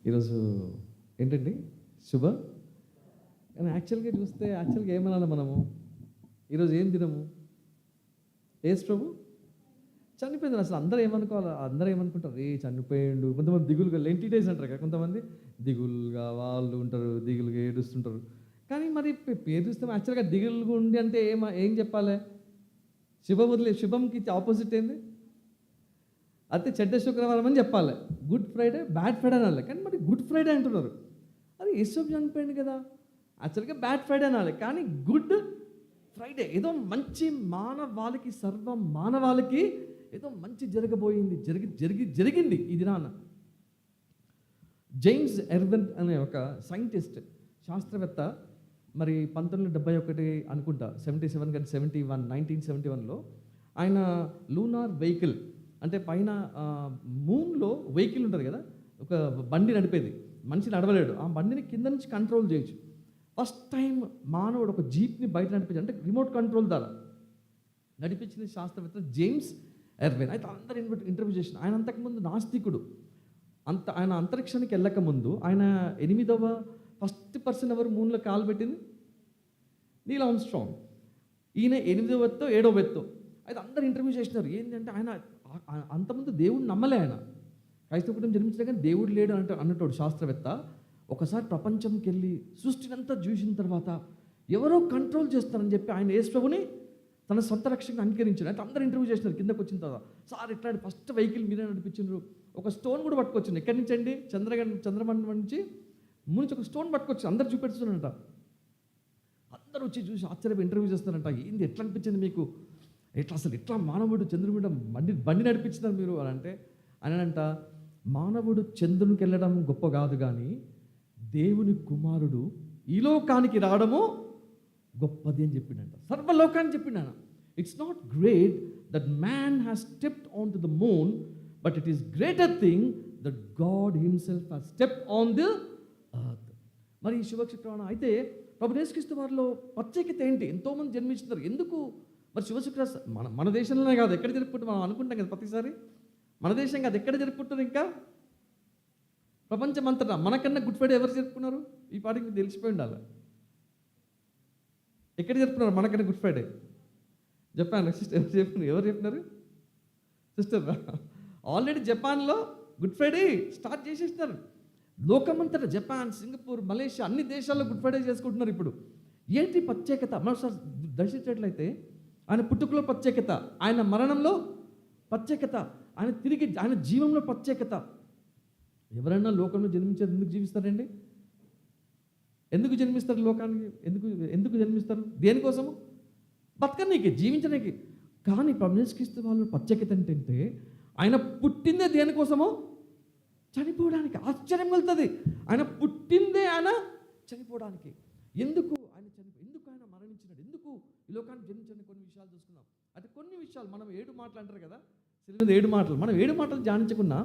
ఈరోజు ఏంటండి శుభ, కానీ యాక్చువల్గా ఏమనాలి మనము? ఈరోజు ఏం దినము? యేసు ప్రభు చనిపోయింది. అసలు అందరూ ఏమనుకుంటారు? చనిపోయిండు. కొంతమంది దిగులుగా లెంటీ డేస్ అంటారు కదా, కొంతమంది దిగులుగా వాళ్ళు ఉంటారు, దిగులుగా ఏడుస్తుంటారు. కానీ మరి పేరు చూస్తే యాక్చువల్గా దిగులుగా ఉండి అంటే ఏం చెప్పాలి? శుభంకి ఆపోజిట్ ఏంది? అయితే చెడ్డ శుక్రవారం అని చెప్పాలి. గుడ్ ఫ్రైడే, బ్యాడ్ ఫ్రైడే అనాలి. కానీ మరి గుడ్ ఫ్రైడే అంటున్నారు. అది యేసు చనిపోయింది కదా, యాక్చువల్గా బ్యాడ్ ఫ్రైడే అనాలి. కానీ గుడ్ ఫ్రైడే ఏదో మంచి సర్వ మానవాళికి ఏదో మంచి జరగబోయింది, జరిగింది ఈ దినాన. జేమ్స్ ఎర్విన్ అనే ఒక సైంటిస్ట్, శాస్త్రవేత్త, మరి 1971 అనుకుంటా, 77 కానీ 1971లో ఆయన లూనార్ వెహికల్, అంటే పైన మూన్లో వెహికల్ ఉంటుంది కదా, ఒక బండి నడిపేది, మనిషి నడవలేడు, ఆ బండిని కింద నుంచి కంట్రోల్ చేయొచ్చు. ఫస్ట్ టైం మానవుడు ఒక జీప్ని బయట నడిపించాడు, అంటే రిమోట్ కంట్రోల్ ద్వారా నడిపించిన శాస్త్రవేత్త జేమ్స్ ఎర్విన్. అయితే అందరూ ఇంటర్వ్యూ చేసిన ఆయన. అంతకుముందు నాస్తికుడు. ఆయన అంతరిక్షానికి వెళ్ళక ముందు ఆయన 8వ ఫస్ట్ పర్సన్ ఎవరు మూన్లో కాలు పెట్టింది? నీల్ ఆర్మ్స్ట్రాంగ్. ఈయన 8వ ఎత్తో 7వ ఎత్తో. అయితే అందరు ఇంటర్వ్యూ చేసినారు. ఏంటంటే ఆయన అంతకుముందు దేవుడిని నమ్మలే. ఆయన క్రైస్తవ కుటుంబం జన్మించిన కానీ దేవుడు లేడు అన్నట్టు శాస్త్రవేత్త. ఒకసారి ప్రపంచంకి వెళ్ళి సృష్టినంతా చూసిన తర్వాత ఎవరో కంట్రోల్ చేస్తారని చెప్పి ఆయన యేసు ప్రభుని తన సొంత రక్షణకు అంగీకరించారు. అయితే అందరు ఇంటర్వ్యూ చేసినారు. కిందకు వచ్చిన తర్వాత, సార్ ఇట్లాంటి ఫస్ట్ వెహికల్ మీరే నడిపించారు, ఒక స్టోన్ కూడా పట్టుకొచ్చింది. ఎక్కడి నుంచి అండి? చంద్రమండలం నుంచి ముందు ఒక స్టోన్ పట్టుకొచ్చి అందరు చూపెడుతున్నారంట. అందరూ వచ్చి చూసి ఆశ్చర్యపోయి ఇంటర్వ్యూ చేస్తారంట. ఏంది, ఎట్లా అనిపించింది మీకు? ఎట్లా మానవుడు చంద్రుడి మీద బండి నడిపించినారు మీరు అని అంటే, అనంట మానవుడు చంద్రునికి వెళ్ళడం గొప్ప కాదు, కానీ దేవుని కుమారుడు ఈ లోకానికి రావడము గొప్పది అని చెప్పిండంట. సర్వలోకాన్ని చెప్పిండాను. It's not great that man has stepped on to the moon, but it is greater thing that God himself has stepped on the earth. మరి ఈ శుభశుక్రవారం అయితే ప్రభు యేసుక్రీస్తు వారిలో ప్రత్యేకత ఏంటి? ఎంతోమంది జన్మించుతారు. ఎందుకు మరి శుభశుక్రవారం మన దేశంలోనే కాదు, ఎక్కడ జరుపుకుంటాం మనం అనుకుంటాం కదా ప్రతిసారి. మన దేశం కాదు, ఎక్కడ జరుపుకుంటారు? ఇంకా ప్రపంచమంతటా మనకన్నా గుడ్ ఫ్రైడే ఎవరు జరుపుకున్నారు? ఈ పాటికి మీకు తెలిసిపోయి ఉండాలి. ఎక్కడ చెప్తున్నారు మనకన్నా గుడ్ ఫ్రైడే? జపాన్. సిస్టర్ ఎవరు చెప్పినారు? సిస్టర్ ఆల్రెడీ జపాన్లో గుడ్ ఫ్రైడే స్టార్ట్ చేసేసినారు. లోకమంతటా జపాన్, సింగపూర్, మలేషియా అన్ని దేశాల్లో గుడ్ ఫ్రైడే చేసుకుంటున్నారు. ఇప్పుడు ఏంటి ప్రత్యేకత? మరోసారి దర్శించినట్లయితే ఆయన పుట్టుకలో ప్రత్యేకత, ఆయన మరణంలో ప్రత్యేకత, ఆయన జీవంలో ప్రత్యేకత. ఎవరైనా లోకంలో జన్మించారు ఎందుకు జీవిస్తారండి? ఎందుకు జన్మిస్తారు లోకానికి? ఎందుకు జన్మిస్తారు? దేనికోసము? బతకనీకి, జీవించడానికి. కానీ యేసుక్రీస్తు వాళ్ళ ప్రత్యేకత ఏంటంటే ఆయన పుట్టిందే దేనికోసమో? చనిపోవడానికి. ఆశ్చర్యం కలుగుతుంది. ఆయన పుట్టిందే ఆయన చనిపోవడానికి. ఎందుకు ఆయన మరణించినాడు? ఎందుకు ఈ లోకానికి జన్మించిన కొన్ని విషయాలు చూసుకున్నాం. అయితే కొన్ని విషయాలు మనం 7 మాటలు అంటారు కదా, 7 మాటలు. మనం 7 మాటలు ధ్యానించుకున్నా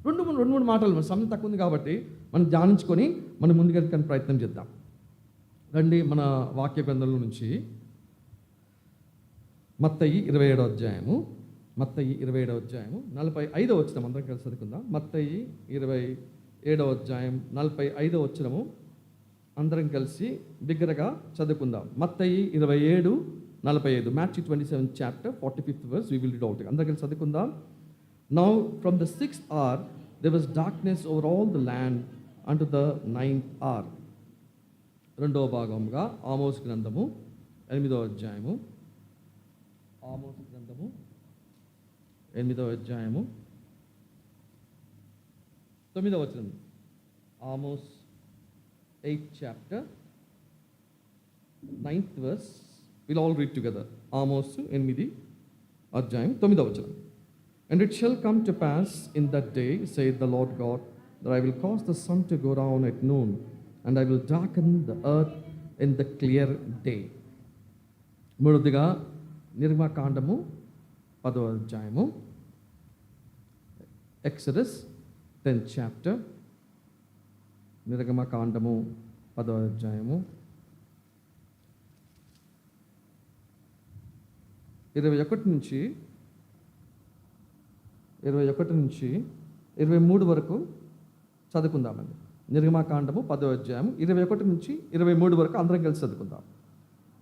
రెండు మూడు మాటలు, మన సమయం తక్కువ ఉంది కాబట్టి మనం ధ్యానించుకొని మనం ముందుకెళ్ళడానికి ప్రయత్నం చేద్దాం. రండి మన వాక్య గ్రంథంలో నుంచి మత్తయి 27వ అధ్యాయము, మత్తయి 27వ అధ్యాయము 45వ వచనం అందరం కలిసి చదువుకుందాం. మత్తయి 27వ అధ్యాయం 45వ వచనము అందరం కలిసి బిగ్గరగా చదువుకుందాం. మత్తయి 27:45. Matthew 27 chapter 45th verse we will read out. అందరం కలిసి చదువుకుందాం. Now from the 6th hour there was darkness over all the land unto the 9th hour. రెండవ భాగంగా ఆమోస్ గ్రంథము 8వ అధ్యాయము, ఆమోస్ గ్రంథము 8వ అధ్యాయము 9వ వచనం. Amos 8th chapter 9th verse. We'll all read together. Amos 8 అధ్యాయం 9వ వచనం. And it shall come to pass in that day, saith the Lord God, that I will cause the sun to go down at noon, and I will darken the earth in the clear day. మూడవదిగా నిర్గమకాండము 10వ అధ్యాయము, Exodus 10th chapter, నిర్గమకాండము 10వ అధ్యాయము 21 నుంచి 23 వరకు చదువుకుందామండి. నిర్గమాకాండము 10వ అధ్యాయం 21 నుంచి 23 వరకు అందరం కలిసి చదువుకుందాం.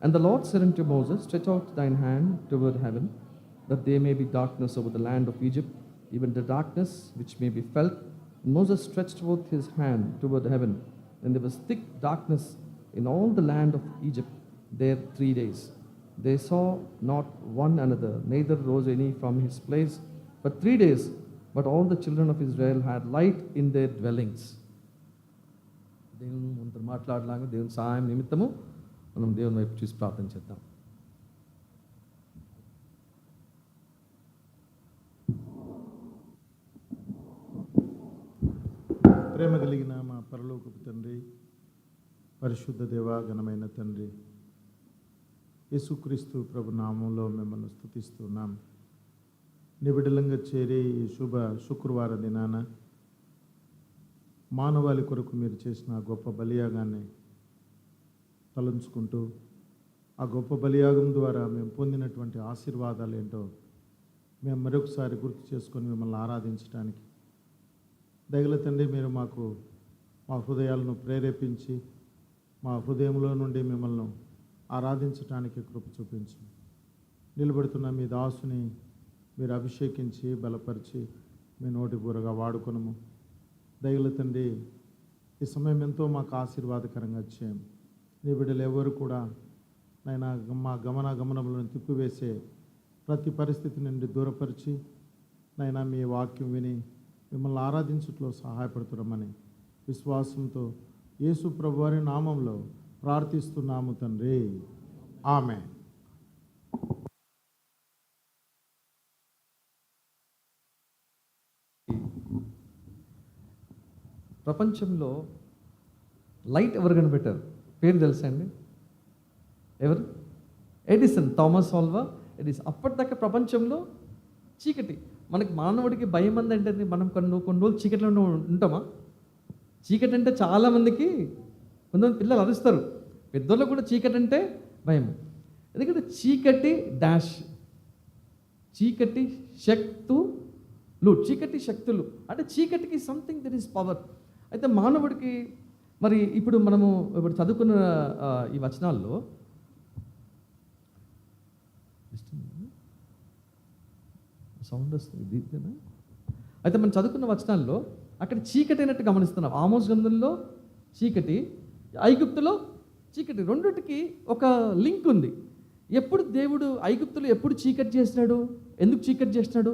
And the Lord said unto Moses, stretch out thine hand toward heaven, that there may be darkness over the land of Egypt, even the darkness which may be felt. And Moses stretched forth his hand toward heaven, and there was thick darkness in all the land of Egypt there 3 days. They saw not one another, neither rose any from his place, but 3 days. But all the children of Israel had light in their dwellings. దేవుని మనతో మాట్లాడలాగా దేవుని సహాయం నిమిత్తము మనం దేవుని వైపు చూసి ప్రార్థన చేద్దాం. ప్రేమ కలిగిన మా పరలోకపు తండ్రి, పరిశుద్ధ దేవా, ఘనమైన తండ్రి, యేసుక్రీస్తు ప్రభు నామంలో మిమ్మల్ని స్తుతిస్తున్నాం. నిబిడలంగా చేరి ఈ శుభ శుక్రవార దినాన మానవాళి కొరకు మీరు చేసిన గొప్ప బలియాగాన్ని తలంచుకుంటూ, ఆ గొప్ప బలియాగం ద్వారా మేము పొందినటువంటి ఆశీర్వాదాలు ఏంటో మేము మరొకసారి గుర్తు చేసుకొని మిమ్మల్ని ఆరాధించడానికి దయగల తండ్రి, మీరు మాకు మా హృదయాలను ప్రేరేపించి మా హృదయంలో నుండి మిమ్మల్ని ఆరాధించడానికి కృప చూపించు. నిలబడుతున్న మీ దాసుని మీరు అభిషేకించి బలపరిచి మీ నోటి బూరగా వాడుకొనము. దయగల తండ్రి, ఈ సమయం ఎంతో మాకు ఆశీర్వాదకరంగా చేయం. నీ బిడ్డలు ఎవరు కూడా నైనా మా గమనములను తిప్పివేసే ప్రతి పరిస్థితి నుండి దూరపరిచి నైనా మీ వాక్యం విని మిమ్మల్ని ఆరాధించుట్లో సహాయపడుతున్నామని విశ్వాసంతో యేసు ప్రభువారి నామంలో ప్రార్థిస్తున్నాము తండ్రి, ఆమేన్. ప్రపంచంలో లైట్ ఎవరు కనిపెట్టారు? పేరు తెలుసా అండి? ఎవరు? Edison, Thomas Alva Edison. అప్పటిదాకా ప్రపంచంలో చీకటి. మనకి మానవుడికి భయం అంది అంటే మనం కొన్ని రోజులు చీకటిలో ఉంటామా? చీకటి అంటే చాలామందికి, కొంతమంది పిల్లలు అరుస్తారు, పెద్దోళ్ళు కూడా చీకటి అంటే భయం. ఎందుకంటే చీకటి డాష్, చీకటి శక్తులు, చీకటి శక్తులు అంటే చీకటికి సంథింగ్ దట్ ఈస్ పవర్. అయితే మానవుడికి మరి ఇప్పుడు మనము చదువుకున్న ఈ వచనాల్లో సౌండ్ వస్తుంది. అయితే మనం చదువుకున్న వచనాల్లో అక్కడ చీకటి అయినట్టు గమనిస్తున్నాం. ఆమోస్ గ్రంథంలో చీకటి, ఐగుప్తులో చీకటి, రెండిటికి ఒక లింక్ ఉంది. ఎప్పుడు దేవుడు ఐగుప్తులో ఎప్పుడు చీకటి చేసినాడు? ఎందుకు చీకటి చేసినాడు?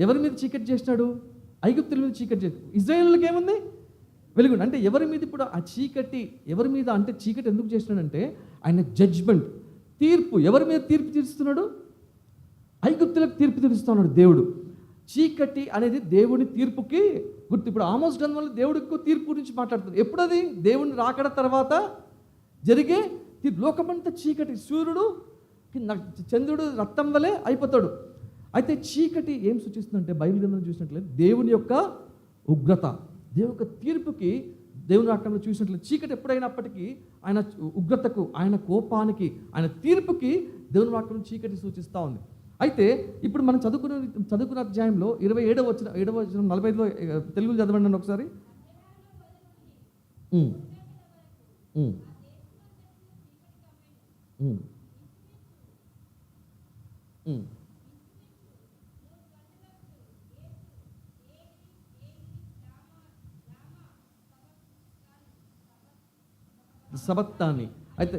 ఎవరి మీద చీకటి చేసినాడు? ఐగుప్తుల మీద చీకటి చేసి. ఇజ్రాయేలుకి ఏముంది? వెలుగు. అంటే ఎవరి మీద ఇప్పుడు ఆ చీకటి, ఎవరి మీద అంటే చీకటి ఎందుకు చేసినాడంటే ఆయన జడ్జ్మెంట్, తీర్పు. ఎవరి మీద తీర్పు తీరుస్తున్నాడు? ఐగుప్తులకు తీర్పు తీరుస్తున్నాడు దేవుడు. చీకటి అనేది దేవుని తీర్పుకి గుర్తు. ఇప్పుడు ఆమోస్ గ్రంథంలో దేవుడికి తీర్పు గురించి మాట్లాడుతుంది. ఎప్పుడు అది? దేవుని రాకడ తర్వాత జరిగే తీర్పు. లోకమంతా చీకటి, సూర్యుడు చంద్రుడు రక్తం వలె అయిపోతాడు. అయితే చీకటి ఏం సూచిస్తుందంటే బైబిల్ గ్రంథం చూసినట్లయితే దేవుని యొక్క ఉగ్రత, దేవుని యొక్క తీర్పుకి, దేవుని రాకడలో చూసినట్లయితే చీకటి ఎప్పుడైనప్పటికీ ఆయన ఉగ్రతకు, ఆయన కోపానికి, ఆయన తీర్పుకి దేవుని రాకడలో చీకటి సూచిస్తూ ఉంది. అయితే ఇప్పుడు మనం చదువుకున్న అధ్యాయంలో 27వ వచనం 45లో తెలుగులో చదవండి ఒకసారి. సబత్తాని. అయితే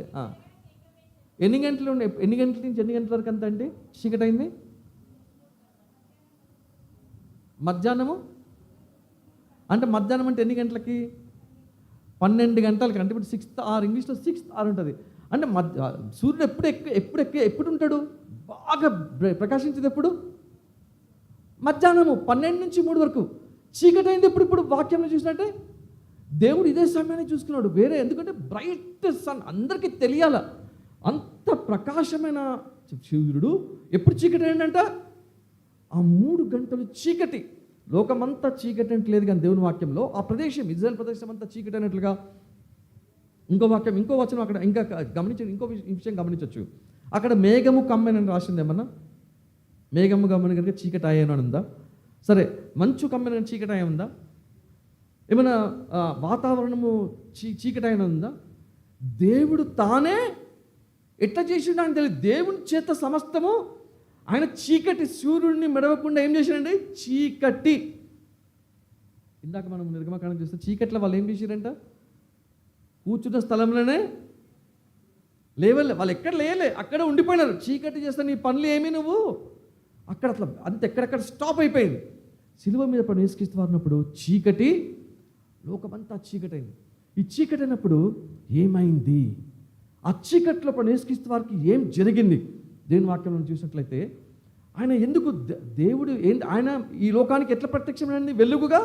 ఎన్ని గంటల నుంచి ఎన్ని గంటల వరకు అంత అండి చీకటి అయింది? మధ్యాహ్నము అంటే మధ్యాహ్నం అంటే ఎన్ని గంటలకి? 12 గంటలకి. అంటే ఇప్పుడు 6th hour, ఇంగ్లీష్లో 6th hour ఉంటుంది. అంటే సూర్యుడు ఎప్పుడు ఉంటాడు? బాగా ప్రకాశించేది ఎప్పుడు? మధ్యాహ్నము 12 నుంచి 3 వరకు. చీకటి అయింది ఇప్పుడు వాక్యంలో చూసినట్టే దేవుడు ఇదే సమయాన్ని చూసుకున్నాడు. వేరే, ఎందుకంటే బ్రైట్ సన్ అందరికీ తెలియాల, అంత ప్రకాశమైన సూర్యుడు ఎప్పుడు చీకటి అయిందంట? ఆ 3 గంటలు చీకటి. లోకమంతా చీకటి అంటే లేదు, కానీ దేవుని వాక్యంలో ఆ ప్రదేశం, ఇజ్రాయెల్ ప్రదేశం అంతా చీకటి అయినట్లుగా ఇంకో వచనం అక్కడ ఇంకా ఇంకో విషయం గమనించవచ్చు. అక్కడ మేఘము కమ్మెనని రాసింది. ఏమన్నా మేఘము కమ్మని కనుక చీకటి అయ్యాను అని ఉందా? సరే, మంచు కమ్మెన చీకటి అయ్యా ఉందా? ఏమైనా వాతావరణము చీకటి అయినా ఉందా? దేవుడు తానే ఎట్లా చేసిండు అని తెలియదు. దేవుని చేత సమస్తము ఆయన చీకటి సూర్యుడిని మెడవకుండా ఏం చేశాడండి? చీకటి. ఇందాక మనం నిర్గమకాండం చూస్తే చీకట్లో వాళ్ళు ఏం చేశారంట? కూర్చున్న స్థలంలోనే లేవలే, వాళ్ళు ఎక్కడ లేలే, అక్కడ ఉండిపోయినారు. చీకటి చేస్తే నీ పనులు ఏమీ నువ్వు అక్కడ అట్లా అంత ఎక్కడెక్కడ స్టాప్ అయిపోయింది. సిలువ మీద పడి యేసుక్రీస్తు వారినప్పుడు చీకటి, లోకమంతా చీకటి అయింది. ఈ చీకటి అయినప్పుడు ఏమైంది? ఆ చీకట్లో పడి యేసుక్రీస్తు వారికి ఏం జరిగింది? దేవుని వాక్యం చూసినట్లయితే ఆయన ఎందుకు దేవుడు ఆయన ఈ లోకానికి ఎట్లా ప్రత్యక్షమైంది? వెలుగుగా.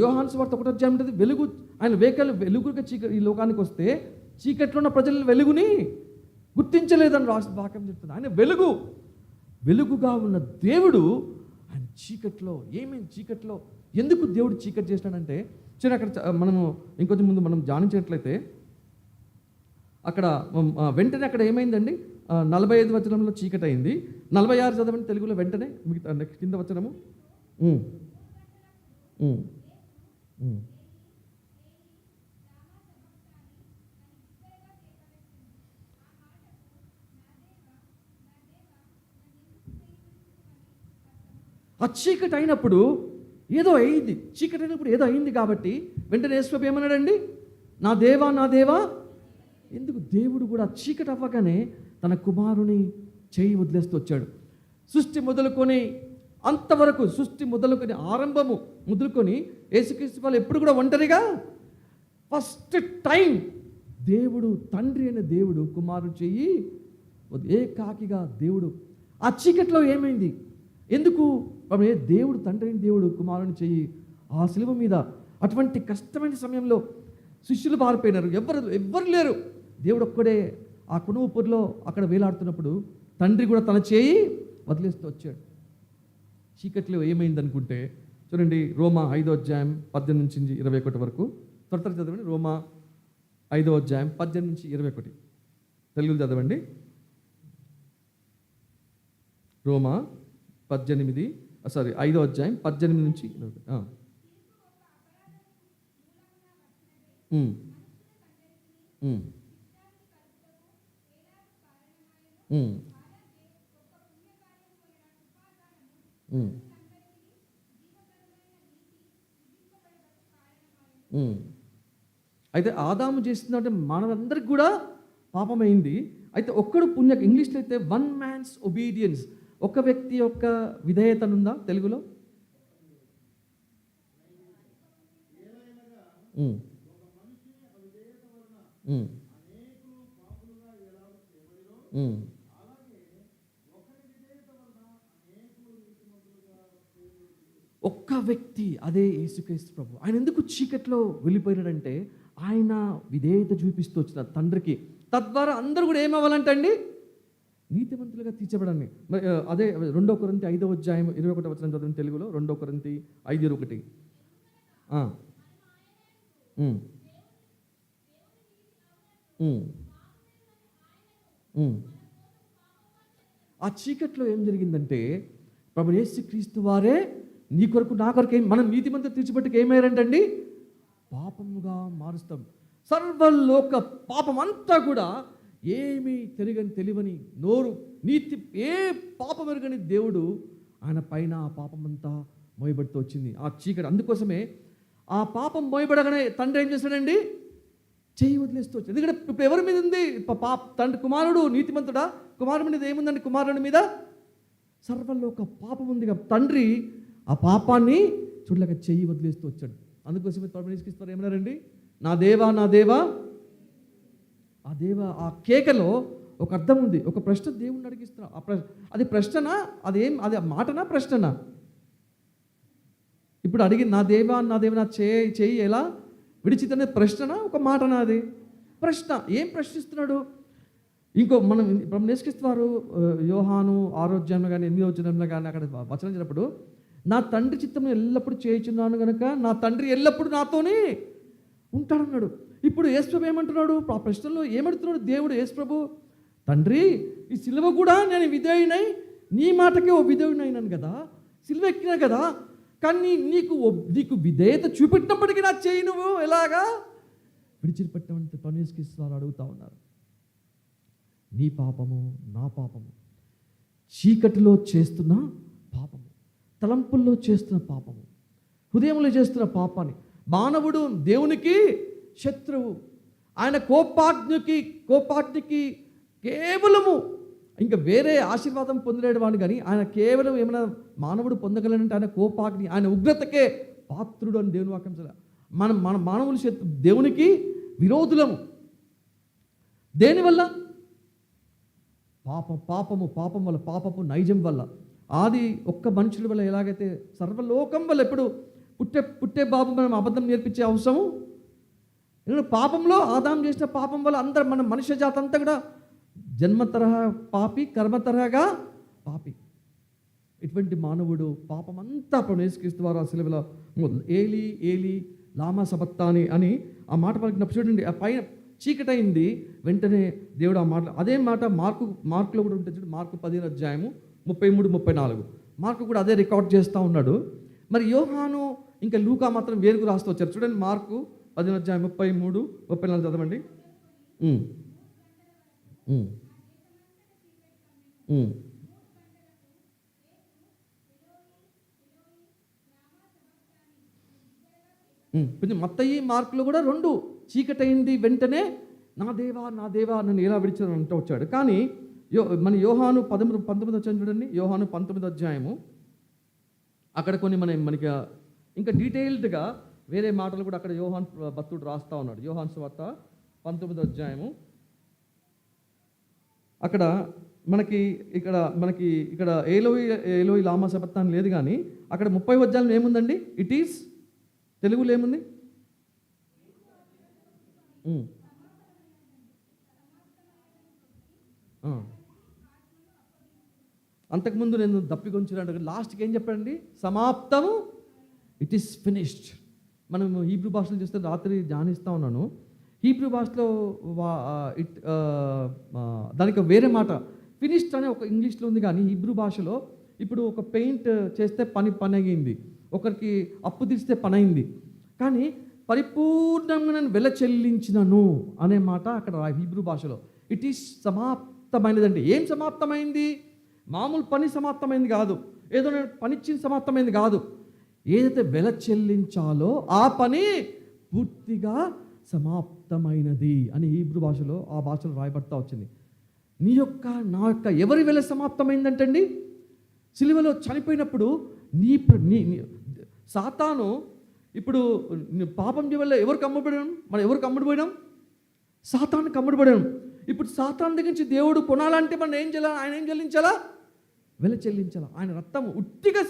యోహాను సువార్త 1వ అధ్యాయం ఉంటుంది, వెలుగు ఆయన వెలుగుగా ఈ లోకానికి వస్తే చీకట్లో ఉన్న ప్రజల వెలుగుని గుర్తించలేదని వాక్యం చెప్తుంది. ఆయన వెలుగుగా ఉన్న దేవుడు ఆయన చీకట్లో ఏమేమి చీకట్లో ఎందుకు దేవుడు చీకటి చేసినాడంటే, చూడండి అక్కడ మనము ఇంకొంచెం ముందు మనం ధ్యానించినట్లయితే అక్కడ వెంటనే అక్కడ ఏమైందండి? 45 వచనంలో చీకటి అయింది. 46 చదవండి తెలుగులో వెంటనే, మిగతా నెక్స్ట్ కింద వచనము. ఆ చీకటి అయినప్పుడు ఏదో అయింది. చీకటి అయినప్పుడు ఏదో అయింది కాబట్టి వెంటనే యేసుప్రభు ఏమన్నాడండి? నా దేవా నా దేవా. ఎందుకు? దేవుడు కూడా చీకటి అవ్వగానే తన కుమారుని చేయి వదిలేస్తూ వచ్చాడు. సృష్టి మొదలుకొని అంతవరకు, సృష్టి మొదలుకొని ఆరంభము మొదలుకొని యేసుక్రీస్తు వాళ్ళు ఎప్పుడు కూడా ఒంటరిగా, ఫస్ట్ టైం దేవుడు తండ్రి అయిన దేవుడు కుమారుడు చెయ్యి ఏకాకిగా దేవుడు ఆ చీకట్లో ఏమైంది? ఎందుకు? దేవుడు తండ్రి అయిన దేవుడు కుమారుని చెయ్యి ఆ శిలువ మీద అటువంటి కష్టమైన సమయంలో శిష్యులు పారిపోయినారు, ఎవ్వరు లేరు. దేవుడు ఒక్కడే ఆ కునుపురిలో అక్కడ వేలాడుతున్నప్పుడు తండ్రి కూడా తన చేయి వదిలేస్తూ వచ్చాడు. చీకట్లో ఏమైందనుకుంటే చూడండి, రోమా 5వ అధ్యాయం 18 నుంచి 21 వరకు త్వర చదవండి. రోమా 5వ అధ్యాయం 18 నుంచి 21 తెలుగులో చదవండి. రోమా 5వ అధ్యాయం 18 నుంచి 21. అయితే ఆదాము చేస్తుందంటే మనందరికి కూడా పాపమైంది. అయితే ఒక్కడు ఇంగ్లీష్లో అయితే 1 man's obedience, ఒక వ్యక్తి యొక్క విధేయత ఉందా తెలుగులో? ఒక్క వ్యక్తి, అదే యేసుక్రీస్తు ప్రభు. ఆయన ఎందుకు చీకట్లో వెళ్ళిపోయినాడంటే ఆయన విధేయత చూపిస్తూ వచ్చిన తండ్రికి, తద్వారా అందరూ కూడా ఏమవ్వాలంటండి? నీతిమంతులుగా తీర్చబడాలి. అదే 2 కొరింథీ 5వ అధ్యాయం 21 వచనం చదవండి తెలుగులో. 2 కొరింథీ 5:21. ఆ చీకట్లో ఏం జరిగిందంటే ప్రభు యేసుక్రీస్తు వారే నీ కొరకు నా కొరకు మనం నీతిమంతులు తీర్చిబట్టుకు ఏమయ్యారంటండి? పాపముగా మారుస్తాం. సర్వలోక పాపం అంతా కూడా ఏమీ తెలియని నోరు నీతి ఏ పాపం ఎరుగని దేవుడు ఆయన పైన ఆ పాపమంతా మోయబడుతూ వచ్చింది ఆ చీకటి. అందుకోసమే ఆ పాపం మోయబడగానే తండ్రి ఏం చేశాడండి? చెయ్యి వదిలేస్తూ వచ్చింది. ఎందుకంటే ఇప్పుడు ఎవరి మీద ఉంది? తండ్రి కుమారుడు నీతిమంతుడా? కుమారుడి మీద ఏముందండి? కుమారుడి మీద సర్వలోక పాపం ఉంది. తండ్రి ఆ పాపాన్ని చూడలేక చెయ్యి వదిలేస్తూ వచ్చాడు. అందుకోసమే యేసుక్రీస్తు ఏమన్నారండి? నా దేవా నా దేవా. ఆ ఆ కేకలో ఒక అర్థం ఉంది. ఒక ప్రశ్న దేవుణ్ణి అడిగిస్తున్నా. అది ప్రశ్ననా? అది మాటనా ప్రశ్ననా? ఇప్పుడు అడిగి నా దేవా నా చేయి ఎలా విడిచితనే ప్రశ్ననా ఒక మాటనా? అది ప్రశ్న. ఏం ప్రశ్నిస్తున్నాడు? ఇంకో మనం యేసుక్రీస్తు వారు యోహాను 6వ అధ్యాయంలో కానీ 8వ అధ్యాయంలో కానీ అక్కడ వచనం చెప్పినప్పుడు నా తండ్రి చిత్తము ఎల్లప్పుడూ చేయుచున్నాను కనుక నా తండ్రి ఎల్లప్పుడూ నాతోనే ఉంటాడన్నాడు. ఇప్పుడు యేసుప్రభు ఏమంటున్నాడు? ఆ ప్రశ్నలో ఏమడుతున్నాడు దేవుడు? యేసుప్రభు, తండ్రి ఈ సిలువ కూడా నేను విధేయునై నీ మాటకే ఓ విధేయునైనాను కదా, సిలువ ఎక్కినా కదా, కానీ నీకు విధేయత చూపెట్టినప్పటికీ నా చేయి నువ్వు ఎలాగా విడిచిపెట్టమంటే పనిస్కిస్తున్నారు అడుగుతా ఉన్నారు. నీ పాపము నా పాపము, చీకటిలో చేస్తున్న పాపము, తలంపుల్లో చేస్తున్న పాపము, హృదయంలో చేస్తున్న పాపాన్ని. మానవుడు దేవునికి శత్రువు. ఆయన కోపాగ్నికి కేవలము ఇంకా వేరే ఆశీర్వాదం పొందలేడు వాడు, కానీ ఆయన కేవలం ఏమైనా మానవుడు పొందగలనంటే ఆయన కోపాగ్ని, ఆయన ఉగ్రతకే పాత్రుడు అని దేవుని వాక్యం చదివా. మన మానవులు దేవునికి విరోధులము. దేనివల్ల? పాపం వల్ల, పాపపు నైజం వల్ల. ఆది ఒక్క మనుషుల వల్ల ఎలాగైతే సర్వలోకం వల్ల ఎప్పుడు పుట్టే బాబు మనం అబద్ధం నేర్పించే అవసరము. ఎందుకంటే పాపంలో ఆదాం చేసిన పాపం వల్ల అందరు మన మనుష్య జాతి అంతా కూడా జన్మ తరహా పాపి, కర్మ తరహాగా పాపి. ఇటువంటి మానవుడు పాపం అంతా యేసుక్రీస్తు వారు ఆ సిలువలో ఏలి ఏలి లామా సబక్తాని అని ఆ మాట పలికినప్పుడు చూడండి, ఆ పైన చీకటైంది, వెంటనే దేవుడు ఆ మాట, అదే మాట మార్కులో కూడా ఉంటుంది చూడండి. మార్కు 10:33-34 మార్కు కూడా అదే రికార్డ్ చేస్తూ ఉన్నాడు. మరి యోహాను ఇంకా లూకా మాత్రం వేరుకు రాస్తూ వచ్చారు. చూడండి, మార్కు 10:33-34 చదవండి. కొంచెం మత్తయి మార్కులు కూడా 2 చీకటైంది, వెంటనే నా దేవా నన్ను ఎలా విడిచాను అంటూ వచ్చాడు. కానీ మన యోహాను 19 వచ్చాను చూడండి. యోహాను 19 అక్కడ కొన్ని మనకి ఇంకా డీటెయిల్డ్గా వేరే మాటలు కూడా అక్కడ యోహాన్ భక్తుడు రాస్తూ ఉన్నాడు. యోహాను సువార్త 19 అక్కడ మనకి ఇక్కడ ఏలోయి లామా సబక్తాని లేదు, కానీ అక్కడ 30 ఏముందండి? ఇట్ ఈస్ తెలుగులో ఏముంది? అంతకుముందు నేను దప్పికొంచినట్టు లాస్ట్కి ఏం చెప్పండి? సమాప్తము, ఇట్ ఈస్ ఫినిష్డ్. మనం హీబ్రూ భాషలో చూస్తే రాత్రి ధ్యానిస్తూ ఉన్నాను. హీబ్రూ భాషలో దానికి వేరే మాట ఫినిష్డ్ అనే ఒక ఇంగ్లీష్లో ఉంది, కానీ హీబ్రూ భాషలో ఇప్పుడు ఒక పెయింట్ చేస్తే పని అయింది, ఒకరికి అప్పు తీస్తే పని అయింది, కానీ పరిపూర్ణంగా నేను వెల చెల్లించినను అనే మాట అక్కడ హీబ్రూ భాషలో ఇట్ ఈస్ సమాప్తమైనదంటే ఏం సమాప్తమైంది? మామూలు పని సమాప్తమైంది కాదు, ఏదో నేను పనిచ్చిన సమాప్తమైంది కాదు. ఏదైతే వెల చెల్లించాలో ఆ పని పూర్తిగా సమాప్తమైనది అని హీబ్రూ భాషలో ఆ భాషలో రాయబడతా వచ్చింది. నా యొక్క ఎవరి వెల సమాప్తమైందంటండి? సిలువలో చనిపోయినప్పుడు సాతాను ఇప్పుడు పాపం వల్ల ఎవరికి అమ్మబడాం? మనం ఎవరికి అమ్ముడుపోయినాం? సాతానుకి అమ్ముడుపడాం. ఇప్పుడు సాతాను దగ్గర నుంచి దేవుడు కొనాలంటే మనం ఏం చేయాలి? ఆయన ఏం చెల్లించాలా? వెల చెల్లించాలా. ఆయన రక్తం ఉట్టిగా,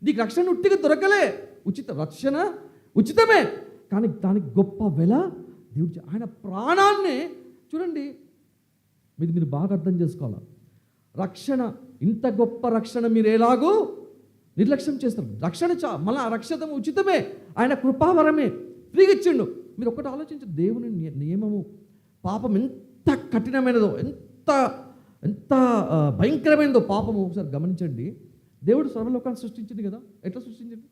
నీకు రక్షణ ఉట్టిగా దొరకలే, రక్షణ ఉచితమే, కానీ దానికి గొప్ప వెల దేవుడు. ఆయన ప్రాణాన్ని చూడండి, మీరు బాగా అర్థం చేసుకోవాలి. రక్షణ, ఇంత గొప్ప రక్షణ మీరు ఎలాగో నిర్లక్ష్యం చేస్తారు. రక్షణ మళ్ళీ రక్షణ ఉచితమే, ఆయన కృపావరమే, ఫ్రీగా ఇచ్చిండు. మీరు ఒక్కటి ఆలోచించండి, దేవుని నియమము, పాపం ఎంత కఠినమైనదో, ఎంత భయంకరమైనదో పాపము ఒకసారి గమనించండి. దేవుడు సర్వలోకాన్ని సృష్టించింది కదా, ఎట్లా సృష్టించండి?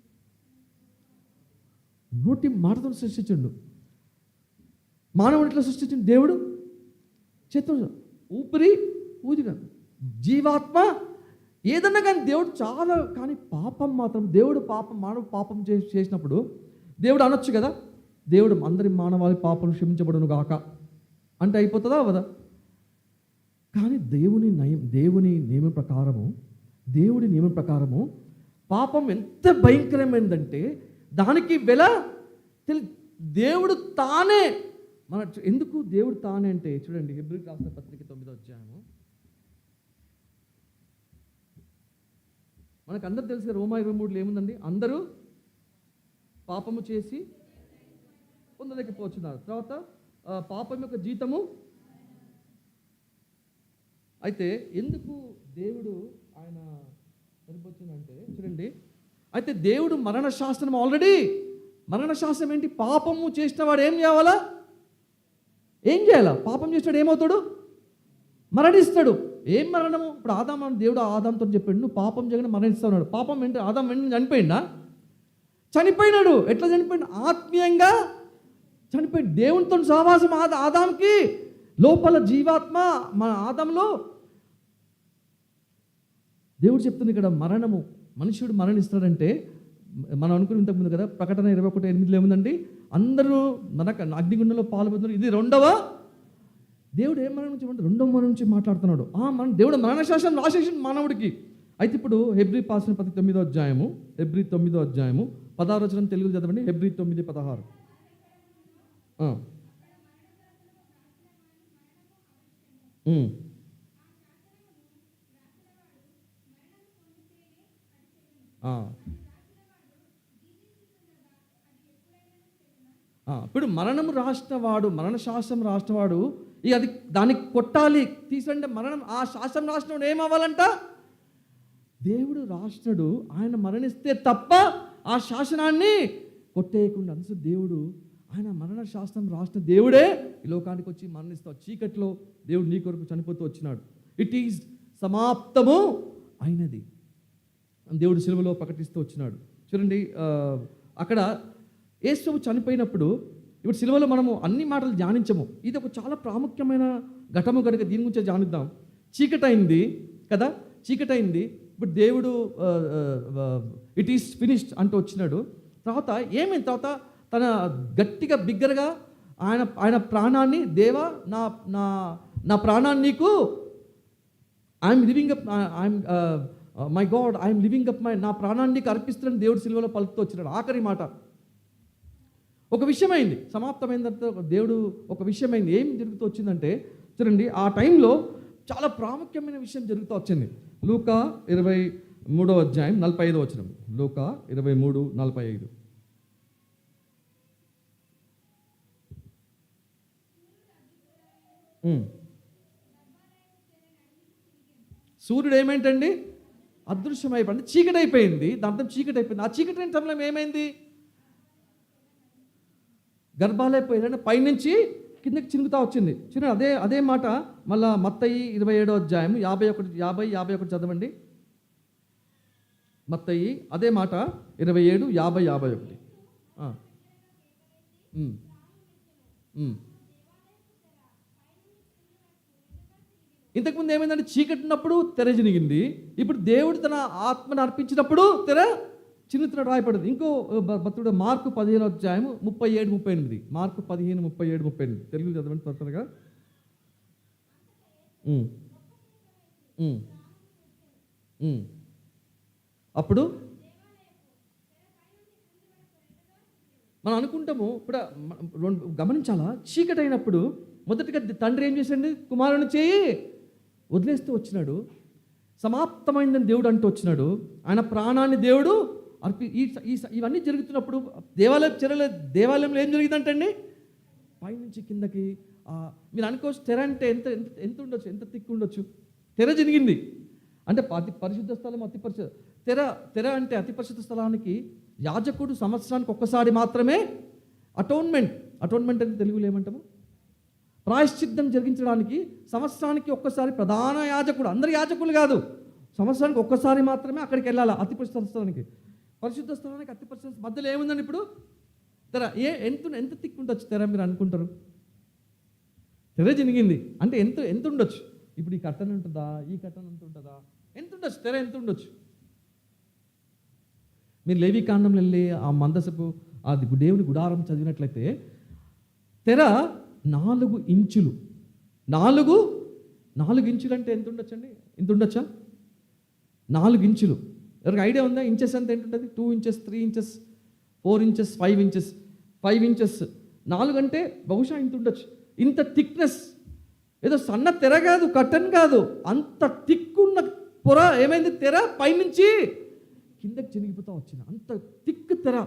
నోటి మాటతో సృష్టించండు. మానవుడు ఎట్లా సృష్టించండి? దేవుడు చేతులు ఊపిరి ఊదిన జీవాత్మ ఏదన్నా కానీ దేవుడు చాలా, కానీ పాపం మాత్రం దేవుడు మానవ పాపం చేసినప్పుడు దేవుడు అనొచ్చు కదా, దేవుడు అందరి మానవాళి పాపం క్షమించబడును గాక అంటే అయిపోతుందా అవదా? కానీ దేవుడి నియమం ప్రకారము పాపం ఎంత భయంకరమైందంటే దానికి వెల దేవుడు తానే ఎందుకు దేవుడు తానే అంటే చూడండి, హెబ్రీ రాసిన పత్రిక 9 మనకు అందరూ తెలిసి రోమా 23 ఏముందండి? అందరూ పాపము చేసి పొందలేకపోతున్నారు. తర్వాత పాపం యొక్క జీతము. అయితే ఎందుకు దేవుడు ఆయన సరిపోతుందంటే చూడండి, అయితే దేవుడు మరణశాస్త్రం ఆల్రెడీ, మరణశాస్త్రం ఏంటి? పాపము చేసిన వాడు ఏం చేయాలా? పాపం చేసినాడు ఏమవుతాడు? మరణిస్తాడు. ఏం మరణము? ఇప్పుడు దేవుడు ఆదాంతో చెప్పాడు, నువ్వు పాపం చేయగానే మరణిస్తా ఉన్నాడు. పాపం ఏంటి? ఆదాం వెంటనే చనిపోయిందా? చనిపోయినాడు. ఎట్లా చనిపోయినాడు? ఆత్మీయంగా చనిపోయి దేవునితో సహవాసం. ఆదాంకి లోపల జీవాత్మ మన ఆదంలో దేవుడు చెప్తుంది ఇక్కడ మరణము, మనుషుడు మరణిస్తాడంటే మనం అనుకుని ఇంతకుముందు కదా, ప్రకటన 21:8 ఏముందండి? అందరూ అగ్నిగుండంలో పాల్పొందుతారు. ఇది రెండవ దేవుడు ఏ మరణం నుంచి, రెండవ మరణం నుంచి మాట్లాడుతున్నాడు. దేవుడు మరణశాసనం రాసేసిన మానవుడికి. అయితే ఇప్పుడు హెబ్రీ పాసిన 9వ అధ్యాయము, హెబ్రీ 9వ అధ్యాయము 16వ వచనం తెలుగు చదవండి. హెబ్రీ 9:16. ఇప్పుడు మరణము రాసినవాడు, మరణశాసనం రాసినవాడు ఇక అది దానికి కొట్టాలి తీసంటే మరణం ఆ శాసనం రాసినవాడు ఏమవ్వాలంట? దేవుడు రాసినాడు, ఆయన మరణిస్తే తప్ప ఆ శాసనాన్ని కొట్టేయకుండా. అందుకే దేవుడు ఆయన మరణ శాస్త్రం రాసిన దేవుడే ఈ లోకానికి వచ్చి మరణిస్తావు. చీకట్లో దేవుడు నీ కొరకు చనిపోతూ వచ్చినాడు. ఇట్ ఈజ్ సమాప్తము అయినది దేవుడు సిలువలో ప్రకటిస్తూ వచ్చినాడు. చూడండి, అక్కడ యేసు చనిపోయినప్పుడు, ఇప్పుడు సిలువలో మనము అన్ని మాటలు ధ్యానించము. ఇది ఒక చాలా ప్రాముఖ్యమైన ఘటము కనుక దీని గురించి ధ్యానిద్దాం. చీకటైంది కదా, చీకటైంది. ఇప్పుడు దేవుడు ఇట్ ఈస్ ఫినిష్డ్ అంటూ వచ్చినాడు. తర్వాత ఏమైంది? తర్వాత తన గట్టిగా బిగ్గరగా ఆయన ప్రాణాన్ని, దేవా నా నా నా ప్రాణాన్ని నీకు, I'm living up, my God I'm living up, నా ప్రాణాన్ని నీకు అర్పిస్తున్నాను దేవుడు సిలువలో పలుకుతూ వచ్చినాడు. ఆఖరి మాట ఒక విషయం అయింది, సమాప్తమైన తర్వాత దేవుడు ఒక విషయం అయింది. ఏం జరుగుతూ వచ్చిందంటే చూడండి, ఆ టైంలో చాలా ప్రాముఖ్యమైన విషయం జరుగుతూ వచ్చింది. లూకా 23వ అధ్యాయం 45వ వచనం. లూకా 23:45. సూర్యుడు ఏమేంటండి? అదృశ్యమైపోయింది, చీకటి అయిపోయింది. దాంతో చీకటి అయిపోయింది. ఆ చీకటి అయిన సమయంలో ఏమైంది? గర్భాలైపోయిందంటే పైనుంచి కిందకి చినుకుతా వచ్చింది. చూడండి, అదే మాట మళ్ళా మత్తయి 27వ అధ్యాయం 50-51 చదవండి. మత్తయి అదే మాట 27, 50, 51. ఇంతకుముందు ఏమైందంటే చీకటి ఉన్నప్పుడు తెర చినిగింది. ఇప్పుడు దేవుడు తన ఆత్మను అర్పించినప్పుడు తెర చిన్నుతున్నట్టు రాయపడింది. ఇంకో భక్తుడు మార్కు 15వ అధ్యాయం 37, 38. మార్కు 15, 37, 38 తెలుగు చదవండి త్వరగా. అప్పుడు మనం అనుకుంటాము, ఇప్పుడు గమనించాలా, చీకటి అయినప్పుడు మొదటిగా తండ్రి ఏం చేశాడు? కుమారుని చేయి వదిలేస్తూ వచ్చినాడు. సమాప్తమైందని దేవుడు అంటూ వచ్చినాడు. ఆయన ప్రాణాన్ని దేవుడు ఇవన్నీ జరుగుతున్నప్పుడు దేవాలయంలో ఏం జరిగిందంటండి? పైనుంచి కిందకి మీరు అనుకోవచ్చు, తెర అంటే ఎంత ఉండొచ్చు, ఎంత తిక్కు ఉండొచ్చు? తెర జరిగింది అంటే అతి పరిశుద్ధ స్థలం, తెర అంటే అతి పరిశుద్ధ స్థలానికి యాజకుడు సంవత్సరానికి ఒక్కసారి మాత్రమే అటోన్మెంట్ అంటే తెలుగులో ఏమంటాము? ప్రాయశ్చిత్తం జరిగించడానికి సంవత్సరానికి ఒక్కసారి ప్రధాన యాజకుడు, అందరు యాజకులు కాదు, సంవత్సరానికి ఒక్కసారి మాత్రమే అక్కడికి వెళ్ళాలి. అతి పరిశుద్ధ స్థలానికి, పరిశుద్ధ స్థలానికి అతి పరిశుద్ధ మధ్యలో ఏముందండి? ఇప్పుడు తెర ఎంత తిక్కు ఉండొచ్చు తెర మీరు అనుకుంటారు? తెర జరిగింది అంటే ఎంత ఉండొచ్చు? ఇప్పుడు ఈ కట్టన ఉంటుందా, ఈ కట్టన ఉంటుందా, ఎంత ఉండొచ్చు? తెర ఎంత ఉండొచ్చు? మీరు లేవి కాండంలో వెళ్ళి ఆ మందసపు అది దేవుని గుడారం చదివినట్లయితే తెర 4 ఇంచులు. 4 ఇంచులు అంటే ఎంత ఉండొచ్చండి? ఇంత ఉండొచ్చా? 4 ఇంచులు. ఎవరికి ఐడియా ఉందా? ఇంచెస్ అంత ఏంటుంటుంది? 2 inches, 3 inches, 4 inches, 5 inches, 5 inches. 4 అంటే బహుశా ఇంత ఉండొచ్చు. ఇంత థిక్నెస్, ఏదో సన్న తెర కాదు, కట్టన్ కాదు, అంత థిక్కున్న పొర ఏమైంది? తెర పైనుంచి కిందకి చినిగిపోతా వచ్చింది. అంత థిక్ తెర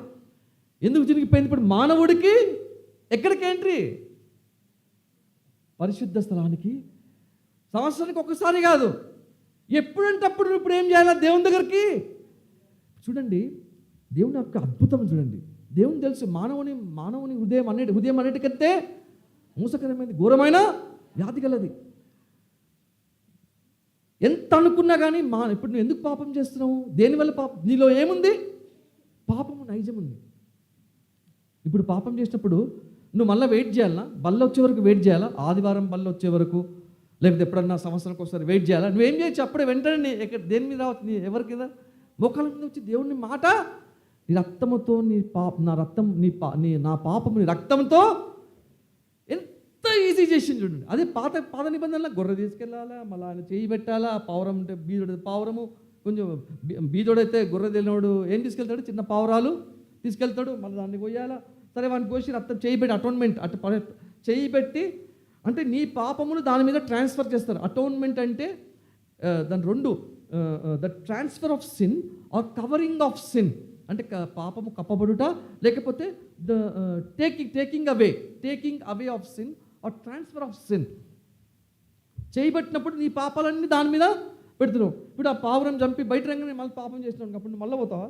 ఎందుకు చినిగిపోయింది? ఇప్పుడు మానవుడికి ఎక్కడికి ఎంట్రీ? పరిశుద్ధ స్థలానికి సంవత్సరానికి ఒక్కసారి కాదు, ఎప్పుడంటే అప్పుడు. ఇప్పుడు ఏం చేయాలి? దేవుని దగ్గరికి చూడండి, దేవుని యొక్క అద్భుతం చూడండి. దేవుని తెలుసు మానవుని హృదయం అన్నిటికంటే మోసకరమైనది, ఘోరమైన వ్యాధి గలది. ఎంత అనుకున్నా కానీ ఇప్పుడు నువ్వు ఎందుకు పాపం చేస్తున్నావు? దేనివల్ల పాపం? నీలో ఏముంది? పాపము నైజం ఉంది. ఇప్పుడు పాపం చేసినప్పుడు నువ్వు మళ్ళీ వెయిట్ చేయాలా? బల్ల వచ్చే వరకు వెయిట్ చేయాలా? ఆదివారం బల్ల వచ్చే వరకు, లేకపోతే ఎప్పుడన్నా సంవత్సరానికి ఒకసారి వెయిట్ చేయాలా? నువ్వేం చేయొచ్చు? అప్పుడే వెంటనే దేని మీద రావచ్చు? నీ ఎవరి మీద? మోకాల మీద వచ్చి దేవుని మాట, నీ రక్తముతో నా పాపము నీ రక్తంతో ఎంత ఈజీ చేసింది చూడండి. అదే పాత నిబంధనలో గొర్రె తీసుకెళ్ళాలా, మళ్ళీ ఆయన చేయి పెట్టాలా, పావురం అంటే బీజోడు, పావురము కొంచెం బీజోడైతే గొర్రె తెలినోడు ఏం తీసుకెళ్తాడు? చిన్న పావురాలు తీసుకెళ్తాడు, మళ్ళీ దాన్ని కొయ్యాలా. సరే వాడిని కోసి రక్తం చేయబెట్టి అటోన్మెంట్ చేయబెట్టి, అంటే నీ పాపమును దాని మీద ట్రాన్స్ఫర్ చేస్తారు. అటోన్మెంట్ అంటే దాని రెండు, the transfer of sin or covering of sin, అంటే పాపము కప్పబడుట, లేకపోతే the taking away of sin or transfer of sin. చేయబట్టినప్పుడు నీ పాపాలన్నీ దాని మీద పెడుతున్నావు. ఇప్పుడు ఆ పావురం చంపి బయట రంగానే మళ్ళీ పాపం చేసినావు, అప్పుడు నువ్వు మళ్ళీ పోతావా?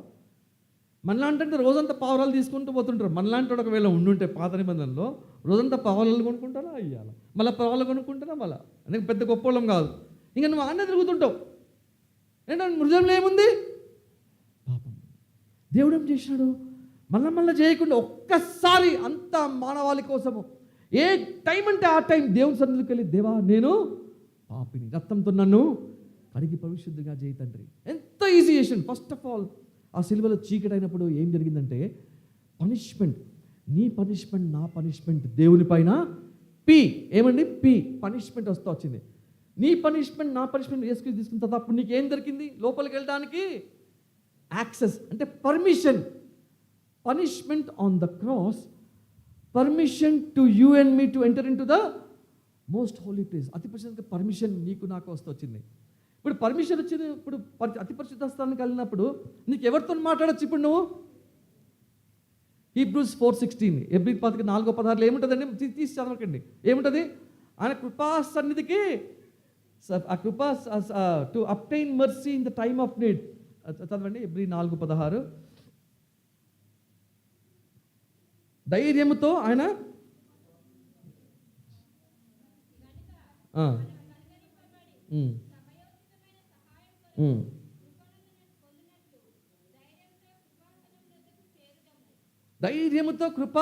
మనలాంటి రోజంతా పావురాలు తీసుకుంటూ పోతుంటారు. మనలాంటి ఒకవేళ ఉండుంటే పాత నిబంధనలో రోజంతా పావురాలు కొనుక్కుంటారా, అయ్యాలా మళ్ళీ పావులు కొనుక్కుంటారా, మళ్ళీ అందుకే పెద్ద గొప్పలం కాదు. ఇంకా నువ్వు ఆనే తిరుగుతుంటావు. ఏంటంటే మృదంలో ఏముంది? పాపం. దేవుడు ఏం చేసినాడు? మళ్ళీ చేయకుండా ఒక్కసారి అంత మానవాళి కోసము ఏ టైం అంటే ఆ టైం దేవుని సన్నిధికి వెళ్ళి, దేవా నేను పాపిని, రక్తంతో నన్ను కడిగి పరిశుద్ధిగా చేయి తండ్రి. ఎంత ఈజీ చేసాను. ఫస్ట్ ఆఫ్ ఆల్ ఆ సిలువలో చీకటి అయినప్పుడు ఏం జరిగిందంటే పనిష్మెంట్, నీ పనిష్మెంట్ నా పనిష్మెంట్ దేవుని పైన ఏమండి పనిష్మెంట్ వస్తూ వచ్చింది. నీ పనిష్మెంట్ నా పనిష్మెంట్ వేసుకుని తీసుకున్న తర్వాత అప్పుడు నీకు ఏం దొరికింది? లోపలికి వెళ్ళడానికి యాక్సెస్, అంటే permission. Punishment on the cross, permission to you and me to enter in to the most holy place. అతి పరిశుద్ధ పర్మిషన్ నీకు నాకు వస్తూ వచ్చింది. ఇప్పుడు పర్మిషన్ వచ్చింది. ఇప్పుడు అతి పరిశుద్ధ స్థానానికి వెళ్ళినప్పుడు నీకు ఎవరితో మాట్లాడచ్చు? ఇప్పుడు నువ్వు హీబ్రూస్ 4:16, ఎబ్రీ 4:16 ఏముంటుందండి? తీసి చదవకండి. ఏముంటుంది? ఆయన కృపా సన్నిధికి, ఆ కృపా to obtain mercy in the time of need. చదవండి ఎబ్రీ 4:16. ధైర్యముతో ఆయన ధైర్యముతో కృప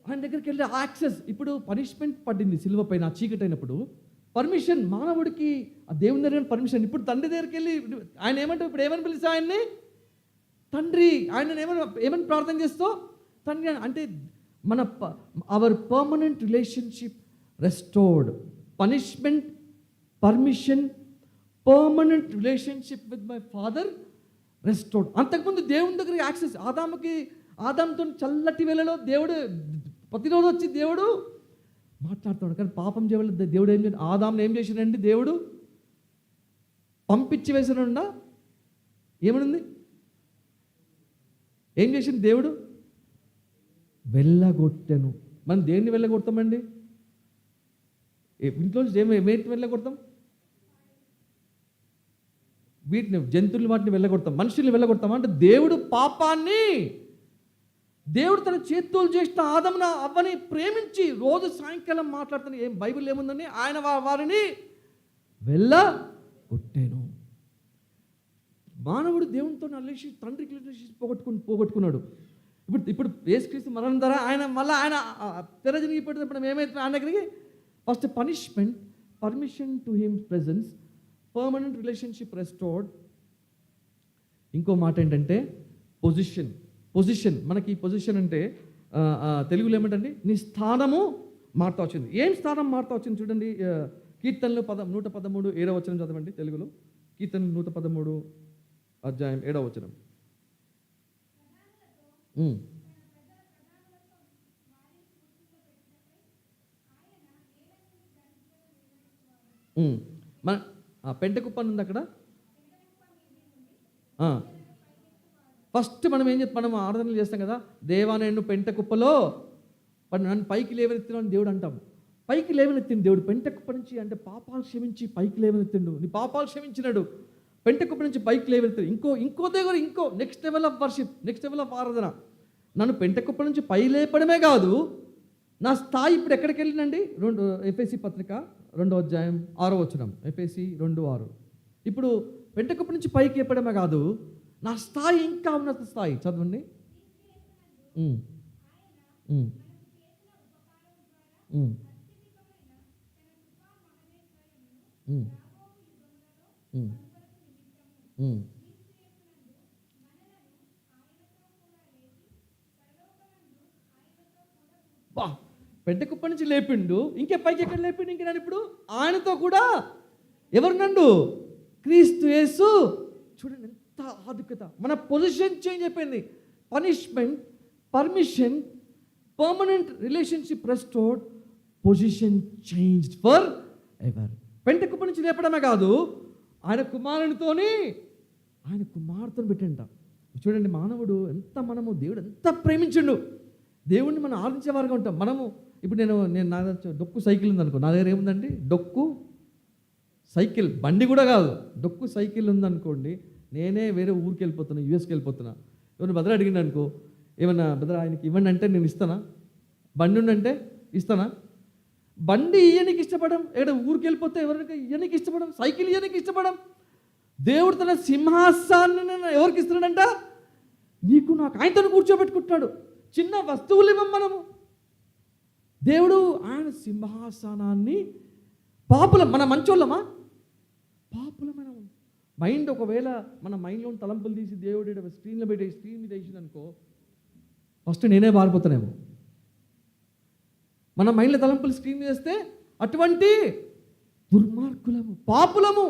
ఆయన దగ్గరికి వెళ్ళి యాక్సెస్. ఇప్పుడు పనిష్మెంట్ పడింది సిలువ పైన, చీకటి అయినప్పుడు పర్మిషన్ మానవుడికి ఆ దేవుని దగ్గర పర్మిషన్. ఇప్పుడు తండ్రి దగ్గరికి వెళ్ళి ఆయన ఏమంటావు? ఇప్పుడు ఏమని పిలిచా ఆయన్ని? తండ్రి. ఆయన ఏమని ప్రార్థన చేస్తావు? తండ్రి అంటే మన our permanent relationship restored. Punishment, permission, permanent relationship with my father restored. అంతకుముందు దేవుని దగ్గరికి యాక్సెస్. ఆదాంతో చల్లటి వేళలో దేవుడు ప్రతిరోజు వచ్చి దేవుడు మాట్లాడుతాడు. కానీ పాపం చేయలేదు. దేవుడు ఏం చేయాలి? ఆదాంని ఏం చేసినండి? దేవుడు పంపించి వేసినా ఏమనుంది? ఏం చేసింది దేవుడు? వెళ్ళగొట్టెను. మనం దేన్ని వెళ్ళగొడతామండి? ఇంట్లో వేటిని వెళ్ళగొడతాం? వీటిని, జంతువులు, వాటిని వెళ్ళగొడతాం. మనుషుల్ని వెళ్ళగొడతాం. అంటే దేవుడు పాపాన్ని, దేవుడు తన చేతులు చేసిన ఆదమున అవ్వని ప్రేమించి రోజు సాయంకాలం మాట్లాడుతున్న ఏం బైబిల్ ఏముందని ఆయన వారిని వెళ్ళగొట్టాను. మానవుడు దేవునితో తండ్రికి రిలేషన్షిప్ పోగొట్టుకున్నాడు. ఇప్పుడు యేసుక్రీస్తు మరణం ద్వారా ఆయన తెరజనిగిపోయినప్పుడు ఏమైతే ఆయన దగ్గరికి first punishment, permission to him presence, permanent relationship restored. ఇంకో మాట ఏంటంటే పొజిషన్. మనకి పొజిషన్ అంటే తెలుగులో ఏమిటండి? నీ స్థానము మారుతా వచ్చింది. ఏం స్థానం మారుతా వచ్చింది చూడండి. కీర్తనలు 113 7వ వచనం చదవండి తెలుగులో. కీర్తనలు 113 అధ్యాయం 7వ వచనం. మన పెంటకుప్ప ఉంది అక్కడ. ఫస్ట్ మనం మనం ఆరాధనలు చేస్తాం కదా, దేవా నేను పెంటకుప్పలో నన్ను పైకి లేవనెత్తిన దేవుడు అంటాం. పైకి లేవనెత్తిండు దేవుడు పెంటకుప్ప నుంచి. అంటే పాపాలు క్షమించి పైకి లేవనెత్తిండు. నీ పాపాలు క్షమించినాడు, పెంటకుప్ప నుంచి పైకి లేవనెత్తాడు. ఇంకో దగ్గర next level of worship, next level of ఆరాధన. నన్ను పెంటకుప్ప నుంచి పై లేపడమే కాదు, నా స్థాయి ఇప్పుడు ఎక్కడికి వెళ్ళినండి? ఎఫెసీ పత్రిక 2వ అధ్యాయం 6వ వచనం. ఎఫెసీ 2:6. ఇప్పుడు పెంటకుప్ప నుంచి పైకి లేపడమే కాదు, నా స్థాయి ఇంకా ఉన్నత స్థాయి. చదవండి. ఉమ్, ఉమ్, ఉమ్, ఉమ్, ఉమ్, ఉమ్. బా, పెద్ద కుప్ప నుంచి లేపిండు, ఇంకే పైకి ఎక్కడ లేపిండు? ఇంక నేను ఇప్పుడు ఆయనతో కూడా ఎవరు నండు? క్రీస్తు యేసు. చూడండి ఎంత ఆధిక్యత. మన పొజిషన్ చేంజ్ అయిపోయింది. Punishment, permission, permanent relationship restored, position changed for ever. పెంట కుప్ప నుంచి లేపడమే కాదు, ఆయన కుమారునితోని ఆయన కుమార్తెను పెట్టంట. చూడండి మానవుడు ఎంత, దేవుడు ఎంత ప్రేమించిండు. దేవుడిని మనం ఆరాధించేవారుగా ఉంటాం. మనము ఇప్పుడు నేను నా దగ్గర డొక్కు సైకిల్ ఉందనుకో, నా దగ్గర ఏముందండి? డొక్కు సైకిల్, బండి కూడా కాదు, డొక్కు సైకిల్ ఉందనుకోండి, నేనే వేరే ఊరికి వెళ్ళిపోతున్నా, యూఎస్కి వెళ్ళిపోతున్నా. ఎవరిని బెదర అడిగింది అనుకో, ఏమన్నా బెదర ఆయనకి ఇవ్వండి అంటే నేను ఇస్తానా? బండి ఉండంటే ఇస్తానా? బండి ఇయ్యనికి ఇష్టపడం, ఎక్కడ ఊరికి వెళ్ళిపోతే ఎవరికి ఇయ్యనికి ఇష్టపడం, సైకిల్ ఇయ్యనికి ఇష్టపడం. దేవుడు తన సింహాసాన్ని ఎవరికి ఇస్తున్నాడంట? నీకు నాకు. ఆయనతో కూర్చోబెట్టుకుంటున్నాడు. చిన్న వస్తువులు ఇవ్వం మనము. దేవుడు ఆయన సింహాసనాన్ని మన మంచోళ్ళమా? పాపులమైన మైండ్. ఒకవేళ మన మైండ్లో తలంపులు తీసి దేవుడు స్క్రీన్ మీద వేసింది అనుకో, ఫస్ట్ నేనే మారిపోతానేమో. మన మైండ్లో తలంపులు స్క్రీన్ చేస్తే అటువంటి దుర్మార్గులము, పాపులము.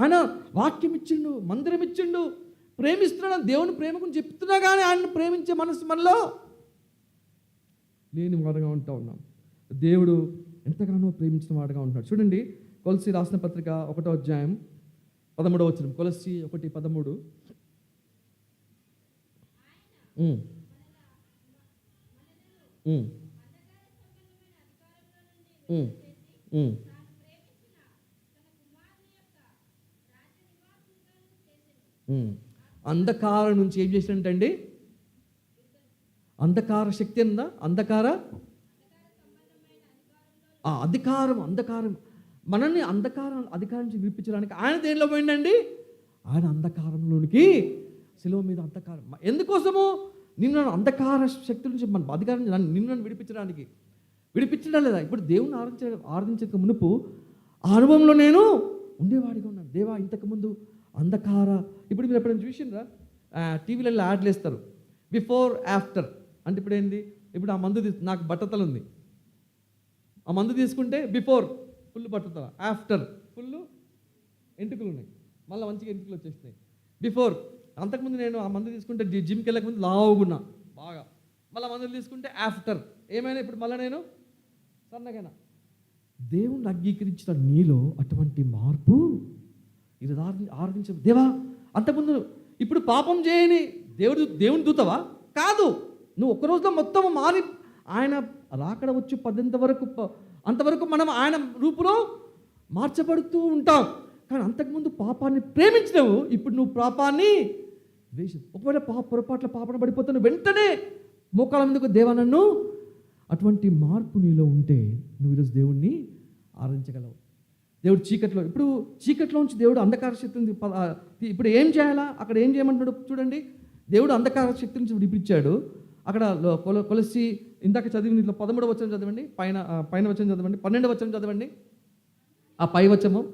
ఆయన వాక్యం ఇచ్చిండు, మందిరం ఇచ్చిండు, ప్రేమిస్తున్నాడు. దేవుని ప్రేమ గురించి చెప్తున్నా కానీ ఆయన ప్రేమించే మనసు మనలో లేని వాడుగా ఉంటా ఉన్నాం. దేవుడు ఎంతగానో ప్రేమించిన వాడుగా ఉంటున్నాడు. చూడండి, కొలస్సీ రాసిన పత్రిక 1వ అధ్యాయం 13వ వచనం. కొలస్సీ 1:13. అంధకారం నుంచి ఏం చేసినట్టండి? అంధకార శక్తి ఉందా? అధికారం మనల్ని అధికారం నుంచి విడిపించడానికి ఆయన దేనిలో పోయిందండి? ఆయన అంధకారంలోనికి, శిలువ మీద అంధకారం. ఎందుకోసము? నిన్ను అంధకార శక్తుల నుంచి మన అధికారం నిన్ను విడిపించడం లేదా? ఇప్పుడు దేవుని ఆరాధించక మునుపు ఆ అనుభవంలో నేను ఉండేవాడిగా ఉన్నాను. దేవా, ఇంతకుముందు అంధకార. ఇప్పుడు మీరు ఎప్పుడైనా చూసిండ్రా? టీవీలలో యాడ్లు వేస్తారు, బిఫోర్ ఆఫ్టర్ అంటే. ఇప్పుడు ఏంది? ఇప్పుడు ఆ మందు నాకు బట్టతలు ఉంది, ఆ మందు తీసుకుంటే బిఫోర్ ఫుల్ బట్టతల, ఆఫ్టర్ ఫుల్ ఎంటుకలు ఉన్నాయి, మళ్ళీ మంచిగా ఎంటుకలు వచ్చేస్తున్నాయి. బిఫోర్, అంతకుముందు నేను ఆ మందు తీసుకుంటే జిమ్కి వెళ్ళక ముందు లావుగున్నా బాగా, మళ్ళీ మందులు తీసుకుంటే ఆఫ్టర్ ఏమైనా ఇప్పుడు మళ్ళీ నేను సన్నగైనా. దేవుణ్ణి అంగీకరించిన నీలో అటువంటి మార్పు ఇది ఆరాధించ. దేవా, అంతకుముందు ఇప్పుడు పాపం చేయని దేవుని దూతవా? కాదు. నువ్వు ఒక్కరోజులో మొత్తం మారి ఆయన రాకడ వచ్చి అంతవరకు మనం ఆయన రూపులో మార్చబడుతూ ఉంటాం. కానీ అంతకుముందు పాపాన్ని ప్రేమించినవు, ఇప్పుడు నువ్వు పాపాన్ని ద్వేషం. ఒకవేళ పొరపాట్ల పాపన పడిపోతాను, వెంటనే మోకాళ్ళ మీదకు దేవా నన్ను. అటువంటి మార్పు నీలో ఉంటే నువ్వు ఈరోజు దేవుణ్ణి ఆరాధించగలవు. దేవుడు ఇప్పుడు చీకట్లో నుంచి దేవుడు అంధకార శక్తిని ఇప్పుడు ఏం చేయాలా? అక్కడ ఏం చేయమంటున్నాడు చూడండి. దేవుడు అంధకార శక్తి నుంచి విడిపించాడు. అక్కడ కొలస్సీ ఇందాక చదివింది, 13వ వచనం చదవండి, పైన వచనం చదవండి, 12వ వచనం చదవండి, ఆ పై వచనం.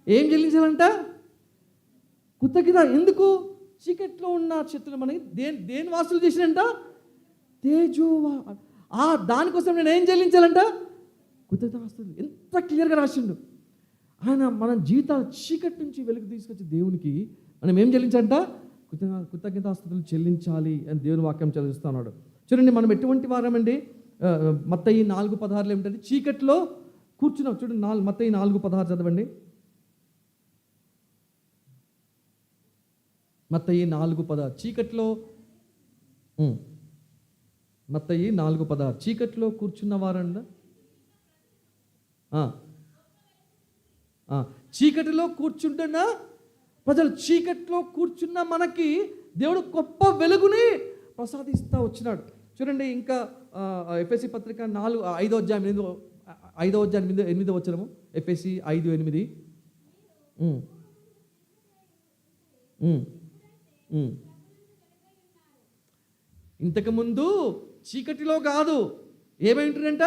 ఏం చెల్లించాలంట? కృతజ్ఞత. ఎందుకు? చీకట్లో ఉన్న శక్తులు మనకి దేని వాసులు చేసినంట? తేజోవా. దానికోసం నేను ఏం చెల్లించాలంట? కృతజ్ఞత. ఎంత క్లియర్గా రాసిండు. ఆయన మన జీవితాల చీకటి నుంచి వెలుగు తీసుకొచ్చి దేవునికి మనం ఏం చెల్లించంట? కృతజ్ఞతాస్తుతులు చెల్లించాలి అని దేవుని వాక్యం చదివిస్తున్నాడు. చూడండి, మనం ఎటువంటి వారమండి? మత్తయి 4:16 ఏమిటంటే చీకట్లో కూర్చున్నాం. చూడండి, మత్తయి 4:16 చదవండి. మత్తయి 4:16 చీకట్లో, మత్తయి 4:16 చీకట్లో కూర్చున్న వారండ, చీకటిలో కూర్చుంటున్న ప్రజలు, చీకట్లో కూర్చున్న మనకి దేవుడు గొప్ప వెలుగుని ప్రసాదిస్తూ వచ్చినాడు. చూడండి, ఇంకా ఎఫెసీ పత్రిక 5వ అధ్యాయం 8వ వచనము. ఎఫెసీ 5:8. ఇంతకుముందు చీకటిలో కాదు, ఏమైంటుందంట?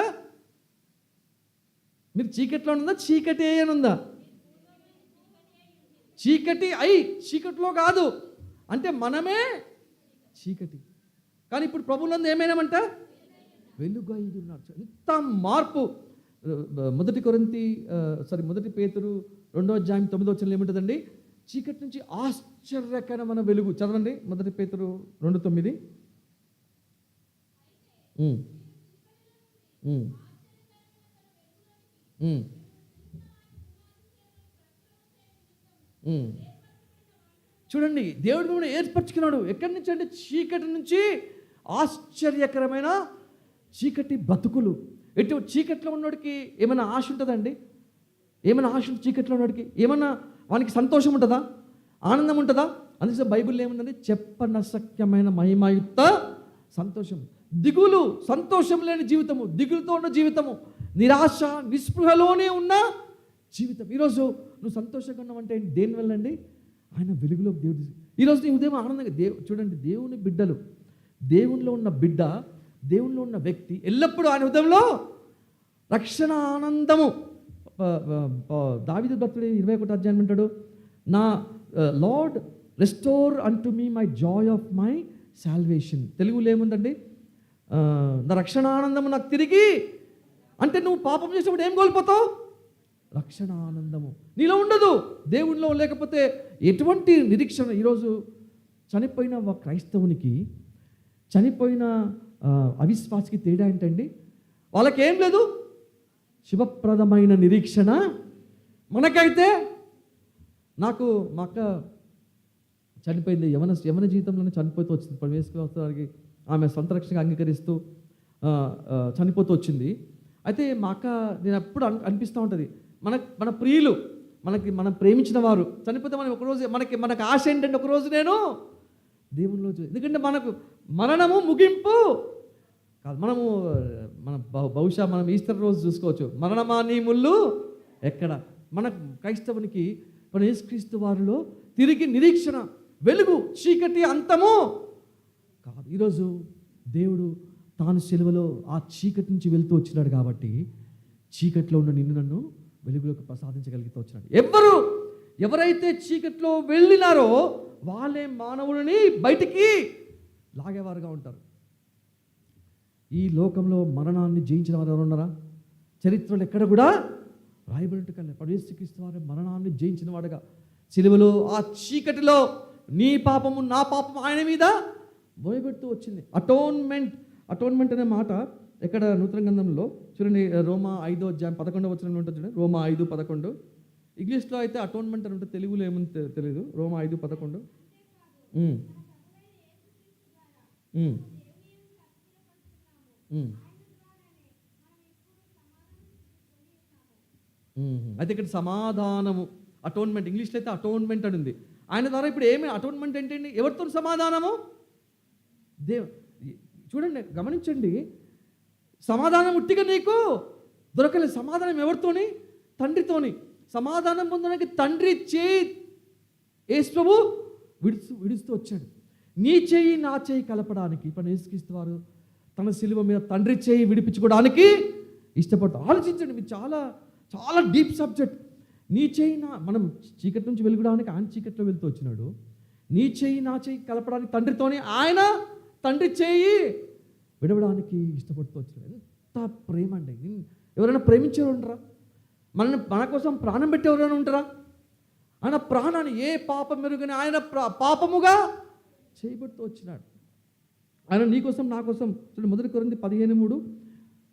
మీరు చీకటిలో ఉందా? చీకటి అని ఉందా? చీకటి చీకటిలో కాదు అంటే మనమే చీకటి. కానీ ఇప్పుడు ప్రభువునందు ఏమైనామంట? వెలుగు అయి ఉన్నాడు. ఎంత మార్పు! మొదటి పేతురు 2వ అధ్యాయం 9వ వచనంలో ఏముంటుందండి? చీకటి నుంచి ఆశ్చర్యకరమైన వెలుగు. చదవండి, మొదటి పేతురు 2:9. చూడండి, దేవుడు మిమ్మల్ని ఏర్పరచుకున్నాడు. ఎక్కడి నుంచి అంటే చీకటి నుంచి ఆశ్చర్యకరమైన చీకటి బతుకులు. చీకట్లో ఉన్నోడికి ఏమైనా ఆశ ఉంటుందండి? ఏమైనా ఆశ ఉంటుంది చీకట్లో ఉన్నోడికి? ఏమన్నా వానికి సంతోషం ఉంటుందా? ఆనందం ఉంటుందా? అందుకే బైబిల్లో ఏముందండి? చెప్పనశక్యమైన మహిమాయుక్త సంతోషం. దిగులు, సంతోషం లేని జీవితము, దిగులుతో ఉన్న జీవితము, నిరాశ నిస్పృహలోనే ఉన్న జీవితం. ఈరోజు నువ్వు సంతోషంగా ఉన్నావంటే దేనివల్ల అండి? ఆయన వెలుగులో దేవుడు. ఈరోజు నీ ఉదయం ఆనందంగా చూడండి, దేవుని బిడ్డలు, దేవునిలో ఉన్న బిడ్డ, దేవునిలో ఉన్న వ్యక్తి ఎల్లప్పుడూ ఆయన ఉదయంలో రక్షణ ఆనందము. దావీదు భక్తుడు 21వ అధ్యాయం అంటాడు, నా Lord restore unto me my joy of my salvation. తెలుగులో ఏముందండి? నా రక్షణ ఆనందము నాకు తిరిగి. అంటే నువ్వు పాపం చేసినప్పుడు ఏం కోల్పోతావు? రక్షణ ఆనందము నీలో ఉండదు. దేవునిలో లేకపోతే ఎటువంటి నిరీక్షణ. ఈరోజు చనిపోయిన క్రైస్తవునికి, చనిపోయిన అవిశ్వాసికి తేడా ఏంటండి? వాళ్ళకేం లేదు, శుభప్రదమైన నిరీక్షణ. మనకైతే, నాకు మా అక్క చనిపోయింది, యవన జీవితంలోనే చనిపోతూ వచ్చింది. వేసుకుని ఆమె సొంత రక్షణగా అంగీకరిస్తూ చనిపోతూ వచ్చింది. అయితే మా అక్క, నేను ఎప్పుడు అనిపిస్తూ ఉంటుంది, మన ప్రియులు, మనం ప్రేమించిన వారు చనిపోతే మనం ఒకరోజు మనకి ఆశ ఏంటంటే ఒకరోజు నేను దేవునిలో ఎందుకంటే మనకు మరణము ముగింపు కాదు. మన బహుశా మనం ఈస్టర్ రోజు చూసుకోవచ్చు, మరణమా నీ ముళ్ళు ఎక్కడ. మన క్రైస్తవునికి మన యేసుక్రీస్తు వారిలో తిరిగి నిరీక్షణ, వెలుగు, చీకటి అంతము కాదు. ఈరోజు దేవుడు తాను సిలువలో ఆ చీకటి నుంచి వెళ్తూ వచ్చినాడు కాబట్టి చీకట్లో ఉన్న నిన్ను నన్ను వెలుగులోకి ప్రసాదించగలుగుతూ వచ్చినాడు. ఎవరైతే చీకట్లో వెళ్ళినారో వాళ్ళే మానవుడిని బయటికి లాగేవారుగా ఉంటారు. ఈ లోకంలో మరణాన్ని జయించిన వారు ఎవరు ఉన్నారా? చరిత్రలో ఎక్కడ కూడా రాయబడినట్టు కన్నా యేసుక్రీస్తు వారు మరణాన్ని జయించిన వాడుగా సిలువలో ఆ చీకటిలో నీ పాపము నా పాపము ఆయన మీద మోయబెడుతూ వచ్చింది. అటోన్మెంట్ అనే మాట ఎక్కడ నూతన గ్రంథంలో చూడండి, రోమా 5వ అధ్యాయం 11వ వచనంలో ఉంటుంది చూడండి. రోమా 5:11. ఇంగ్లీష్లో అయితే అటోన్మెంట్ అని ఉంటుంది, తెలుగులో ఏముంది తెలియదు. రోమా 5:11. అయితే ఇక్కడ సమాధానము, అటోన్మెంట్, ఇంగ్లీష్లో అయితే అటోన్మెంట్ అని ఉంది. ఆయన ద్వారా ఇప్పుడు ఏమి అటోన్మెంట్ ఏంటండి? ఎవరితో సమాధానము? చూడండి, గమనించండి, సమాధానం ఉట్టిగా నీకు దొరకలేదు. సమాధానం ఎవరితోని? తండ్రితోని. సమాధానం పొందడానికి తండ్రి చేయి యేసు ప్రభు విడుస్తూ వచ్చాడు. నీ చేయి నా చేయి కలపడానికి ఇప్పుడు యేసుక్రీస్తు వారు తన సిలువ మీద తండ్రి చేయి విడిపించుకోవడానికి ఇష్టపడతారు. ఆలోచించండి, మీరు చాలా చాలా డీప్ సబ్జెక్ట్. నీ చేయి మనం చీకటి నుంచి వెలుగడానికి ఆయన చీకట్లో వెళ్తూ వచ్చినాడు. నీ చేయి నా చేయి కలపడానికి తండ్రితోనే ఆయన తండ్రి చేయి విడవడానికి ఇష్టపడుతూ వచ్చినాడు. ఎంత ప్రేమ అండి! ఎవరైనా ప్రేమించేవారు ఉండరా? మన కోసం ప్రాణం పెట్టేవారైనా ఉంటారా? ఆయన ప్రాణాన్ని ఏ పాపం మెరుగని ఆయన పాపముగా చేయబడుతూ వచ్చినాడు. ఆయన నీ కోసం నా కోసం చూడండి, 1 కొరింథీ 15:3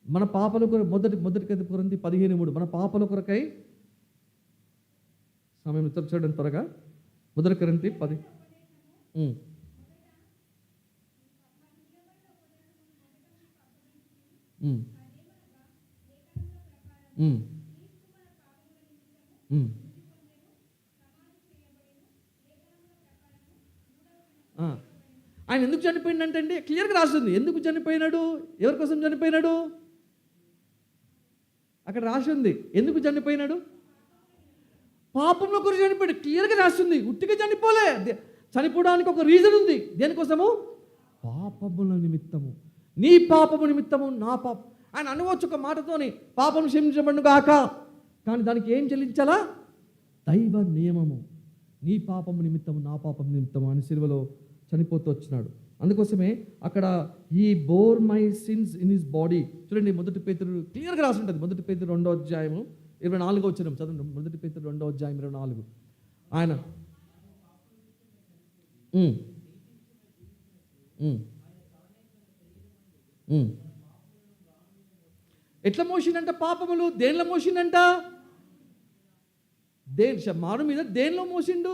మన పాపల కొరకు మొదటి కొరింథీ 15:3 మన పాపల కొరకై సమయం చూడండి త్వరగా. 1 కొరింథీ 10 ఆయన ఎందుకు చనిపోయిందంటే అండి క్లియర్గా రాస్తుంది. ఎందుకు చనిపోయినాడు, ఎవరి కోసం చనిపోయినాడు అక్కడ రాసింది. ఎందుకు చనిపోయినాడు? పాపంలో కొరకు చనిపోయాడు. క్లియర్గా రాస్తుంది. ఉట్టిగా చనిపోలే, చనిపోవడానికి ఒక రీజన్ ఉంది. దేనికోసము? పాపముల నిమిత్తము, నీ పాపము నిమిత్తము నా పాపం. ఆయన అనవచ్చు ఒక మాటతోని, పాపం క్షమించబడును గాక, కానీ దానికి ఏం చెల్లించాలా? దైవ నియమము. నీ పాపము నిమిత్తము నా పాపం నిమిత్తము అని సిలువలో చనిపోతూ వచ్చినాడు. అందుకోసమే అక్కడ ఈ bore my since in his body. చూడండి 1 పేతురు క్లియర్గా రాసి ఉంటుంది. 1 పేతురు 2వ అధ్యాయము 24వ వచనం చదవండి. 1 పేతురు 2వ అధ్యాయం 24. ఆయన ఎట్లా మోసిండంట పాపములు? దేనిలో మోసిండంట? మారు మీద దేనిలో మోసిండు?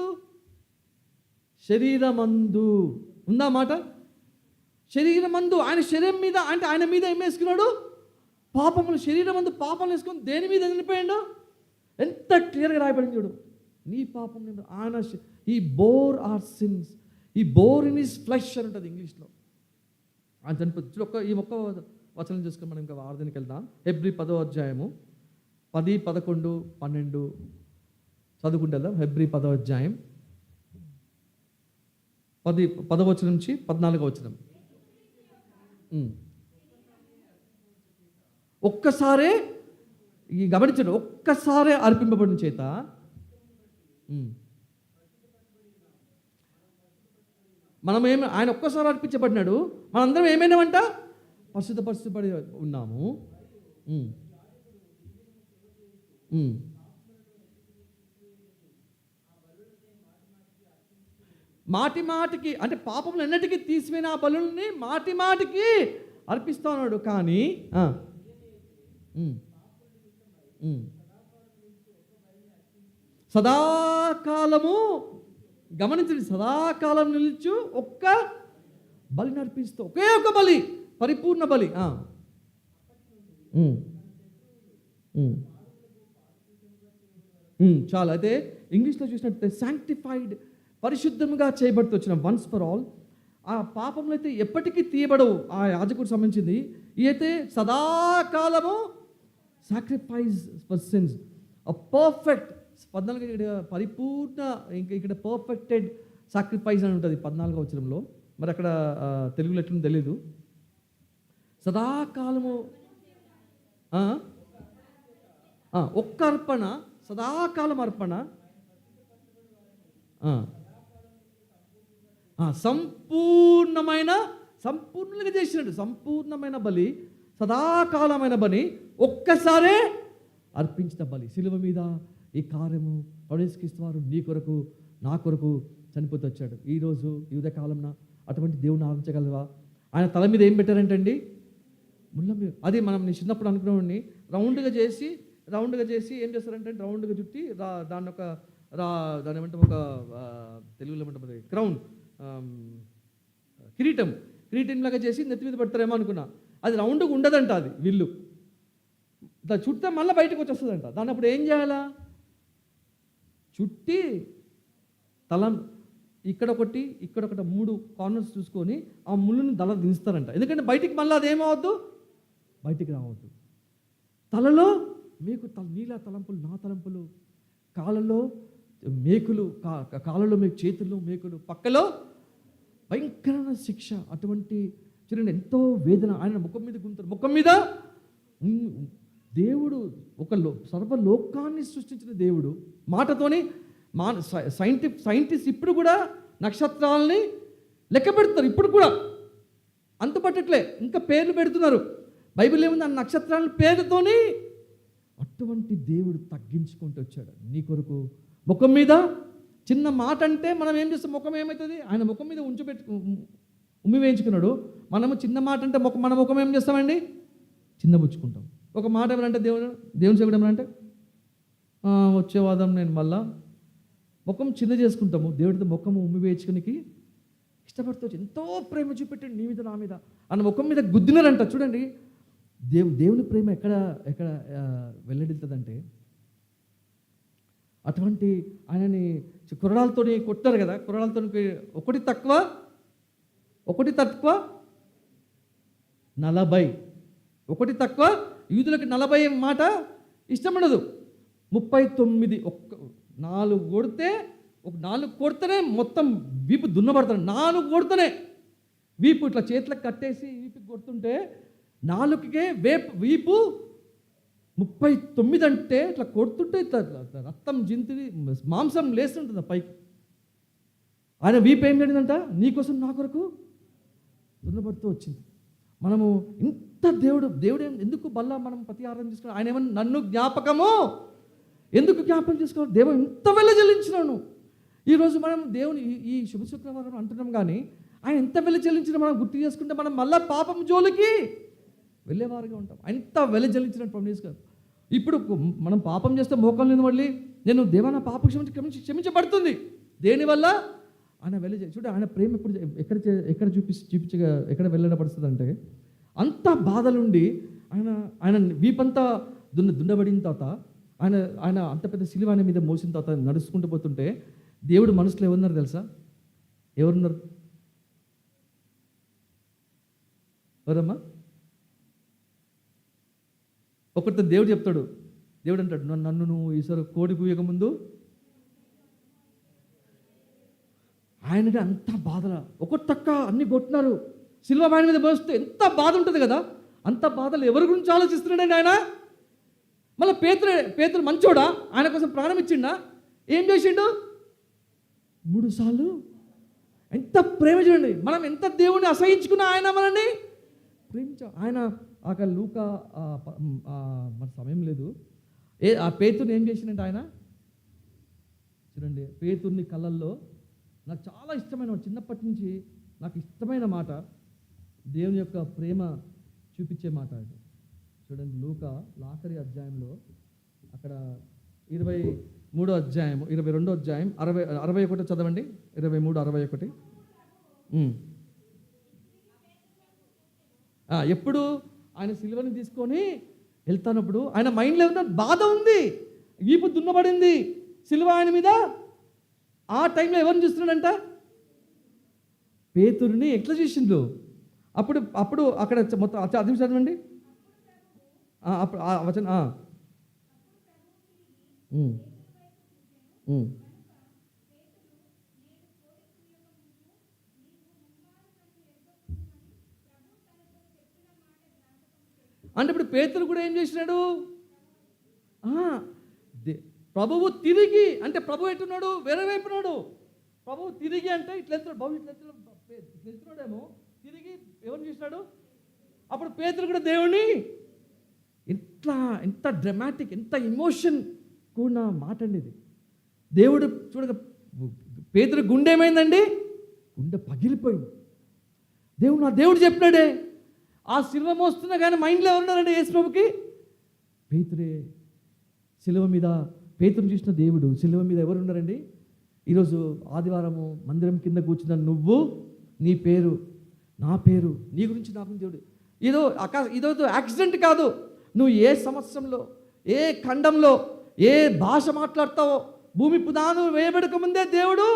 శరీరమందు. ఉందా మాట? శరీరమందు. ఆయన శరీరం మీద అంటే ఆయన మీద ఏం వేసుకున్నాడు? పాపములు. శరీరమందు పాపములు వేసుకొని దేని మీద చనిపోయాడు? ఎంత క్లియర్గా రాయబడింది చూడు. నీ పాపం ఆయన ఈ బోర్ ఆర్ సిన్స్, ఈ బోర్ ఇన్ హిస్ ఫ్లెష్ అని ఉంటుంది ఇంగ్లీష్లో. ఆయన చనిపోతుంది. ఈ ఒక్క వచనం చూసుకొని మనం ఇంకా ఆరాధనకి వెళ్దాం. హెబ్రీ 10వ అధ్యాయము 10, 11, 12 చదువుకుంటాం. హెబ్రీ 10వ అధ్యాయం 10వ వచనం నుంచి 14వ వచనం. ఒక్కసారే గమనించండి, ఒక్కసారే అర్పింపబడిన చేత మనమేమి, ఆయన ఒక్కసారి అర్పించబడినాడు, మనందరం ఏమైనామంట? పరిశుద్ధపరచబడి ఉన్నాము. మాటి మాటికి అంటే పాపములు ఎన్నటికీ తీసిపోయిన ఆ బలుల్ని మాటి మాటికి అర్పిస్తా ఉన్నాడు. కానీ సదాకాలము గమనించండి, సదాకాలం నిలుచు ఒక్క బలిని అర్పిస్తూ, ఒకే ఒక బలి, పరిపూర్ణ బలి. చాలా. అయితే ఇంగ్లీష్లో చూసినట్టు శాంక్టిఫైడ్, పరిశుద్ధంగా చేయబడుతూ వచ్చిన వన్స్ ఫర్ ఆల్. ఆ పాపములు అయితే ఎప్పటికీ తీయబడవు. ఆ యాజకుడికి సంబంధించింది. అయితే సదాకాలము సాక్రిఫైస్ ఫర్ సిన్స్, పర్ఫెక్ట్ 14 పరిపూర్ణ, ఇంకా ఇక్కడ పర్ఫెక్టెడ్ సాక్రిఫైస్ అని ఉంటుంది 14వ వచనంలో. మరి అక్కడ తెలుగులో ఎట్లుందో తెలీదు. సదాకాలము ఒక్క అర్పణ, సదాకాలం అర్పణ, సంపూర్ణంగా చేసినాడు. సంపూర్ణమైన బలి, సదాకాలమైన బలి, ఒక్కసారే అర్పించిన బలి. శిలువ మీద ఈ కార్యము యేసుక్రీస్తు వారు నీ కొరకు నా కొరకు చనిపోతూ వచ్చాడు. ఈరోజు ఈ ఉదయకాలంన అటువంటి దేవుని ఆరాధించగలవా? ఆయన తల మీద ఏం పెట్టారంటండి? ముళ్ళ మీద. అది మనం నేను చిన్నప్పుడు అనుకునేవాడిని. రౌండ్గా చేసి ఏం చేస్తారంటే రౌండ్గా చుట్టి దాన్ని ఏమంటాం, ఒక తెలుగులో ఏమంటాం, క్రౌన్, కిరీటంలాగా చేసి నెత్తి మీద పెడతారేమో అనుకున్నా. అది రౌండ్గా ఉండదంట. అది విల్లు దాన్ని చుట్టే మళ్ళీ బయటకు వచ్చేస్తుందంట. దాన్ని అప్పుడు ఏం చేయాలా? చుట్టి ఇక్కడ ఒకటి 3 కార్నర్స్ చూసుకొని ఆ ముళ్ళుని దళ దించుతారంట. ఎందుకంటే బయటికి మళ్ళీ అదేమవద్దు, బయటికి రావద్దు. తలలో మీకు నీళ్ళ తలంపులు, నా తలంపులు, కాళ్ళలో మేకులు, కాళ్ళలో మీకు చేతుల్లో మేకులు, పక్కలో భయంకరమైన శిక్ష. అటువంటి చూడండి, ఎంతో వేదన. ఆయన ముఖం మీద గుంతారు. ముఖం మీద దేవుడు సర్వలోకాన్ని సృష్టించిన దేవుడు మాటతోని సైంటిస్ట్ ఇప్పుడు కూడా నక్షత్రాలని లెక్క పెడుతున్నారు. ఇప్పుడు కూడా అంతుపట్టట్లే, ఇంకా పేర్లు పెడుతున్నారు. బైబిల్ ఏముంది? ఆ నక్షత్రాల పేరుతోని అటువంటి దేవుడు తగ్గించుకుంటూ వచ్చాడు నీ కొరకు. ముఖం మీద చిన్న మాట అంటే మనం ఏం చేస్తాం, ముఖం ఏమవుతుంది, ఆయన ముఖం మీద ఉమ్మి వేయించుకున్నాడు. మనము చిన్న మాట అంటే మన ముఖం ఏం చేస్తామండి, చిన్నబుచ్చుకుంటాం. ఒక మాట ఏమనంటే దేవుని సేవకుడు ఏమనంటే వచ్చే వాదం నేను మళ్ళా ముఖం చిన్న చేసుకుంటాము. దేవుడితో ముఖము ఉమ్మి వేయించుకునికి ఇష్టపడుతూ ఎంతో ప్రేమ చూపెట్టాడు నీ మీద నా మీద అన్న ముఖం మీద గుద్దినారంట. చూడండి దేవుని ప్రేమ ఎక్కడ వెల్లడిల్తుందంటే, అటువంటి ఆయనని కుర్రాలతో కొట్టారు కదా, కుర్రాలతో ఒకటి తక్కువ 40, ఒకటి తక్కువ. యూదులకు 40 మాట ఇష్టం ఉండదు. 39 4 కొడితే 4 కొడితేనే మొత్తం వీపు దున్నబడతాడు. 4 కొడితేనే వీపు ఇట్లా చేతులకు కట్టేసి వీపుకి కొడుతుంటే 4కే వీపు 39 అంటే ఇట్లా కొడుతుంటే రక్తం జింతి మాంసం లేస్తుంటుంది పైకి. ఆయన వీపు ఏం జరిగిందంట, నీకోసం నా కొరకు దున్నబడుతూ వచ్చింది. మనము ఇంత దేవుడు ఎందుకు బల్ల మనం ప్రతి ఆరాధన చేసుకోవాలి, ఆయన ఏమన్నా నన్ను జ్ఞాపకము ఎందుకు జ్ఞాపకం చేసుకోవాలి, దేవం ఇంత వెళ్ళ చెల్లించినాను. ఈరోజు మనం దేవుని ఈ శుభ శుక్రవారం అంటున్నాం, కానీ ఆయన ఎంత వెళ్ళ చెల్లించిన మనం గుర్తు చేసుకుంటే మనం మళ్ళీ పాపం జోలికి వెళ్ళేవారుగా ఉంటాం. ఎంత వెళ్ళ చెల్లించినట్టు ప్రమేష్ గారు. ఇప్పుడు మనం పాపం చేస్తే మోకం లేదు, మళ్ళీ నేను దేవా నా పాప క్షమించబడుతుంది. దేనివల్ల ఆయన చూడండి, ఆయన ప్రేమ ఎక్కడ వెళ్ళబడుతుంది అంటే, అంత బాధలుండి ఆయన వీపంతా దున్నబడిన తర్వాత ఆయన అంత పెద్ద సిలువ ఆయన మీద మోసిన తర్వాత నడుచుకుంటూ పోతుంటే దేవుడు మనసులో ఎవరున్నారు తెలుసా, ఎవరున్నారు ఎవరమ్మా? ఒకరితో దేవుడు చెప్తాడు, దేవుడు అంటాడు, నన్ను నువ్వు ఈసారి కోడి కూయక ముందు ఆయనకి అంత బాధల ఒకటి తక్క అన్ని కొట్టినారు, సిల్వ ఆయన మీద మోస్తే ఎంత బాధ ఉంటుంది కదా, అంత బాధలు ఎవరి గురించి ఆలోచిస్తున్నాడండి ఆయన. మళ్ళీ పేతురు మంచోడా, ఆయన కోసం ప్రాణం ఇచ్చిండా, ఏం చేసిండు 3 సార్లు. ఎంత ప్రేమ చూడండి, మనం ఎంత దేవుడిని అసహించుకున్నా ఆయన మనల్ని ప్రేమించాం. ఆయన అక్కడ లూకా మన సమయం లేదు, ఆ పేతుర్ని ఏం చేసిందంటే ఆయన చూడండి, పేతుర్ని కళ్ళల్లో నాకు చాలా ఇష్టమైన, చిన్నప్పటి నుంచి నాకు ఇష్టమైన మాట, దేవుని యొక్క ప్రేమ చూపించే మాట అది. చూడండి, లూకా ఆఖరి అధ్యాయంలో అక్కడ 23వ అధ్యాయం 22వ అధ్యాయం 61 చదవండి. 23:61. ఎప్పుడు ఆయన సిలువని తీసుకొని వెళ్తానప్పుడు ఆయన మైండ్లో ఉన్న బాధ ఉంది, వీపు దున్నబడింది, సిలువ ఆయన మీద. ఆ టైంలో ఎవరిని చూస్తున్నాడంట, పేతురుని. ఎట్లా చూసిండు అప్పుడు అక్కడ మొత్తం అది చదవండి. అప్పుడు వచన అంటే ఇప్పుడు పేతురు కూడా ఏం చేసినాడు, ప్రభువు తిరిగి అంటే ప్రభు ఎట్టున్నాడు, వేరే వైపున్నాడు. ప్రభువు తిరిగి అంటే ఇట్లా బాబు ఇట్లెత్తున్నాడేమో, తిరిగి ఎవరిని చూసినాడు. అప్పుడు పేతురు కూడా దేవుని ఎంత డ్రామాటిక్, ఎంత ఎమోషన్ కూడిన మాట అండి ఇది. దేవుడు చూడగా పేతురు గుండె ఏమైందండి, గుండె పగిలిపోయింది. దేవుడు చెప్పినాడే, ఆ సిలువ మోస్తున్నా కానీ మైండ్లో ఎవరున్నారండి యేసు ప్రభుకి, పేతురే. సిలువ మీద పేతురు చూసిన దేవుడు సిలువ మీద ఎవరున్నారండి. ఈరోజు ఆదివారము మందిరం కింద కూర్చున్న నువ్వు, నీ పేరు, నా పేరు, నీ గురించి నాకు దేవుడు. ఇదో యాక్సిడెంట్ కాదు. నువ్వు ఏ సంవత్సరంలో, ఏ ఖండంలో, ఏ భాష మాట్లాడతావో, భూమి పునాదులు వేయబడక ముందే దేవుడు,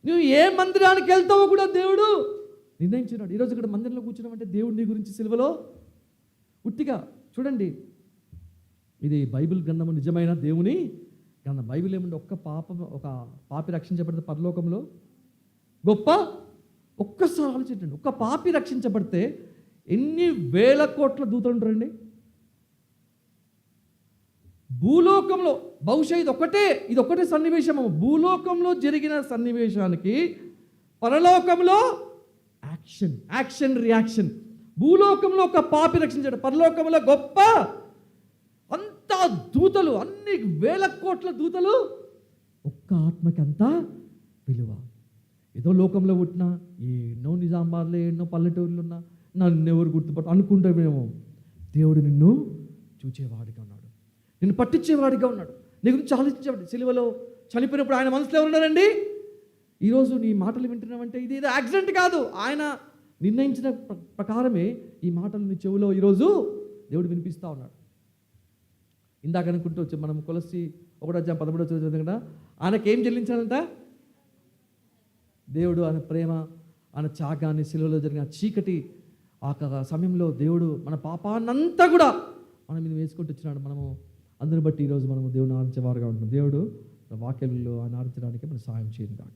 నువ్వు ఏ మందిరానికి వెళ్తావో కూడా దేవుడు నిర్ణయించినాడు. ఈరోజు ఇక్కడ మందిరంలో కూర్చున్నామంటే దేవుడు నీ గురించి సిలువలో ఉట్టిగా. చూడండి, ఇది బైబిల్ గ్రంథము, నిజమైన దేవుని గ్రంథం. బైబిల్ ఏముంది, ఒక పాపి రక్షించబడితే పరలోకంలో గొప్ప. ఒక్కసారి ఆలోచించండి, ఒక్క పాపి రక్షించబడితే ఎన్ని వేల కోట్ల దూతలు ఉంటారండి భూలోకంలో. బహుశా ఇది ఒకటే సన్నివేశము. భూలోకంలో జరిగిన సన్నివేశానికి పరలోకంలో యాక్షన్ రియాక్షన్. భూలోకంలో ఒక పాపి రక్షించాడు, పరలోకంలో గొప్ప. అంత దూతలు, అన్ని వేల కోట్ల దూతలు ఒక్క ఆత్మకి అంతా విలువ. ఏదో లోకంలో పుట్టినా, ఎన్నో నిజామాబాద్లో ఎన్నో పల్లెటూర్లు ఉన్నా నన్ను ఎవరు గుర్తుపట్టు అనుకుంటామేమో. దేవుడు నిన్ను చూచేవాడిగా ఉన్నాడు, నిన్ను పట్టించేవాడిగా ఉన్నాడు, నీ గురించి ఆలోచించేవాడు. సిలువలో చనిపోయినప్పుడు ఆయన మనసులో ఉన్నారండి. ఈరోజు నీ మాటలు వింటున్నామంటే ఇది ఏదో యాక్సిడెంట్ కాదు. ఆయన నిర్ణయించిన ప్రకారమే ఈ మాటలు నీ చెవిలో ఈరోజు దేవుడు వినిపిస్తూ ఉన్నాడు. ఇందాక అనుకుంటూ వచ్చి మనం కొలసి 1:13 చదివాం కదా, ఆయనకేం చెల్లించాలంట? దేవుడు ఆయన ప్రేమ, ఆయన త్యాగాన్ని, సిలువలో జరిగిన చీకటి ఆ సమయంలో దేవుడు మన పాపాన్నంతా కూడా మన మీద వేసుకుంటూ వచ్చినాడు. మనము అందరిని బట్టి ఈరోజు మనము దేవుని ఆరాధించేవారుగా ఉంటున్నాం. దేవుడు వాక్యాలలో ఆయన ఆరాధించడానికి మనం సహాయం చేయండి కాక.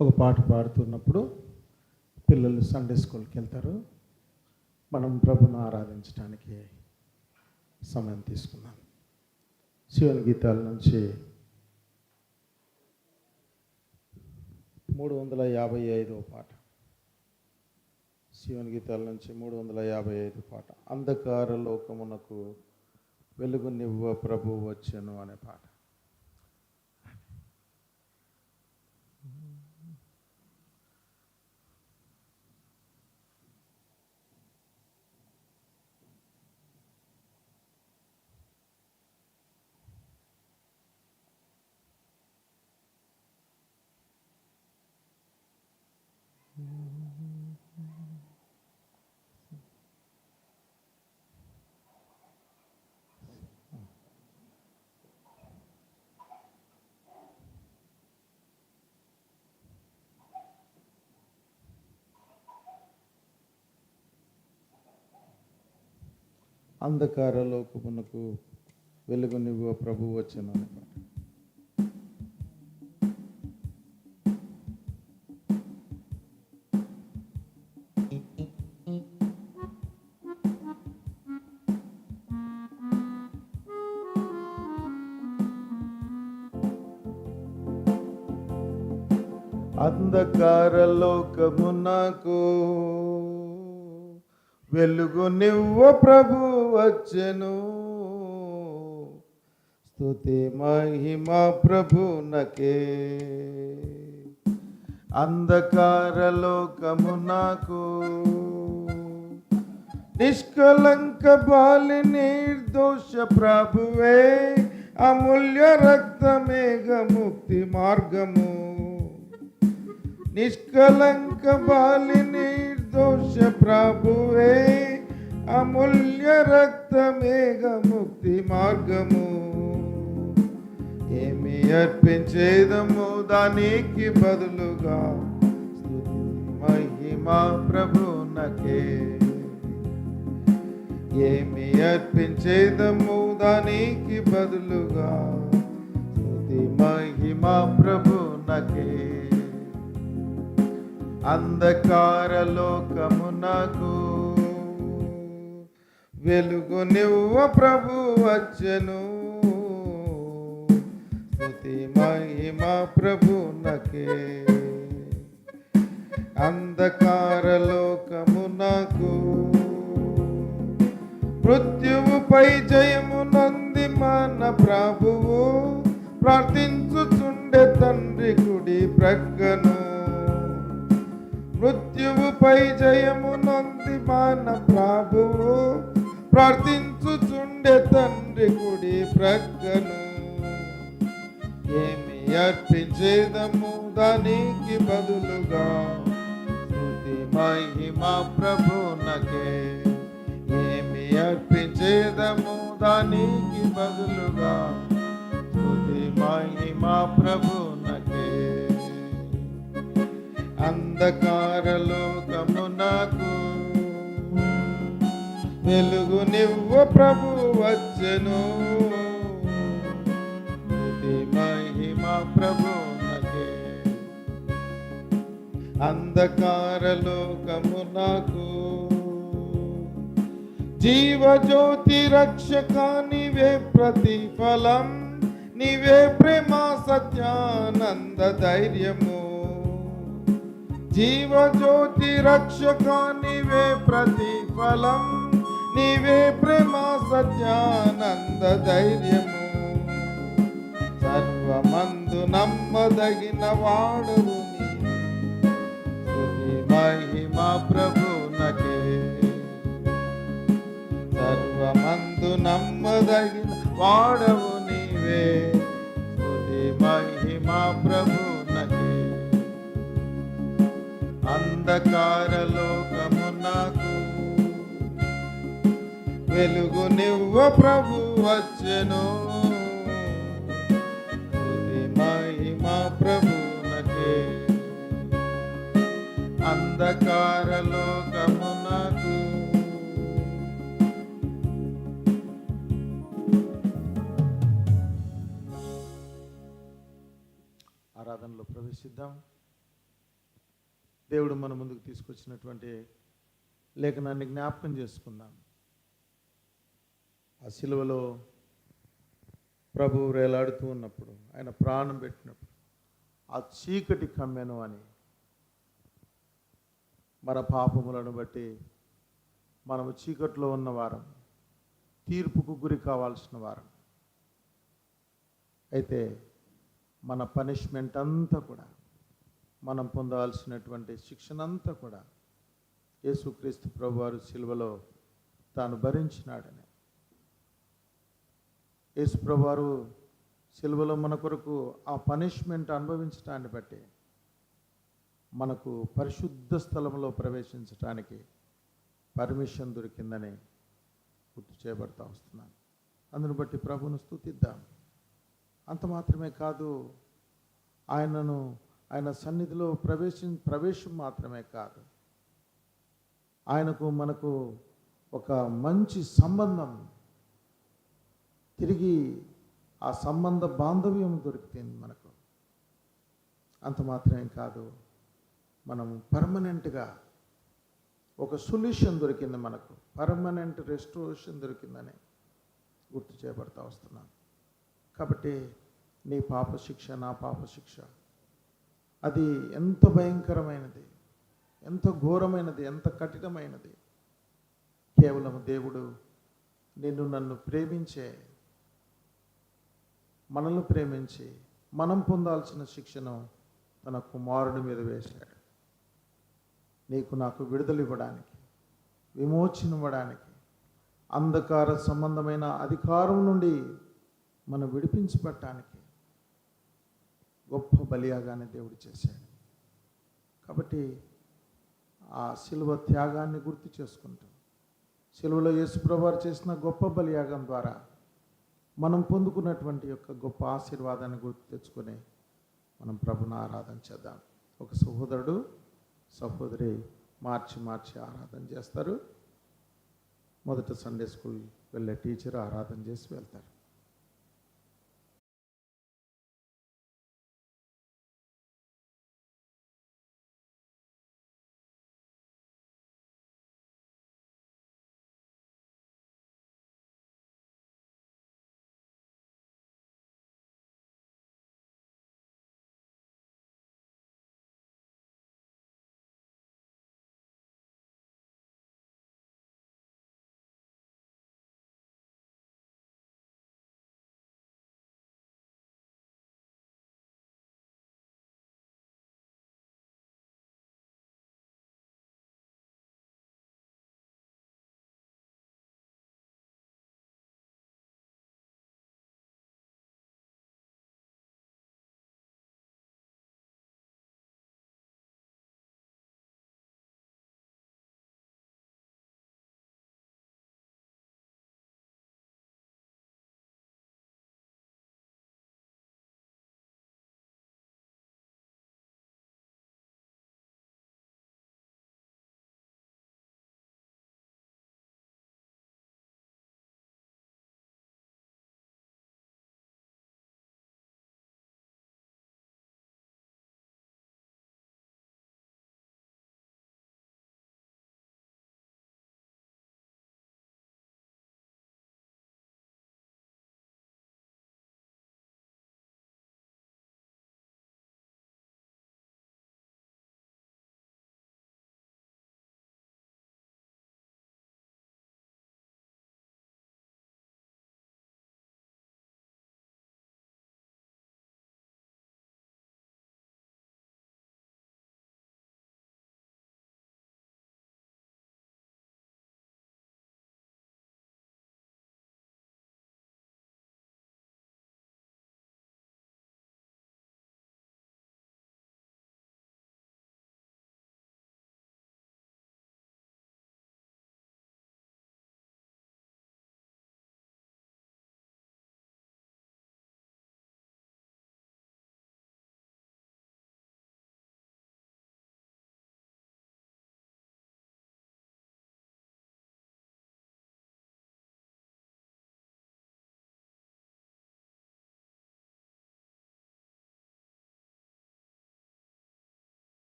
ఒక పాట పాడుతున్నప్పుడు పిల్లలు సండే స్కూల్కి వెళ్తారు. మనం ప్రభును ఆరాధించడానికి సమయం తీసుకున్నాం. శివన్ గీతాల నుంచి 355వ పాట. శివన్ గీతాల నుంచి 355 పాట. అంధకార లోకమునకు వెలుగునివ్వ ప్రభు వచ్చెను అనే పాట. అంధకార లోకమునకు వెలుగునివ్వ ప్రభు వచ్చెను అనే పాట. అంధకార లోకమునకు వెలుగునివ్వ ప్రభు వచ్చెను. స్తుతి మహిమ ప్రభునకే. అంధకార లోకమునకు నిష్కలంక బాలి నిర్దోష ప్రభువే, అమూల్య రక్తమేఘ ముక్తి మార్గము. నిష్కలంక బాలి నిర్దోష ప్రభువే, అమూల్య రక్తమేఘ ముక్తి మార్గము. ఏమి అర్పించేదము దానికి బదులుగా, స్తుతి మహిమ ప్రభునకే. ఏమి అర్పించేదము దానికి బదులుగా, స్తుతి మహిమ ప్రభునకే. అంధకార లోకమునకు వెలుగునివ్వ ప్రభు వచ్చెను. స్తుతి మహిమ ప్రభునకే. అంధకార లోకమునకు మృత్యువుపై జయము నంది మన ప్రభువు, ప్రార్థించుచుండే తండ్రి కుడి ప్రక్కను. మృత్యువుపై జయము నంది మన ప్రభువు, ప్రార్థించుచుండే తండ్రి కుడి ప్రక్కను. ఏమి అర్పించేదము దానికి బదులుగా, స్తుతి మహిమ ప్రభునకే. ఏమి అర్పించేదము దానికి బదులుగా, స్తుతి మహిమ ప్రభునకే. అంధకార లోకమునకు వెలుగునివ్వ ప్రభు వచ్చెను. స్తుతి మహిమ ప్రభునకే. అంధకార లోకమునకు జీవజ్యోతి రక్షకానివే ప్రతిఫలం, నీవే ప్రేమ సత్యానంద ధైర్యము, జీవజ్యోతి రక్షక నీవే ప్రతిఫలం, నీవే ప్రేమ సత్యానంద ధైర్యము, సర్వమందు నమ్మదగిన వాడవు నీ, స్తుతి మహిమ ప్రభునకే, సర్వమందు నమ్మదగిన వాడవు నీవే, స్తుతి మహిమ ప్రభునకే. అంధకార లోకము నాకు వెలుగు నివ్వ ప్రభు వచ్చెను, స్తుతి మహిమ ప్రభునకే. అంధకార లోకము నాకు ఆరాధనలో ప్రవేశిద్దాం. దేవుడు మన ముందుకు తీసుకొచ్చినటువంటి లేఖనాన్ని జ్ఞాపకం చేసుకుందాం. ఆ సిలువలో ప్రభువు వేలాడుతూ ఉన్నప్పుడు, ఆయన ప్రాణం పెట్టినప్పుడు ఆ చీకటి కమ్మెను అని, మన పాపములను బట్టి మనము చీకట్లో ఉన్నవారం, తీర్పుకు గురి కావాల్సిన వారం. అయితే మన పనిష్మెంట్ అంతా కూడా, మనం పొందాల్సినటువంటి శిక్షణ అంతా కూడా యేసుక్రీస్తు ప్రభువారు సిలువలో తాను భరించినాడని, యేసు ప్రభువారు సిలువలో మన కొరకు ఆ పనిష్మెంట్ అనుభవించడాన్ని బట్టి మనకు పరిశుద్ధ స్థలంలో ప్రవేశించడానికి పర్మిషన్ దొరికిందని గుర్తు చేయబడతా వస్తున్నాను. అందును బట్టి ప్రభువును స్తుతిద్దాం. అంత మాత్రమే కాదు, ఆయన సన్నిధిలో ప్రవేశం మాత్రమే కాదు, ఆయనకు మనకు ఒక మంచి సంబంధం, తిరిగి ఆ సంబంధ బాంధవ్యం దొరికింది మనకు. అంత మాత్రమే కాదు, మనం పర్మనెంట్గా ఒక సొల్యూషన్ దొరికింది, మనకు పర్మనెంట్ రెస్టోరేషన్ దొరికిందని గుర్తు చేయబడతా వస్తున్నాను. కాబట్టి నీ పాప శిక్ష, నా పాప శిక్ష, అది ఎంత భయంకరమైనది, ఎంత ఘోరమైనది, ఎంత కఠినమైనది. కేవలం దేవుడు నిన్ను నన్ను ప్రేమించే, మనల్ని ప్రేమించి మనం పొందాల్సిన శిక్షను తన కుమారుడి మీద వేశాడు. నీకు నాకు విడుదల ఇవ్వడానికి, విమోచన ఇవ్వడానికి, అంధకార సంబంధమైన అధికారం నుండి మనం విడిపించబడటానికి గొప్ప బలియాగాన్ని దేవుడు చేశాడు. కాబట్టి ఆ శిలువ త్యాగాన్ని గుర్తు చేసుకుంటూ, శిలువలో యేసుప్రభువారు చేసిన గొప్ప బలియాగం ద్వారా మనం పొందుకున్నటువంటి యొక్క గొప్ప ఆశీర్వాదాన్ని గుర్తు తెచ్చుకొని మనం ప్రభుని ఆరాధన చేద్దాం. ఒక సహోదరుడు సహోదరి మార్చి ఆరాధన చేస్తారు. మొదట సండే స్కూల్ వెళ్ళే టీచర్ ఆరాధన చేసి వెళ్తారు.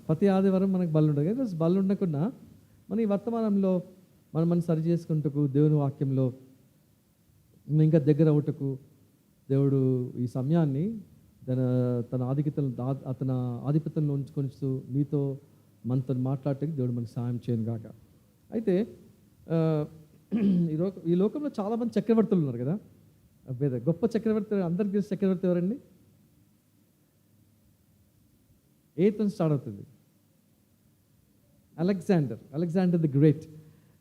ప్రతి ఆదివారం మనకు బలు ఉండదు. ఈరోజు బలు ఉండకుండా మన ఈ వర్తమానంలో మనం సరి చేసుకుంటకు దేవుని వాక్యంలో ఇంకా దగ్గర అవుటకు దేవుడు ఈ సమయాన్ని తన తన ఆధిపత్యంలో ఉంచుకొనిస్తూ నీతో మనతో మాట్లాడటానికి దేవుడు మనకు సహాయం చేయను గాక. అయితే ఈ లోకంలో చాలామంది చక్రవర్తులు ఉన్నారు కదా. గొప్ప చక్రవర్తి, అందరికి తెలిసిన చక్రవర్తి ఎవరండి? ఏతో స్టార్ట్ అవుతుంది. Alexander the great.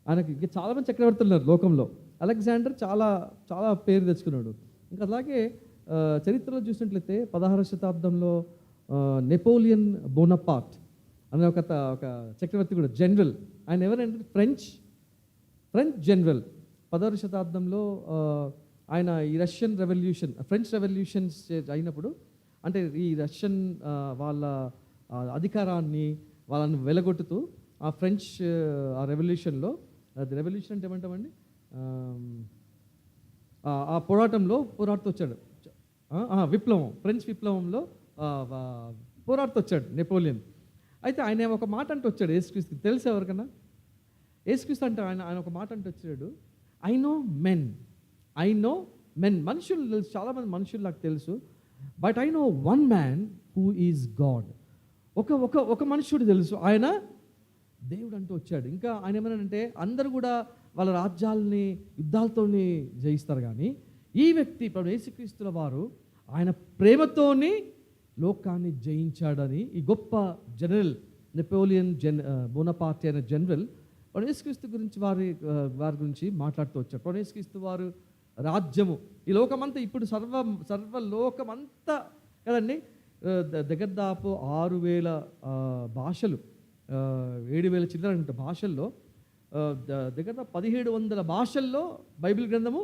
ఆయనకి ఇంకా చాలామంది చక్రవర్తులు ఉన్నారు లోకంలో. అలెగ్జాండర్ చాలా చాలా పేరు తెచ్చుకున్నాడు. ఇంకా అలాగే చరిత్రలో చూసినట్లయితే 16వ శతాబ్దంలో నెపోలియన్ బోనపార్ట్ అనే ఒక చక్రవర్తి కూడా, జనరల్. ఆయన ఎవరంటే ఫ్రెంచ్ జనరల్. 16వ శతాబ్దంలో ఆయన ఈ ఫ్రెంచ్ రెవల్యూషన్స్ అయినప్పుడు, అంటే ఈ రష్యన్ వాళ్ళ అధికారాన్ని వాళ్ళని వెలగొట్టుతూ ఆ ఫ్రెంచ్ ఆ రెవల్యూషన్ అంటే ఏమంటామండి, ఆ పోరాడుతూ వచ్చాడు. ఫ్రెంచ్ విప్లవంలో పోరాడుతూ వచ్చాడు నెపోలియన్. అయితే ఆయన ఒక మాట అంటూ వచ్చాడు యేసుక్రీస్తు. తెలుసు ఎవరికన్నా? యేసుక్రీస్తు అంటే ఆయన ఒక మాట అంటూ వచ్చాడు, ఐ నో మెన్. మనుషులు తెలుసు, చాలామంది మనుషులు నాకు తెలుసు, but I know one man who is God. ఒక మనుషుడు తెలుసు, ఆయన దేవుడు అంటూ వచ్చాడు. ఇంకా ఆయన ఏమన్నాడంటే, అందరూ కూడా వాళ్ళ రాజ్యాలని యుద్ధాలతోని జయిస్తారు, కానీ ఈ వ్యక్తి ఇప్పుడు యేసుక్రీస్తుల వారు ఆయన ప్రేమతోని లోకాన్ని జయించాడని ఈ గొప్ప జనరల్ నెపోలియన్ బోనపార్ట్ అయిన జనరల్ యేసుక్రీస్తు గురించి వారి గురించి మాట్లాడుతూ వచ్చాడు. యేసుక్రీస్తు వారు రాజ్యము ఈ లోకమంతా, ఇప్పుడు సర్వలోకమంతా కదండి, దగ్గర దాపు 6,000 భాషలు, 7,000 చిల్లర భాషల్లో, దగ్గర 1,700 భాషల్లో బైబిల్ గ్రంథము,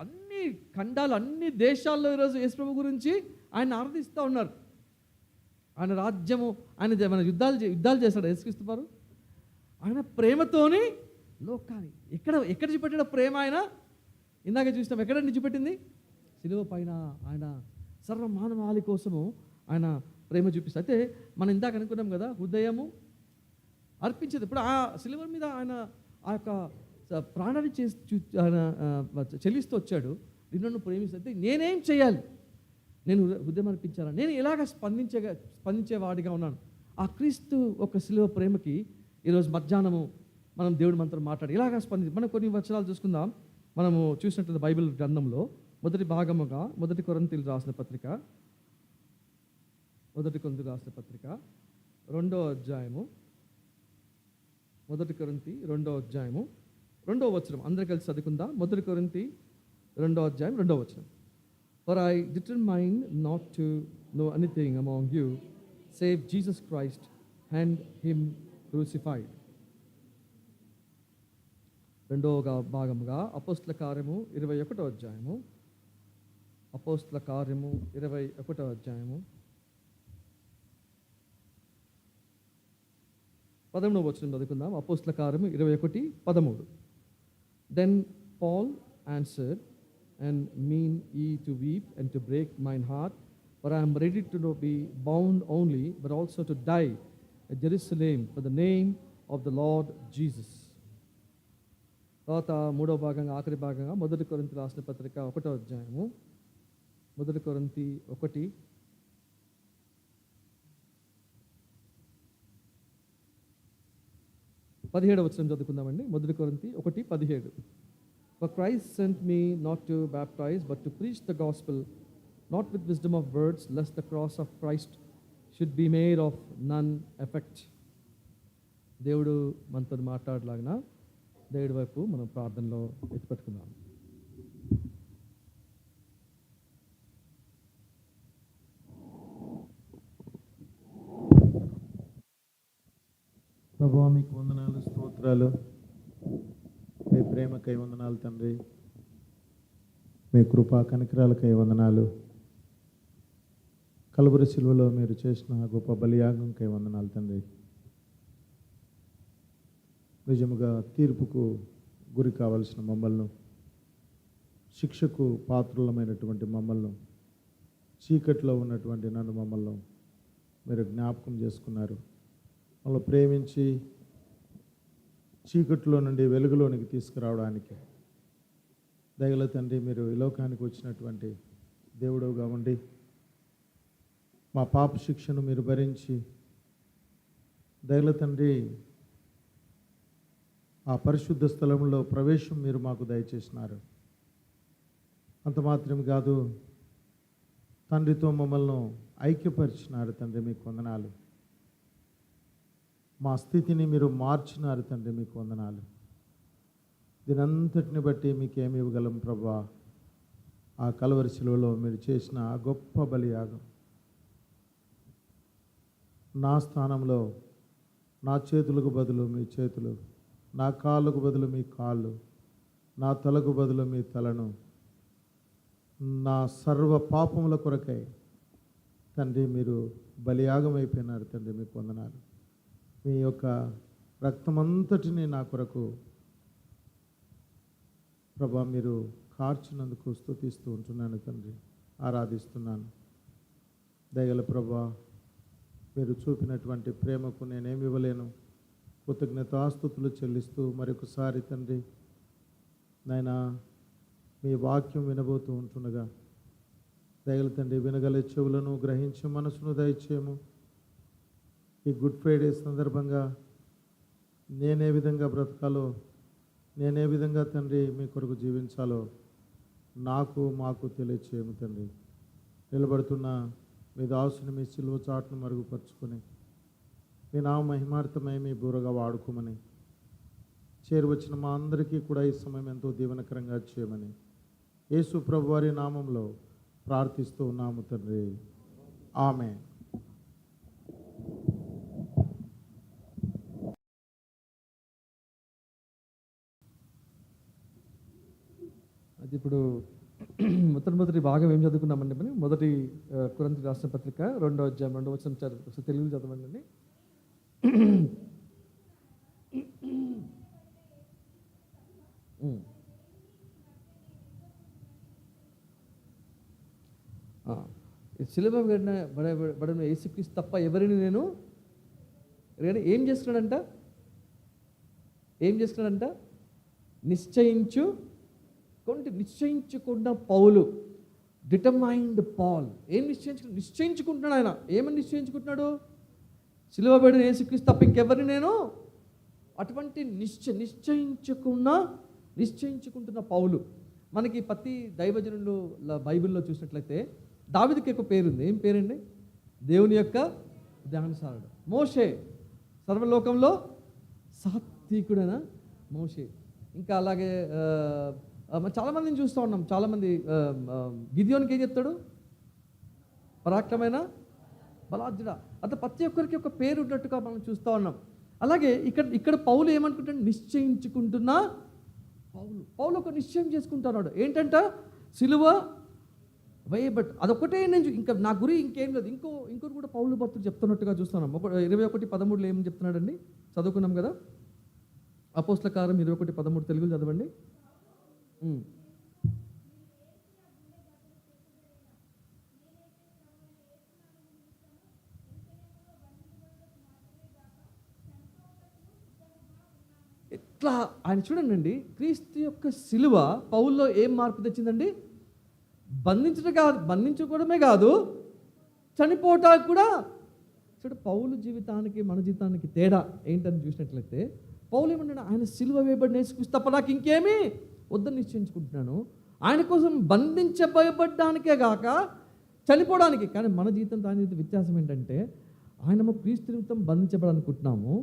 అన్ని ఖండాలు, అన్ని దేశాల్లో ఈరోజు యేసుప్రభు గురించి ఆయన ఆరాధిస్తూ ఉన్నారు. ఆయన రాజ్యము, ఆయన యుద్ధాలు చేస్తాడు యేసుక్రీస్తు వారు. ఆయన ప్రేమతోని లోకాన్ని ఎక్కడ చూపెట్టాడు ప్రేమ? ఆయన ఇందాక చూసినాం, ఎక్కడ చూపెట్టింది? శిలువ పైన ఆయన సర్వ మానవాళి కోసము ఆయన ప్రేమ చూపిస్తారు. అయితే మనం ఇందాక అనుకున్నాం కదా, హృదయము అర్పించేది. ఇప్పుడు ఆ శిలువ మీద ఆయన ఆ యొక్క ప్రాణాన్ని ఆయన చెల్లిస్తూ వచ్చాడు. నిన్ను ప్రేమిస్తే నేనేం చేయాలి? నేను హృదయం అర్పించాలా? నేను ఎలాగ స్పందించేవాడిగా ఉన్నాను? ఆ క్రీస్తు ఒక శిలువ ప్రేమకి ఈరోజు మధ్యాహ్నము మనం దేవుడి మంత్రం మాట్లాడి ఇలాగ మనం కొన్ని వచనాలు చూసుకుందాం. మనము చూసినట్టు బైబిల్ గ్రంథంలో మొదటి భాగముగా 1 కొరింథీయులకు రాసిన పత్రిక 2వ అధ్యాయము, 1 కొరింథీ 2వ అధ్యాయము 2వ వచనం అందరూ కలిసి చదువుకుందాం. 1 కొరింథీ 2వ అధ్యాయం 2వ వచనం. For I determined not to know anything among you save Jesus Christ and Him crucified. 2వ భాగముగా అపోస్తల కార్యము 21వ అధ్యాయము, 21వ అధ్యాయము 13వ వచనం చదువుకుందాం. అపోస్తల కార్యము 21:13. Then Paul answered, and mean ye to weep and to break mine heart, for I am ready to be bound only, but also to die at Jerusalem for the name of the Lord Jesus. తర్వాత 3వ భాగంగా, ఆఖరి భాగంగా 1 కొరింథీ రాసిన పత్రిక 1వ అధ్యాయము, 1 కొరింథీ 1 17వ వచనం చదువుకుందామండి. 1 కొరింథీ 1:17. For Christ sent me not to baptize, but to preach the gospel, not with wisdom of words, lest the cross of Christ should be made of none effect. దేవుడు మనతో మాట్లాడలాగిన దేవుడి వైపు మనం ప్రార్థనలో ఎత్తిపెట్టుకుందాం. ప్రభువా మీకు వందనాలు, స్తోత్రాలు. మీ ప్రేమకై వందనాలు తండ్రి. మీ కృపా కనికరాలకై వందనాలు. కలువరి శిలువలో మీరు చేసిన గొప్ప బలియాగంకై వందనాలు తండ్రి. నిజముగా తీర్పుకు గురి కావలసిన మమ్మల్ని, శిక్షకు పాత్రులమైనటువంటి మమ్మల్ని, చీకట్లో ఉన్నటువంటి నన్ను మమ్మల్ని మీరు జ్ఞాపకం చేసుకున్నారు. మమ్మల్ని ప్రేమించి చీకట్లో నుండి వెలుగులోనికి తీసుకురావడానికి దయగల తండ్రి మీరు ఈ లోకానికి వచ్చినటువంటి దేవుడుగా ఉండి మా పాప శిక్షను మీరు భరించి దయగల తండ్రి ఆ పరిశుద్ధ స్థలంలో ప్రవేశం మీరు మాకు దయచేసినారు. అంత మాత్రం కాదు, తండ్రితో మమ్మల్ని ఐక్యపరిచినారు తండ్రి, మీకు వందనాలు. మా స్థితిని మీరు మార్చినారు తండ్రి, మీకు వందనాలు. దీనంతటిని బట్టి మీకు ఏమి ఇవ్వగలం ప్రభా? ఆ కల్వరి శిలువలో మీరు చేసిన ఆ గొప్ప బలియాగం. నా స్థానంలో నా చేతులకు బదులు మీ చేతులు, నా కాళ్ళకు బదులు మీ కాళ్ళు, నా తలకు బదులు మీ తలను, నా సర్వ పాపముల కొరకై తండ్రి మీరు బలియాగం అయిపోయినారు తండ్రి, మీకు వందనాలు. మీ యొక్క రక్తమంతటిని నా కొరకు ప్రభా మీరు కార్చినందుకు స్తుతిస్తూ ఉంటున్నాను తండ్రి, ఆరాధిస్తున్నాను. దయగల ప్రభా, మీరు చూపినటువంటి ప్రేమకు నేనేమి ఇవ్వలేను. కృతజ్ఞతాస్తుతులు చెల్లిస్తూ మరొకసారి తండ్రి నాయనా మీ వాక్యం వినబోతూ ఉంటుండగా దయగల తండ్రి వినగల చెవులను గ్రహించే మనసును దయచేయము. ఈ గుడ్ ఫ్రైడే సందర్భంగా నేనే విధంగా బ్రతకాలో, నేనే విధంగా తండ్రి మీ కొరకు జీవించాలో మాకు తెలియచేయము తండ్రి. నిలబడుతున్న మీ దాసుని మీ సిలువ చాటును మరుగుపరుచుకొని మీ నామ మహిమార్థమై మీ బూరగా వాడుకోమని, చేరువచ్చిన మా అందరికీ కూడా ఈ సమయం ఎంతో దీవెనకరంగా చేయమని యేసు ప్రభు వారి నామంలో ప్రార్థిస్తూ ఉన్నాము తండ్రి, ఆమేన్. అది ఇప్పుడు మొట్టమొదటి భాగం ఏం చదువుకున్నామండి మనం? మొదటి కొరింథీ రాష్ట్ర పత్రిక 2వ అధ్యాయం 2వ వచనం తెలుగు చదవండి. సిలువ బడిన యేసుక్రీస్తు తప్ప ఎవరిని నేను ఏం చేస్తున్నాడంట? నిశ్చయించుకున్న పౌలు, డిటర్మైన్డ్ పాల్. ఏం నిశ్చయించుకుంటున్నాడు ఆయన? ఏమని నిశ్చయించుకుంటున్నాడు? సిలువ బడిన యేసుక్రీస్తు తప్ప ఇంకెవరిని నేను, అటువంటి నిశ్చయించుకుంటున్న పౌలు. మనకి ప్రతి దైవజనులు బైబిల్లో చూసినట్లయితే దావీదుకి ఒక పేరుంది. ఏం పేరండి? దేవుని యొక్క ధ్యానసారుడు. మోషే సర్వలోకంలో సాత్వికుడైన మోషే. ఇంకా అలాగే చాలామందిని చూస్తూ ఉన్నాం. చాలామంది గిద్యోనికి ఏం చెప్తాడు? పరాక్రమైన బలాఢ్యుడా. అంటే ప్రతి ఒక్కరికి ఒక పేరు ఉన్నట్టుగా మనం చూస్తూ ఉన్నాం. అలాగే ఇక్కడ పౌలు ఏమనుకుంటాడు? నిశ్చయించుకుంటున్న పౌలు ఒక నిశ్చయం చేసుకుంటున్నాడు. ఏంటంట? సిలువ వేయబట్ అదొకటే. నేను ఇంకా నా గురి ఇంకేం లేదు. ఇంకోటి కూడా పౌలు భక్తుడు చెప్తున్నట్టుగా చూస్తున్నాం. 21:13 ఏమని చెప్తున్నాడండి? చదువుకున్నాం కదా. అపోస్తల కార్యం 21:13 తెలుగులో చదవండి. ఇట్లా ఆయన చూడండి, క్రీస్తు యొక్క సిలువ పౌల్లో ఏం మార్పు తెచ్చిందండి? బంధించుకోవడమే కాదు, చనిపోవటానికి కూడా. చూడు, పౌలు జీవితానికి మన జీవితానికి తేడా ఏంటని చూసినట్లయితే, పౌలు ఏమన్నాడు? ఆయన సిలువ వేయబడిన యేసుక్రీస్తు తప్ప నాకు ఇంకేమీ వద్దని నిశ్చయించుకుంటున్నాను. ఆయన కోసం బంధించబడడానికే కాక చనిపోవడానికి. కానీ మన జీవితం దాని జీవితం వ్యత్యాసం ఏంటంటే, ఆయనము క్రీస్తు నిమిత్తం బంధించబడాలనుకుంటున్నాము.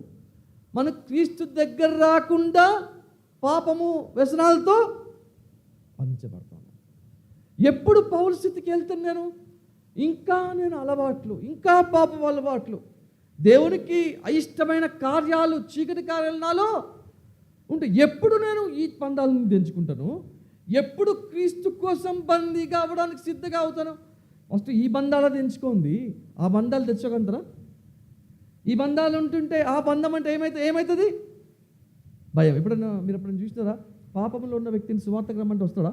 మన క్రీస్తు దగ్గర రాకుండా పాపము వ్యసనాలతో బంధించబడతాము. ఎప్పుడు పౌరు స్థితికి వెళ్తాను నేను అలవాట్లు, ఇంకా పాపం అలవాట్లు, దేవునికి అయిష్టమైన కార్యాలు, చీకటి కార్యాలు నాలో ఉంటే ఎప్పుడు నేను ఈ పందాలను తెంచుకుంటాను? ఎప్పుడు క్రీస్తు కోసం బందీగా అవ్వడానికి సిద్ధంగా అవుతాను? ఫస్ట్ ఈ బంధాలు తెంచుకోండి. ఆ బంధాలు తెచ్చుకుంటారా? ఈ బంధాలు ఉంటుంటే ఆ బంధం అంటే ఏమవుతుంది? భయం. మీరు ఎప్పుడైనా చూస్తారా? పాపంలో ఉన్న వ్యక్తిని సువార్తకు రమ్మంటే వస్తాడా?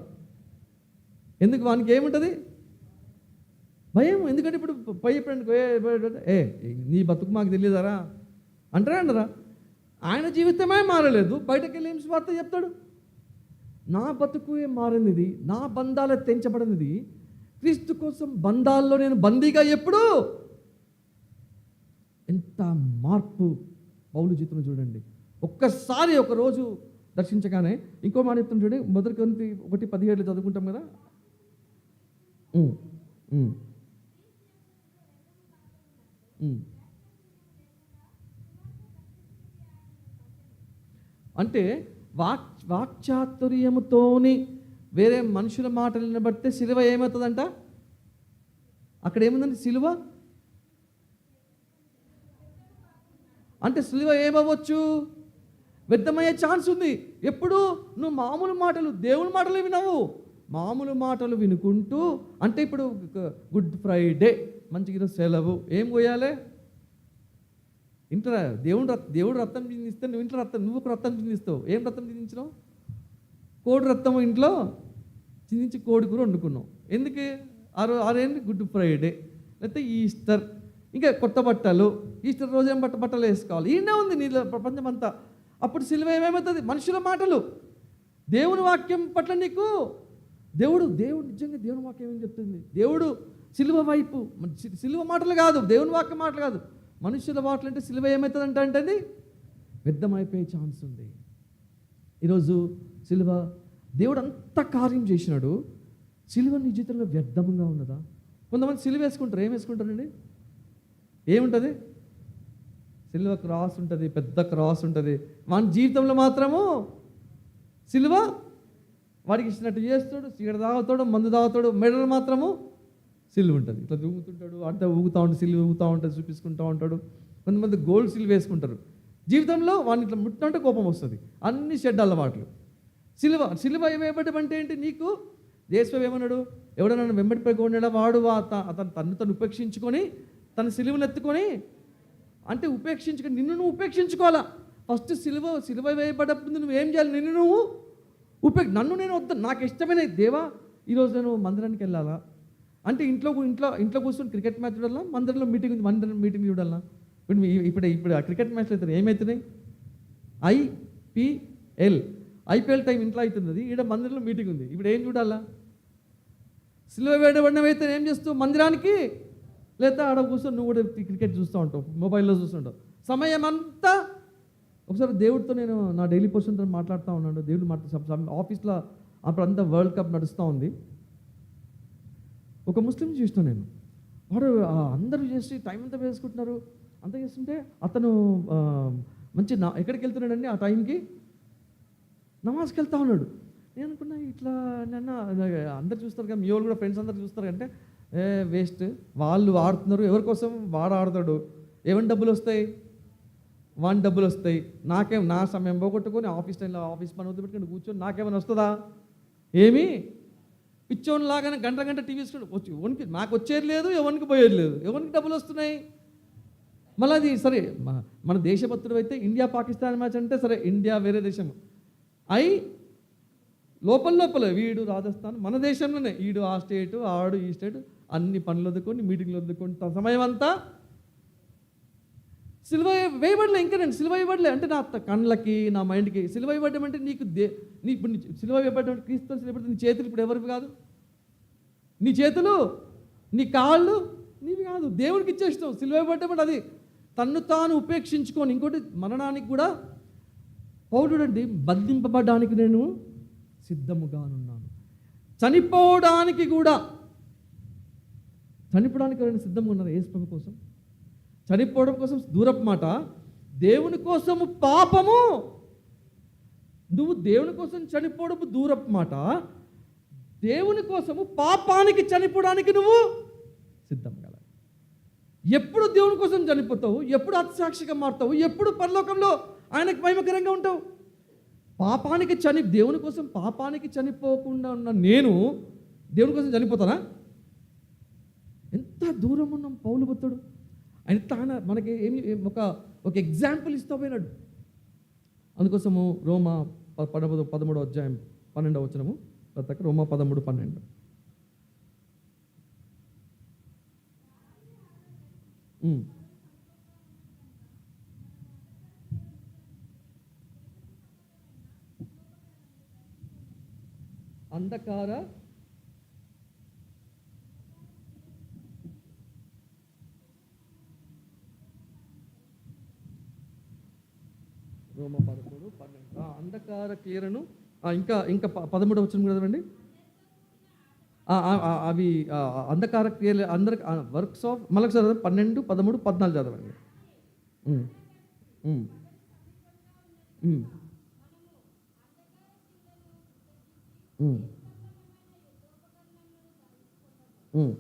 ఎందుకు? వానికి ఏముంటుంది? భయం. ఎందుకంటే ఇప్పుడు పై ఏ నీ బతుకు మాకు తెలియదారా అంటారా అంటారా? ఆయన జీవితమే మారలేదు, బయటకు వెళ్ళి ఏం స్వార్థ చెప్తాడు? నా బతుకు ఏం మారినది, నా బంధాలు తెంచబడినది, క్రీస్తు కోసం బంధాల్లో నేను బందీగా ఎప్పుడు. ఎంత మార్పు పౌలు జీవితంలో చూడండి. ఒక్కసారి ఒక రోజు దర్శించగానే ఇంకో మాట చెప్తాను చూడండి. 1 కొరింథీ 1:17 చదువుకుంటాం కదా. అంటే వాక్చాతుర్యముతోని వేరే మనుషుల మాటలు వినబడితే సిలువ ఏమవుతుందంట? అక్కడ ఏముందండి? సిలువ అంటే సిలువ ఏమవ్వచ్చు? వ్యర్థమయ్యే ఛాన్స్ ఉంది. ఎప్పుడు నువ్వు మామూలు మాటలు, దేవుని మాటలు వినవు, మామూలు మాటలు వినుకుంటూ. అంటే ఇప్పుడు గుడ్ ఫ్రైడే మంచిగా సెలవు, ఏం పోయాలి? ఇంట్లో దేవుడు రక్తం చిందిస్తే నువ్వు ఇంట్లో నువ్వు రక్తం చిందిస్తావు. ఏం రక్తం చిందించినావు? కోడి రక్తం ఇంట్లో చిందించి కోడి కూర వండుకున్నావు. ఎందుకు? ఆరేంటి గుడ్ ఫ్రైడే, లేకపోతే ఈస్టర్, ఇంకా కొత్త బట్టలు. ఈస్టర్ రోజు ఏం బట్టలు వేసుకోవాలి. ఈయనే ఉంది నీళ్ళ ప్రపంచం అంతా. అప్పుడు సిలువ ఏమేమవుతుంది? మనుషుల మాటలు. దేవుని వాక్యం పట్ల నీకు దేవుడు నిజంగా దేవుని వాక్యం ఏం చెప్తుంది? దేవుడు సిలువ వైపు, సిలువ మాటలు కాదు, దేవుని వాక్యం మాటలు కాదు, మనుషుల మాటలు. అంటే సిలువ ఏమవుతుంది అంటే వ్యర్థమైపోయే ఛాన్స్ ఉంది. ఈరోజు సిలువ, దేవుడు అంత కార్యం చేసినాడు, సిలువ నీ జీవితంలో వ్యర్థంగా ఉన్నదా? కొంతమంది సిలువ వేసుకుంటారు. ఏం వేసుకుంటారండి? ఏముంటుంది? సిలువ క్రాస్ ఉంటుంది, పెద్ద క్రాస్ ఉంటుంది. వాని జీవితంలో మాత్రము సిలువ వాడికి ఇచ్చినట్టు చేస్తాడు, సిగరెట్ తాగుతాడు, మందు తాగుతాడు, మెడలు మాత్రము సిలువ ఉంటుంది. ఇట్లా ఊగుతుంటాడు, అంటే ఊగుతూ ఉంటుంది, సిలువ ఊగుతూ ఉంటుంది, చూపించుకుంటూ ఉంటాడు. కొంతమంది గోల్డ్ సిలువ వేసుకుంటారు. జీవితంలో వాడిని ఇట్లా ముట్టినంటే కోపం వస్తుంది. అన్ని షెడ్ అలవాట్లు. సిలువ వేయబడ్డం ఏంటి? నీకు దేశం ఏమన్నాడు? ఎవడన్నా వెంబడి పడుకున్నాడా వాడు అతను తను ఉపేక్షించుకొని తన సిలువను ఎత్తుకొని, అంటే ఉపేక్షించుకొని నిన్ను నువ్వు ఉపేక్షించుకోవాలా. ఫస్ట్ సిలువ వేయబడ్డప్పుడు నువ్వు ఏం చేయాలి? నిన్ను నువ్వు నన్ను నేను వద్దు, నాకు ఇష్టమైన దేవా ఈరోజు నేను మందిరానికి వెళ్ళాలా అంటే ఇంట్లో కూర్చొని క్రికెట్ మ్యాచ్ చూడాలా, మందిరంలో మీటింగ్ ఉంది, మందిరం మీటింగ్ చూడాలా. ఇప్పుడు ఆ క్రికెట్ మ్యాచ్లు అయితే ఏమవుతున్నాయి? ఐపీఎల్ టైం ఇంట్లో అవుతుంది, ఈడ మందిరంలో మీటింగ్ ఉంది. ఇప్పుడు ఏం చూడాలా? సిలువ వేయబడినవైతే ఏం చేస్తావు? మందిరానికి, లేదా ఆడ కూర్చొని నువ్వు కూడా క్రికెట్ చూస్తూ ఉంటావు, మొబైల్లో చూస్తుంటావు సమయం అంతా. ఒకసారి దేవుడితో నేను నా డైలీ పర్సన్తో మాట్లాడుతూ ఉన్నాను. దేవుడు ఆఫీస్లో అప్పుడంతా వరల్డ్ కప్ నడుస్తూ ఉంది. ఒక ముస్లిం చూసిన నేను, వాడు అందరూ చేసి టైం అంతా వేసుకుంటున్నారు, అంతా చేస్తుంటే అతను మంచి ఎక్కడికి వెళ్తున్నాడండి? ఆ టైంకి నమాజ్కి వెళ్తా ఉన్నాడు. నేను అనుకున్నా ఇట్లా నన్ను అందరు చూస్తారు కదా, మీ వాళ్ళు కూడా ఫ్రెండ్స్ అందరు చూస్తారు అంటే వేస్ట్, వాళ్ళు ఆడుతున్నారు, ఎవరి కోసం వాడు ఆడతాడు, ఏమైనా డబ్బులు వస్తాయి, వాని డబ్బులు వస్తాయి, నాకేం నా సమయం పోగొట్టుకొని ఆఫీస్ టైంలో ఆఫీస్ పని వద్దు పెట్టుకుని కూర్చొని నాకేమైనా వస్తుందా? ఏమి పిచ్చోని లాగానే గంట టీవీ వచ్చి ఎవరికి నాకు వచ్చేది లేదు, ఎవరికి పోయేది లేదు, ఎవరికి డబ్బులు వస్తున్నాయి. మళ్ళీ అది సరే, మన దేశభక్తుడు అయితే ఇండియా పాకిస్తాన్ మ్యాచ్ అంటే సరే, ఇండియా వేరే దేశం లోపల వీడు రాజస్థాన్, మన దేశంలోనే వీడు ఆ స్టేటు, ఆడు ఈ స్టేటు, అన్ని పనులు వద్దుకొని మీటింగ్లు వద్దుకొని సమయం అంతా సిలువ వేయబడలే. ఇంకా నేను సిలువ వేయబడలే అంటే నా కళ్ళకి, నా మైండ్కి సిలువ వేయబడ్డం అంటే నీకు ఇప్పుడు సిలువ వేయబడ్డం క్రీస్తు సిలువ నీ చేతులు ఇప్పుడు ఎవరివి కాదు, నీ చేతులు నీ కాళ్ళు నీవి కాదు, దేవుడికి ఇచ్చేస్తావు. సిలువ వేయబడ్డం అంటే అది తన్ను తాను ఉపేక్షించుకొని. ఇంకోటి మరణానికి కూడా పౌరుడు అండి, బంధింపబడడానికి నేను సిద్ధముగానున్నాను, చనిపోవడానికి నేను సిద్ధంగా ఉన్నాను. యేసు ప్రభు కోసం చనిపోవడం కోసం దూరపు మాట, దేవుని కోసము పాపము, నువ్వు దేవుని కోసం చనిపోవడము దూరపు మాట, దేవుని కోసము పాపానికి చనిపోవడానికి నువ్వు సిద్ధం కల. ఎప్పుడు దేవుని కోసం చనిపోతావు, ఎప్పుడు అతిసాక్షిగా మారుతావు, ఎప్పుడు పరలోకంలో ఆయనకు మహిమకరంగా ఉంటావు. దేవుని కోసం పాపానికి చనిపోకుండా ఉన్న నేను దేవుని కోసం చనిపోతానా? ఎంత దూరం ఉన్నాం పౌలు భక్తుడు. ఆయన మనకి ఒక ఎగ్జాంపుల్ ఇస్తూ పోయినాడు. అందుకోసము రోమా 13వ అధ్యాయం 12వ వచనము, రోమా 13:12. ఉమ్. అంధకార రోమ 13:12 అంధకార క్రియలను ఇంకా ఇంకా 13 వచ్చిన కదండి. అవి అంధకార క్రియలు అందరికి వర్క్స్ ఆఫ్ మళ్ళీ చదవండి 12, 13, 14 చదవండి. ఉమ్. ఉమ్. ఉమ్. ఉమ్. ఉమ్.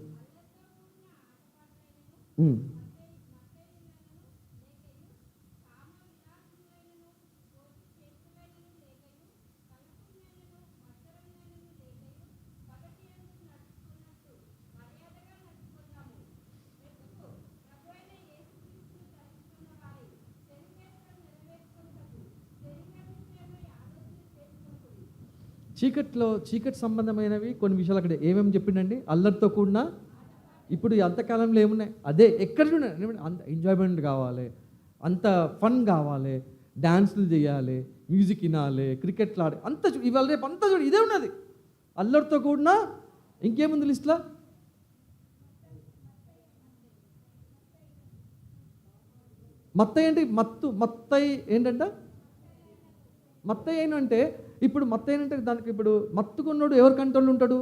ఉమ్. చీకటి సంబంధమైనవి కొన్ని విషయాలు అక్కడ ఏమేమి చెప్పిండండి. అల్లరితో కూడిన ఇప్పుడు ఈ అంతకాలంలో ఏమున్నాయి అదే ఎక్కడ చూడండి, అంత ఎంజాయ్మెంట్ కావాలి, అంత ఫన్ కావాలి, డ్యాన్సులు చేయాలి, మ్యూజిక్ వినాలి, క్రికెట్లు ఆడి అంత ఇవాళ రేపు అంతా చూడు ఇదే ఉన్నది. అల్లరితో కూడిన ఇంకేముంది లిస్ట్లో? మత్తయి ఏంటి? మత్తయి ఏంటంట? మత్తయి ఏంటంటే ఇప్పుడు మత్తయి ఏంటంటే దానికి ఇప్పుడు మత్తుకున్నాడు ఎవరు కంట్రోల్ ఉంటాడు?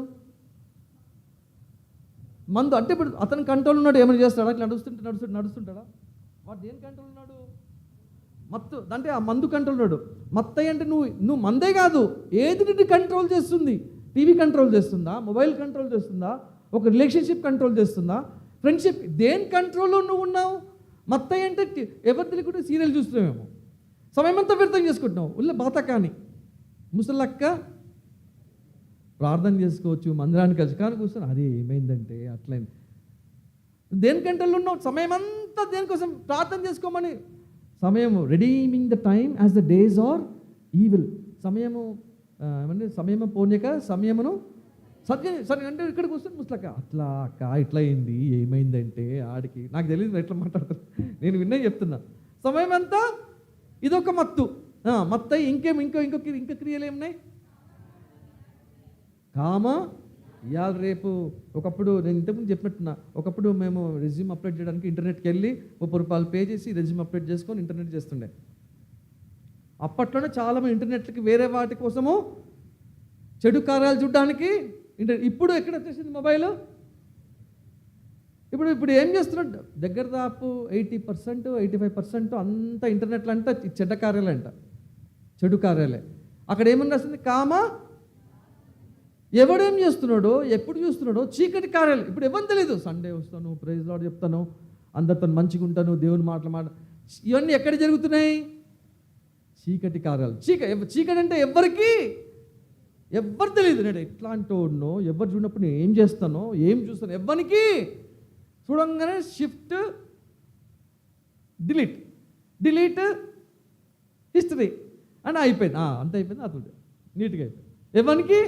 మందు అంటే ఇప్పుడు అతని కంట్రోల్ ఉన్నాడు. ఏమైనా చేస్తాడా? ఇట్లా నడుస్తుంటాడా? వాడు దేని కంట్రోల్ ఉన్నాడు? మత్తు అంటే ఆ మందు కంట్రోల్ ఉన్నాడు. మత్తయి అంటే నువ్వు మందే కాదు, ఏది నిన్ను కంట్రోల్ చేస్తుంది? టీవీ కంట్రోల్ చేస్తుందా? మొబైల్ కంట్రోల్ చేస్తుందా? ఒక రిలేషన్షిప్ కంట్రోల్ చేస్తుందా? ఫ్రెండ్షిప్ దేని కంట్రోల్లో నువ్వు ఉన్నావు? మత్తయి అంటే ఎవరు తెలియకుండా సీరియల్ చూస్తున్నామేమో, సమయం అంతా వ్యర్థం చేసుకుంటున్నావు. ఉల్ల బాత కానీ ముసలక్క ప్రార్థన చేసుకోవచ్చు, మందిరానికి కలిసి కానీ కూర్చొని అది ఏమైందంటే అట్లయింది. దేని కంట్రోల్లో ఉన్నావు? సమయం అంతా దేనికోసం? ప్రార్థన చేసుకోమని. సమయము redeeming the time as the days are evil. సమయము ఏమంటే సమయము పోనీక సమయమును సరే అంటే ఇక్కడికి వస్తే ముసలక్క అట్లా అక్క ఇట్లా అయింది, ఏమైందంటే ఆడికి నాకు తెలియదు ఎట్లా మాట్లాడుతాను, నేను విన్నా చెప్తున్నా. సమయం అంతా ఇదొక మత్తు. మత్తయి ఇంకా క్రియలు ఏమున్నాయి? కామ. ఇవాళ రేపు ఒకప్పుడు నేను ఇంతకుముందు చెప్పినట్టున్నా, ఒకప్పుడు మేము రెజ్యూమ్ అప్లోడ్ చేయడానికి ఇంటర్నెట్కి వెళ్ళి ₹30 పే చేసి రెజ్యూమ్ అప్లోడ్ చేసుకొని ఇంటర్నెట్ చేస్తుండే. అప్పట్లోనే చాలామంది ఇంటర్నెట్కి వేరే వాటి కోసము చెడు కార్యాలు చూడడానికి ఇప్పుడు ఎక్కడ వచ్చేసింది మొబైల్. ఇప్పుడు ఏం చేస్తున్నాడు? దగ్గర దాపు 80%, 85% అంతా ఇంటర్నెట్లో అంట చెడ్డ కార్యాలే అంట, చెడు కార్యాలే. అక్కడ ఏమని రాసింది? కామ. ఎవడేం చేస్తున్నాడో, ఎప్పుడు చూస్తున్నాడో చీకటి కార్యాలు. ఇప్పుడు ఎవరు తెలియదు. సండే వస్తాను, ప్రైజ్ లార్డ్ చెప్తాను, అందరితో మంచిగా ఉంటాను, దేవుని మాటలు ఇవన్నీ ఎక్కడ జరుగుతున్నాయి? చీకటి కార్యాలు. చీకటి అంటే ఎవ్వరు తెలియదు. నేను ఎట్లాంటి వాడినో, ఎవరు చూడనప్పుడు నేను ఏం చేస్తానో, ఏం చూస్తానో ఎవ్వరికి చూడంగానే షిఫ్ట్ డిలీట్ హిస్టరీ అని అయిపోయింది. అంత అయిపోయింది, అతడు నీట్గా అయిపోయింది. ఎవరికి?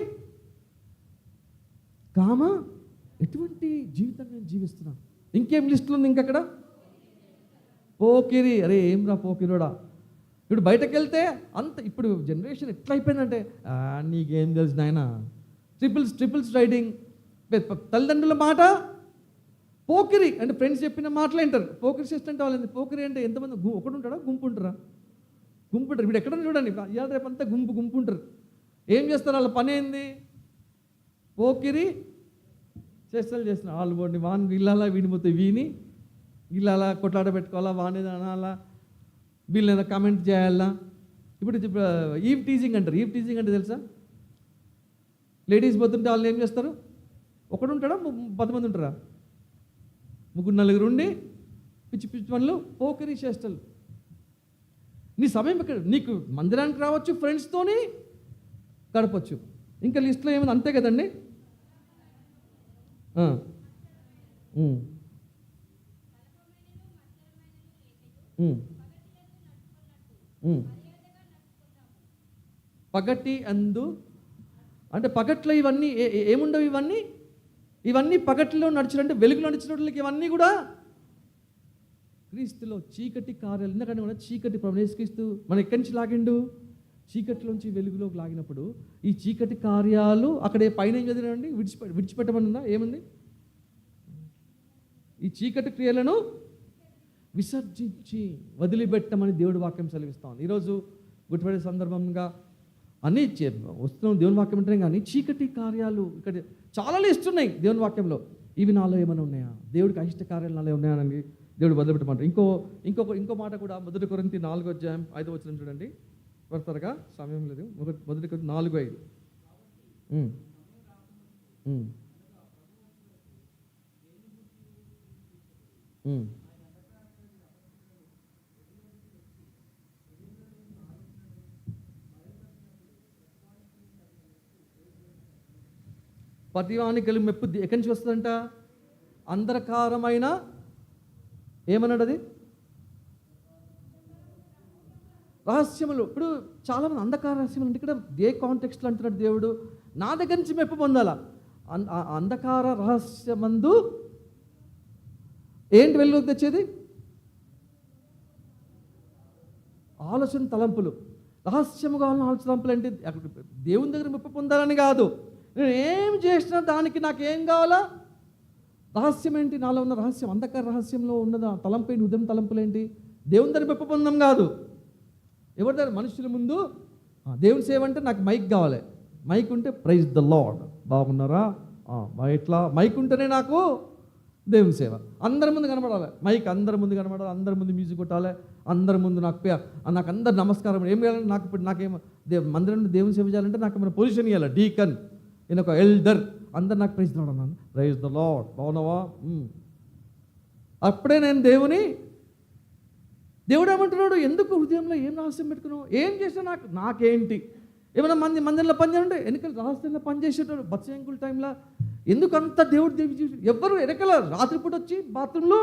కామ. ఎటువంటి జీవితం నేను జీవిస్తున్నాను? ఇంకేం లిస్టులు ఉంది ఇంకక్కడ? పోకిరి. అరే ఏం రా పోకిరోడా. ఇప్పుడు బయటకు వెళ్తే అంత ఇప్పుడు జనరేషన్ ఎట్లా అయిపోయిందంటే నీకేం తెలుసు నాయన, ట్రిపుల్స్ రైడింగ్, తల్లిదండ్రుల మాట పోకిరి అంటే ఫ్రెండ్స్ చెప్పిన మాటలు వింటారు. పోకిరి సిస్టమ్ అంటే వాళ్ళు పోకిరి అంటే ఎంతమంది ఒకడు ఉంటాడా? గుంపు ఉంటారు. ఇప్పుడు ఎక్కడ చూడండి, ఇవాళ రేపు అంతా గుంపు ఉంటారు. ఏం చేస్తారు? వాళ్ళ పని ఏంది? పోకిరి చేష్టలు చేస్తున్నారు. వాళ్ళు పోండి వాని ఇల్లాలా వీడిపోతే వీని ఇల్లాలా కొట్లాడ పెట్టుకోవాలా, వాని అనాలా, వీళ్ళని కామెంట్ చేయాలా. ఇప్పుడు ఈవ్ టీజింగ్ అంటారు. ఈవ్ టీజింగ్ అంటే తెలుసా? లేడీస్ పోతుంటే వాళ్ళు ఏం చేస్తారు? ఒకడు ఉంటాడా? 10 మంది ఉంటారా? 3-4 ఉండి పిచ్చి పనులు, పోకిరి చేష్టలు. నీ సమయం ఇక్కడ నీకు మందిరానికి రావచ్చు, ఫ్రెండ్స్తోని గడపచ్చు. ఇంకా లిస్ట్లో ఏమైనా అంతే కదండి. పగటి అందు అంటే పగట్లో ఇవన్నీ ఏముండవు? ఇవన్నీ పగట్లో నడిచినట్టు వెలుగులో నడిచినట్లకి ఇవన్నీ కూడా క్రీస్తులో చీకటి కార్యాలు, ఎందుకంటే కూడా చీకటి ప్రభు యేసుక్రీస్తు మనం ఎక్కడి నుంచి లాగిండు, చీకటిలోంచి వెలుగులోకి లాగినప్పుడు ఈ చీకటి కార్యాలు అక్కడే పైన ఏం చదివినండి, విడిచిపెట్టమని ఉందా, ఏముంది? ఈ చీకటి క్రియలను విసర్జించి వదిలిపెట్టమని దేవుడి వాక్యం సెలవిస్తాం. ఈరోజు గుడ్ ఫ్రైడే సందర్భంగా అన్నీ వస్తున్నాం దేవుని వాక్యం ఉంటేనే, కానీ చీకటి కార్యాలు ఇక్కడ చాలా లిస్ట్ ఉన్నాయి దేవుని వాక్యంలో. ఇవి నాలో ఏమైనా ఉన్నాయా, దేవుడికి అయిష్ట కార్యాలు నాలో ఉన్నాయా అని దేవుడు వదిలిపెట్టమంటారు. ఇంకో మాట కూడా 1 కొరింథీ 4:5 చూడండి, త్వరగా సమయం లేదు. 1 కొరింథీ 4:5. ప్రతివానికి కలిగి మెప్పు ఎక్కడి నుంచి వస్తుందంట? అంధకారమైన ఏమన్నాడు అది? రహస్యములు. ఇప్పుడు చాలామంది అంధకార రహస్యములు అంటే ఇక్కడ ఏ కాంటెక్స్ట్లో అంటున్నాడు దేవుడు, నా దగ్గర నుంచి మెప్పు పొందాలా. అంధకార రహస్యమందు ఏంటి వెలుగులోకి తెచ్చేది? ఆలోచన తలంపులు. రహస్యముగా ఉన్న ఆలోచన తలంపులు అంటే దేవుని దగ్గర మెప్పు పొందాలని కాదు, నేను ఏం చేసినా దానికి నాకేం కావాలా? రహస్యం ఏంటి? నాలో ఉన్న రహస్యం, అంధకార రహస్యంలో ఉన్నదా తలంపు ఏంటి? ఉదయం తలంపులు ఏంటి? దేవుని దగ్గర మెప్పు పొందడం కాదు. ఎవరి దగ్గర? మనుషుల ముందు దేవుని సేవ అంటే నాకు మైక్ కావాలి, మైక్ ఉంటే ప్రైజ్ ద లార్డ్, బాగున్నారా, ఇట్లా మైక్ ఉంటేనే నాకు దేవుని సేవ. అందరి ముందు కనబడాలి మైక్, అందరి ముందు కనబడాలి, అందరి ముందు మ్యూజిక్ కొట్టాలి, అందరి ముందు నాకు అందరు నమస్కారం. ఏం చేయాలంటే నాకు ఇప్పుడు నాకేమో మందిరంలో దేవుని సేవ చేయాలంటే నాకు ఏమైనా పొజిషన్ ఇవ్వాలి, డీకన్, నేను ఒక ఎల్డర్, అందరు నాకు ప్రైజ్ ద లార్డ్ అన్నాను, ప్రైజ్ ద లార్డ్, బాగున్నావా, అప్పుడే నేను దేవుడు ఏమంటున్నాడు, ఎందుకు హృదయంలో ఏం రహస్యం పెట్టుకున్నావు, ఏం చేసినా నాకేంటి? ఏమైనా మందిరంలో పనిచేయాలంటే ఎన్నికలు రహస్యంలో పనిచేసేటాడు బత్సయంకుల టైంలో. ఎందుకు అంత దేవుడు ఎవ్వరు ఎరకల, రాత్రిపూట వచ్చి బాత్రూంలో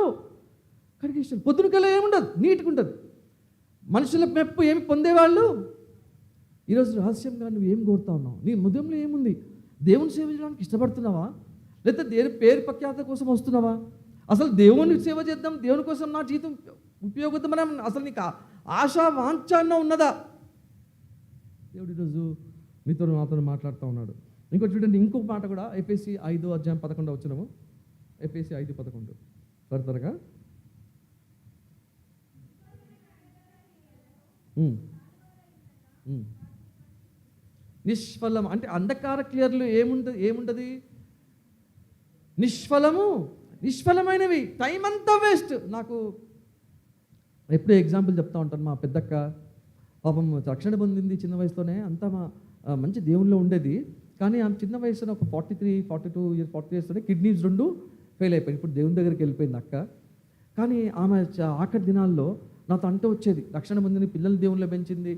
కడిగేసాడు, పొద్దునకల్లా ఏముండదు, నీట్గా ఉంటుంది. మనుషుల మెప్పు ఏమి పొందేవాళ్ళు. ఈరోజు రహస్యంగా నువ్వు ఏం కోరుతా ఉన్నావు? నీ హృదయంలో ఏముంది? దేవుని సేవ చేయడానికి ఇష్టపడుతున్నావా, లేకపోతే దేవుని పేరు ప్రఖ్యాత కోసం వస్తున్నావా? అసలు దేవుని సేవ చేద్దాం, దేవుని కోసం నా జీవితం ఉపయోగిద్దామని అసలు నీకు ఆశ వాంఛ ఉన్నదా? దేవుడు ఈరోజు నాతో మాట్లాడుతూ ఉన్నాడు. ఇంకోటి చూడండి, ఇంకొక మాట కూడా ఎఫెసీ 5:11 ఎఫెసీ 5:11 త్వరగా. నిష్ఫలం అంటే అంధకార క్రియలు ఏముంటుంది? నిష్ఫలమైనవి, టైం అంతా వేస్ట్. నాకు ఎప్పుడూ ఎగ్జాంపుల్ చెప్తా ఉంటాను. మా పెద్దక్క పాపం రక్షణ పొందింది చిన్న వయసులోనే, అంతా మంచి దేవుల్లో ఉండేది. కానీ ఆమె చిన్న వయసులో ఒక 42 ఇయర్స్తోనే కిడ్నీస్ 2 ఫెయిల్ అయిపోయింది. ఇప్పుడు దేవుని దగ్గరికి వెళ్ళిపోయింది అక్క. కానీ ఆమె ఆఖరి దినాల్లో నాతో అంటూ వచ్చేది, రక్షణ పొందిన పిల్లల్ని దేవుళ్ళు పెంచింది,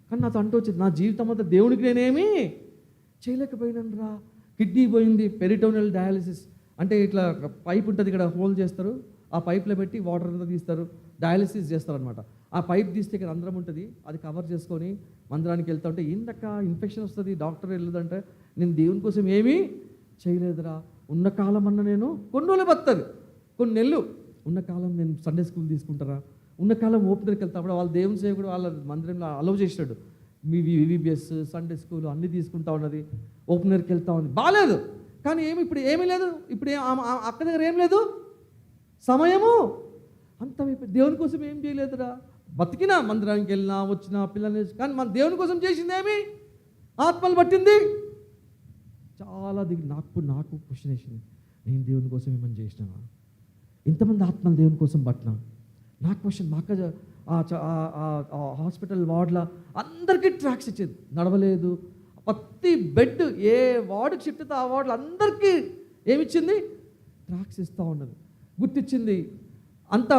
కానీ నాతో అంటూ వచ్చేది, నా జీవితం అంతా దేవునికి నేనేమీ చేయలేకపోయినాను రా. కిడ్నీ పోయింది, పెరిటోనియల్ డయాలిసిస్ అంటే ఇట్లా పైప్ ఉంటుంది, ఇక్కడ హోల్ చేస్తారు, ఆ పైప్లో పెట్టి వాటర్ అంతా తీస్తారు, డయాలిసిస్ చేస్తారనమాట. ఆ పైప్ తీస్తే ఇక్కడ రంధ్రం ఉంటుంది, అది కవర్ చేసుకొని మందిరానికి వెళ్తా ఉంటే, ఏందక్క ఇన్ఫెక్షన్ వస్తుంది, డాక్టర్ వెళ్ళదంటే, నేను దేవుని కోసం ఏమీ చేయలేదురా. ఉన్న కాలం అన్న నేను కొన్ని రోజులు బతుంది, కొన్ని నెలలు ఉన్న కాలం నేను సండే స్కూల్ తీసుకుంటారా, ఉన్న కాలం ఓపెనర్కి వెళ్తా. అప్పుడు వాళ్ళ దేవుని సేవకుడు వాళ్ళ మందిరంలో అలౌ చేసాడు, మీ వివిబిఎస్ సండే స్కూల్ అన్నీ తీసుకుంటా ఉన్నది, ఓపెనర్కి వెళ్తా ఉంది, బాగాలేదు. కానీ ఇప్పుడు ఏమీ లేదు, ఇప్పుడు అక్క దగ్గర ఏం లేదు, సమయము అంత దేవుని కోసం ఏం చేయలేదురా. బతికినా మందిరానికి వెళ్ళినా వచ్చినా పిల్లల్ని, కానీ మన దేవుని కోసం చేసింది ఏమి? ఆత్మలు పట్టింది చాలా నాకు క్వశ్చన్ వేసింది, నేను దేవుని కోసం ఏమని చేసినావా? ఇంతమంది ఆత్మలు దేవుని కోసం పట్టినా. నాకు క్వశ్చన్, మా అక్క హాస్పిటల్ వార్డులో అందరికీ ట్రాక్స్ ఇచ్చేది, నడవలేదు. ప్రతి బెడ్ ఏ వార్డుకి షిఫ్ట్ అయితే ఆ వార్డులో అందరికీ ఏమిచ్చింది? ట్రాక్స్ ఇస్తూ ఉన్నది, గుర్తించింది. అంత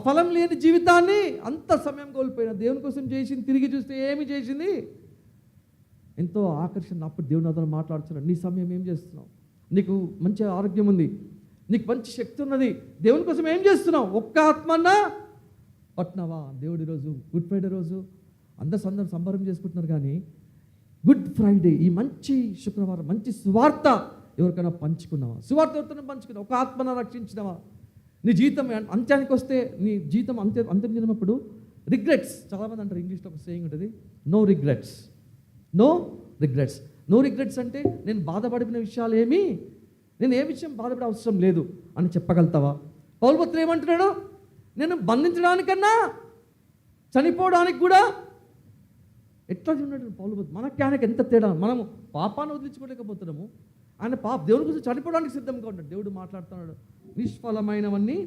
ఫలం లేని జీవితాన్ని అంత సమయం కోల్పోయిన దేవుని కోసం చేసింది, తిరిగి చూస్తే ఏమి చేసింది? ఎంతో ఆకర్షణ. అప్పుడు దేవుని నాతో మాట్లాడుతున్నాడు, నీ సమయం ఏం చేస్తున్నావు? నీకు మంచి ఆరోగ్యం ఉంది, నీకు మంచి శక్తి ఉన్నది, దేవుని కోసం ఏం చేస్తున్నావు? ఒక్క ఆత్మన్నా పట్టినావా? దేవుడి రోజు గుడ్ ఫ్రైడే రోజు అందరూ సంబరం చేసుకుంటున్నారు, కానీ గుడ్ ఫ్రైడే ఈ మంచి శుక్రవారం మంచి సువార్త ఎవరికైనా పంచుకున్నావా? సువార్త ఎవరికైనా పంచుకున్నావా? ఒక ఆత్మన రక్షించినవా? నీ జీవితం అంత్యానికి వస్తే నీ జీవితం అంత్యం జరిగినప్పుడు రిగ్రెట్స్, చాలామంది అంటారు, ఇంగ్లీష్లో ఒక సేయింగ్ ఉంటుంది, no regrets. No regrets. No regrets అంటే నేను బాధపడిన విషయాలు నేను ఏ విషయం బాధపడే అవసరం లేదు అని చెప్పగలుగుతావా? పౌలు భక్తుడు ఏమంటున్నాడు? నేను బంధించడానికన్నా చనిపోవడానికి కూడా ఎట్లా ఉన్నాడు పౌలు భక్తుడు. మనకి ఆయనకి ఎంత తేడా. మనము పాపాన్ని వదిలించుకోలేకపోతున్నాము, ఆయన దేవుని కోసం చనిపోవడానికి సిద్ధంగా ఉంటాడు. దేవుడు మాట్లాడుతున్నాడు, నిష్ఫలమైనవన్నీ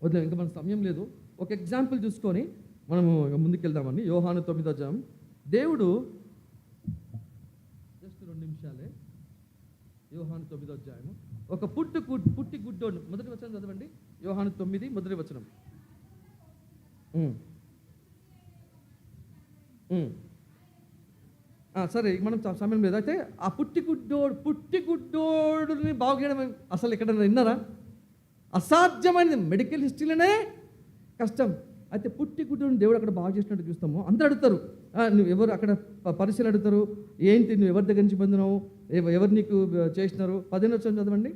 వదిలే. ఇంకా మన సమయం లేదు, ఒక ఎగ్జాంపుల్ చూసుకొని మనము ముందుకెళ్దామని. యోహాను 9వ అధ్యాయం. దేవుడు జస్ట్ 2 నిమిషాలే. యోహాను 9వ అధ్యాయము. ఒక పుట్టి గుడ్డోడు, మొదటి వచనం చదవండి. యోహాను 9 మొదటి వచనం. సరే, మనం సమయం లేదు. అయితే ఆ పుట్టి గుడ్డోడుని బాగు చేయడం అసలు ఎక్కడైనా విన్నారా? అసాధ్యమైనది, మెడికల్ హిస్టరీలోనే కష్టం. అయితే పుట్టి గుడ్డోడిని దేవుడు అక్కడ బాగు చేసినట్టు చూస్తాము. అందరూ అడుగుతారు, నువ్వు ఎవరు అక్కడ పరిశీలన అడుగుతారు, ఏంటి నువ్వు ఎవరి దగ్గర నుంచి పొందినావు, ఎవరు నీకు చేసినారు? 15వ వచనం చదవండి.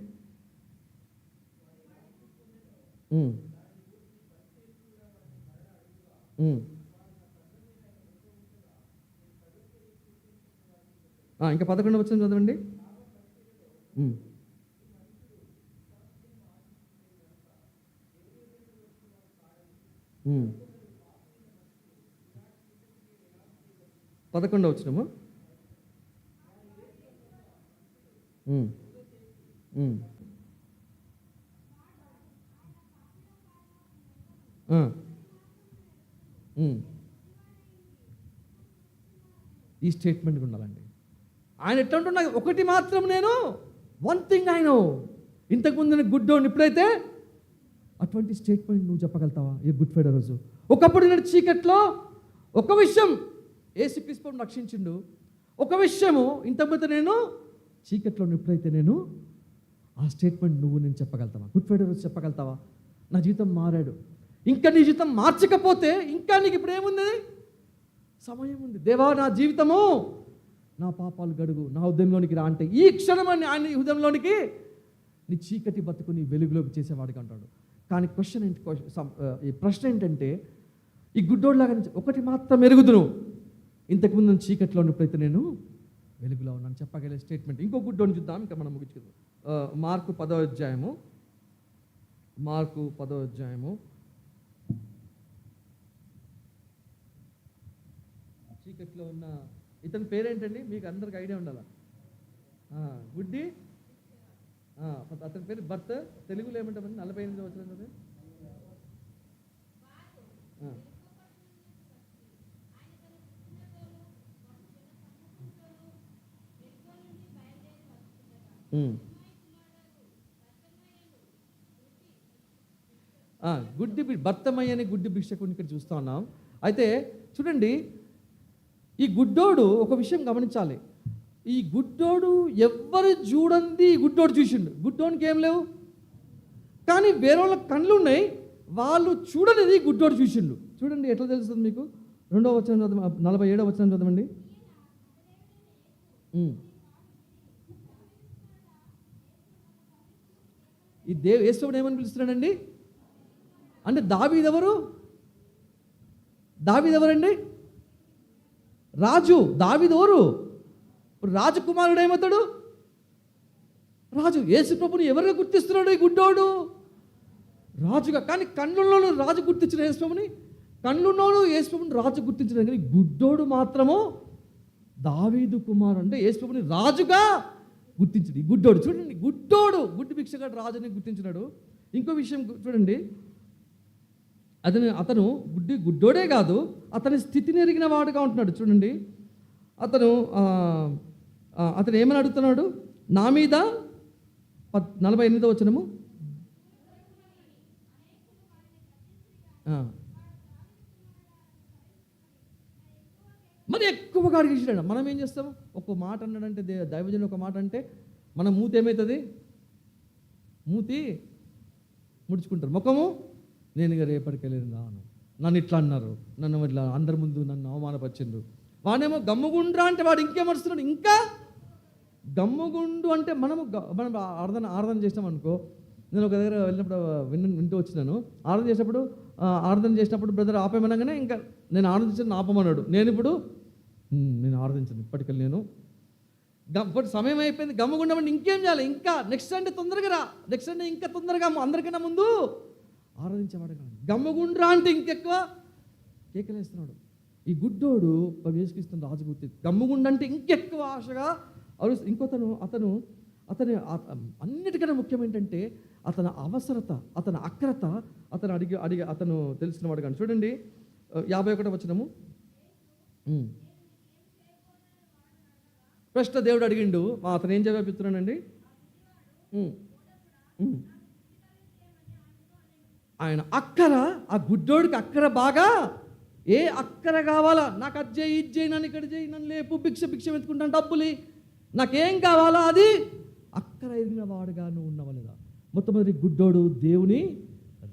ఇంకా 11వ వచనం చదవండి. పదకొండవ వచనము. ఈ స్టేట్మెంట్ ఉండాలండి. ఆయన ఎట్లా ఉంటున్నా, ఒకటి మాత్రం నేను, వన్ థింగ్ ఐ నో. ఇంతకుముందు నేను గుడ్డోని, ఇప్పుడైతే అటువంటి స్టేట్మెంట్ నువ్వు చెప్పగలుగుతావా ఈ గుడ్ ఫ్రైడే రోజు? ఒకప్పుడు నేను చీకట్లో, ఒక విషయం యేసుక్రీస్తు రక్షించిండు, ఒక విషయము ఇంతకుముందు నేను చీకట్లో, ఇప్పుడైతే నేను, ఆ స్టేట్మెంట్ నేను చెప్పగలుగుతావా? గుడ్ ఫ్రైడే రోజు చెప్పగలుగుతావా? నా జీవితం మారాడు. ఇంకా నీ జీవితం మార్చకపోతే ఇంకా నీకు ఇప్పుడు ఏముంది? సమయం ఉంది. దేవా, నా జీవితము, నా పాపాలు గడుగు, నా హృదయంలోనికి రా అంటే ఈ క్షణం ఆయన హృదయంలోనికి నీ చీకటి బతుకు నీ వెలుగులోకి చేసేవాడికి అంటాడు. కానీ ఈ ప్రశ్న ఏంటంటే, ఈ గుడ్డోడ్లాగా ఒకటి మాత్రం ఎరుగుదును, ఇంతకుముందు నేను చీకట్లో ఉన్నప్పుడైతే నేను వెలుగులో ఉన్నాను చెప్పగలిగే స్టేట్మెంట్. ఇంకో గుడ్డోని చూద్దాం, ఇంకా మనం ముగించుకుందాం. మార్కు 10వ అధ్యాయము. చీకట్లో ఉన్న ఇతని పేరేంటండి? మీకు అందరికి ఐడియా ఉండాలా? గుడ్డి. అతని పేరు భర్త. తెలుగులో ఏమంటామండి? 48వ వచనం కదా. భర్తమయ్యని గుడ్డి భిక్షకుని ఇక్కడ చూస్తూ ఉన్నాం. అయితే చూడండి, ఈ గుడ్డోడు ఒక విషయం గమనించాలి. ఈ గుడ్డోడు ఎవ్వరు చూడండి, ఈ గుడ్డోడు చూసిండు. గుడ్డోనికి ఏం లేవు, కానీ వేరే వాళ్ళ కళ్ళు ఉన్నాయి, వాళ్ళు చూడనిది గుడ్డోడు చూసిండు. చూడండి ఎట్లా తెలుస్తుంది మీకు? 2వ వచనం చదవ, 47వ వచనం చదవండి. ఈ యేసువుడు ఏమని పిలుస్తున్నాడండి? అంటే దావీదెవరు? దావీదెవరండి? రాజు. దావీదెవరు? రాజకుమారుడు ఏమవుతాడు? రాజు. యేసు ప్రభుని ఎవరుగా గుర్తిస్తున్నాడు ఈ గుడ్డోడు? రాజుగా. కానీ కళ్ళున్నోడు రాజు గుర్తించిన యేసు ప్రభుని, కళ్ళున్నోడు యేసు ప్రభుని రాజు గుర్తించిన, కానీ గుడ్డోడు మాత్రము దావీదు కుమారుడు, అంటే యేసు ప్రభుని రాజుగా గుర్తించడు ఈ గుడ్డోడు. చూడండి, గుడ్డోడు, గుడ్డి భిక్షగాడు రాజుని గుర్తించినాడు. ఇంకో విషయం చూడండి, అతను గుడ్డోడే కాదు, అతని స్థితిని ఎరిగిన వాడుగా ఉంటున్నాడు. చూడండి, అతను ఏమని అడుగుతున్నాడు? నా మీద 48వ వచనము. మరి ఎక్కువగా అడిగించాడు. మనం ఏం చేస్తాము? ఒక మాట అన్నాడంటే, దైవజనుడు ఒక మాట అంటే మన మూతి ఏమవుతుంది? మూతి ముడుచుకుంటారు. ముఖము, నేను ఇక రేపటికి వెళ్ళి రాను, నన్ను ఇట్లా అన్నారు, నన్ను ఇట్లా అందరి ముందు నన్ను అవమానపరిచిండ్రు. వాడేమో గమ్ముగుండ్రా అంటే వాడు ఇంకేమరుస్తున్నాడు, ఇంకా గమ్ముగుండు అంటే మనం ఆరాధన చేసినాం అనుకో, నేను ఒక దగ్గర వెళ్ళినప్పుడు వింటూ వచ్చినాను. ఆరాధన చేసినప్పుడు బ్రదర్ ఆపేమనగానే ఇంకా నేను ఆరాధించను ఆపమన్నాడు. నేను ఇప్పుడు నేను ఆరాధించను ఇప్పటికీ నేను ఇప్పుడు సమయం అయిపోయింది గమ్ముగుండమంటే ఇంకేం చేయాలి, ఇంకా నెక్స్ట్ సండే తొందరగా రా, నెక్స్ట్ సండే ఇంకా తొందరగా అందరికన్నా ముందు ఆరాధించేవాడు కాదు. గమ్ముగుండ్రా అంటే ఇంకెక్కువ కేకలేస్తున్నాడు. ఈ గుడ్డోడు యేసుక్రీస్తుని రాజు గుర్తి గమ్ముగుండంటే ఇంకెక్కువ ఆశగా అతను అన్నిటికన్నా ముఖ్యం ఏంటంటే అతని అవసరత, అతని అక్రత అతను అడిగి అతను తెలిసినవాడు కానీ. చూడండి 51 వచనము. ప్రశ్న దేవుడు అడిగిండు, అతను ఏం జవాబిస్తున్నానండి? ఆయన అక్కర, ఆ గుడ్డోడికి అక్కర బాగా, ఏ అక్కర కావాలా, నాకు అది చేయి ఇది చేయి, నన్ను ఇక్కడ చేయి, నన్ను లేపు, భిక్ష ఎత్తుకుంటాను, డబ్బులి, నాకేం కావాలా అది అక్కర ఎరిగిన వాడుగా నువ్వు ఉన్నవలేదా? మొట్టమొదటి గుడ్డోడు దేవుని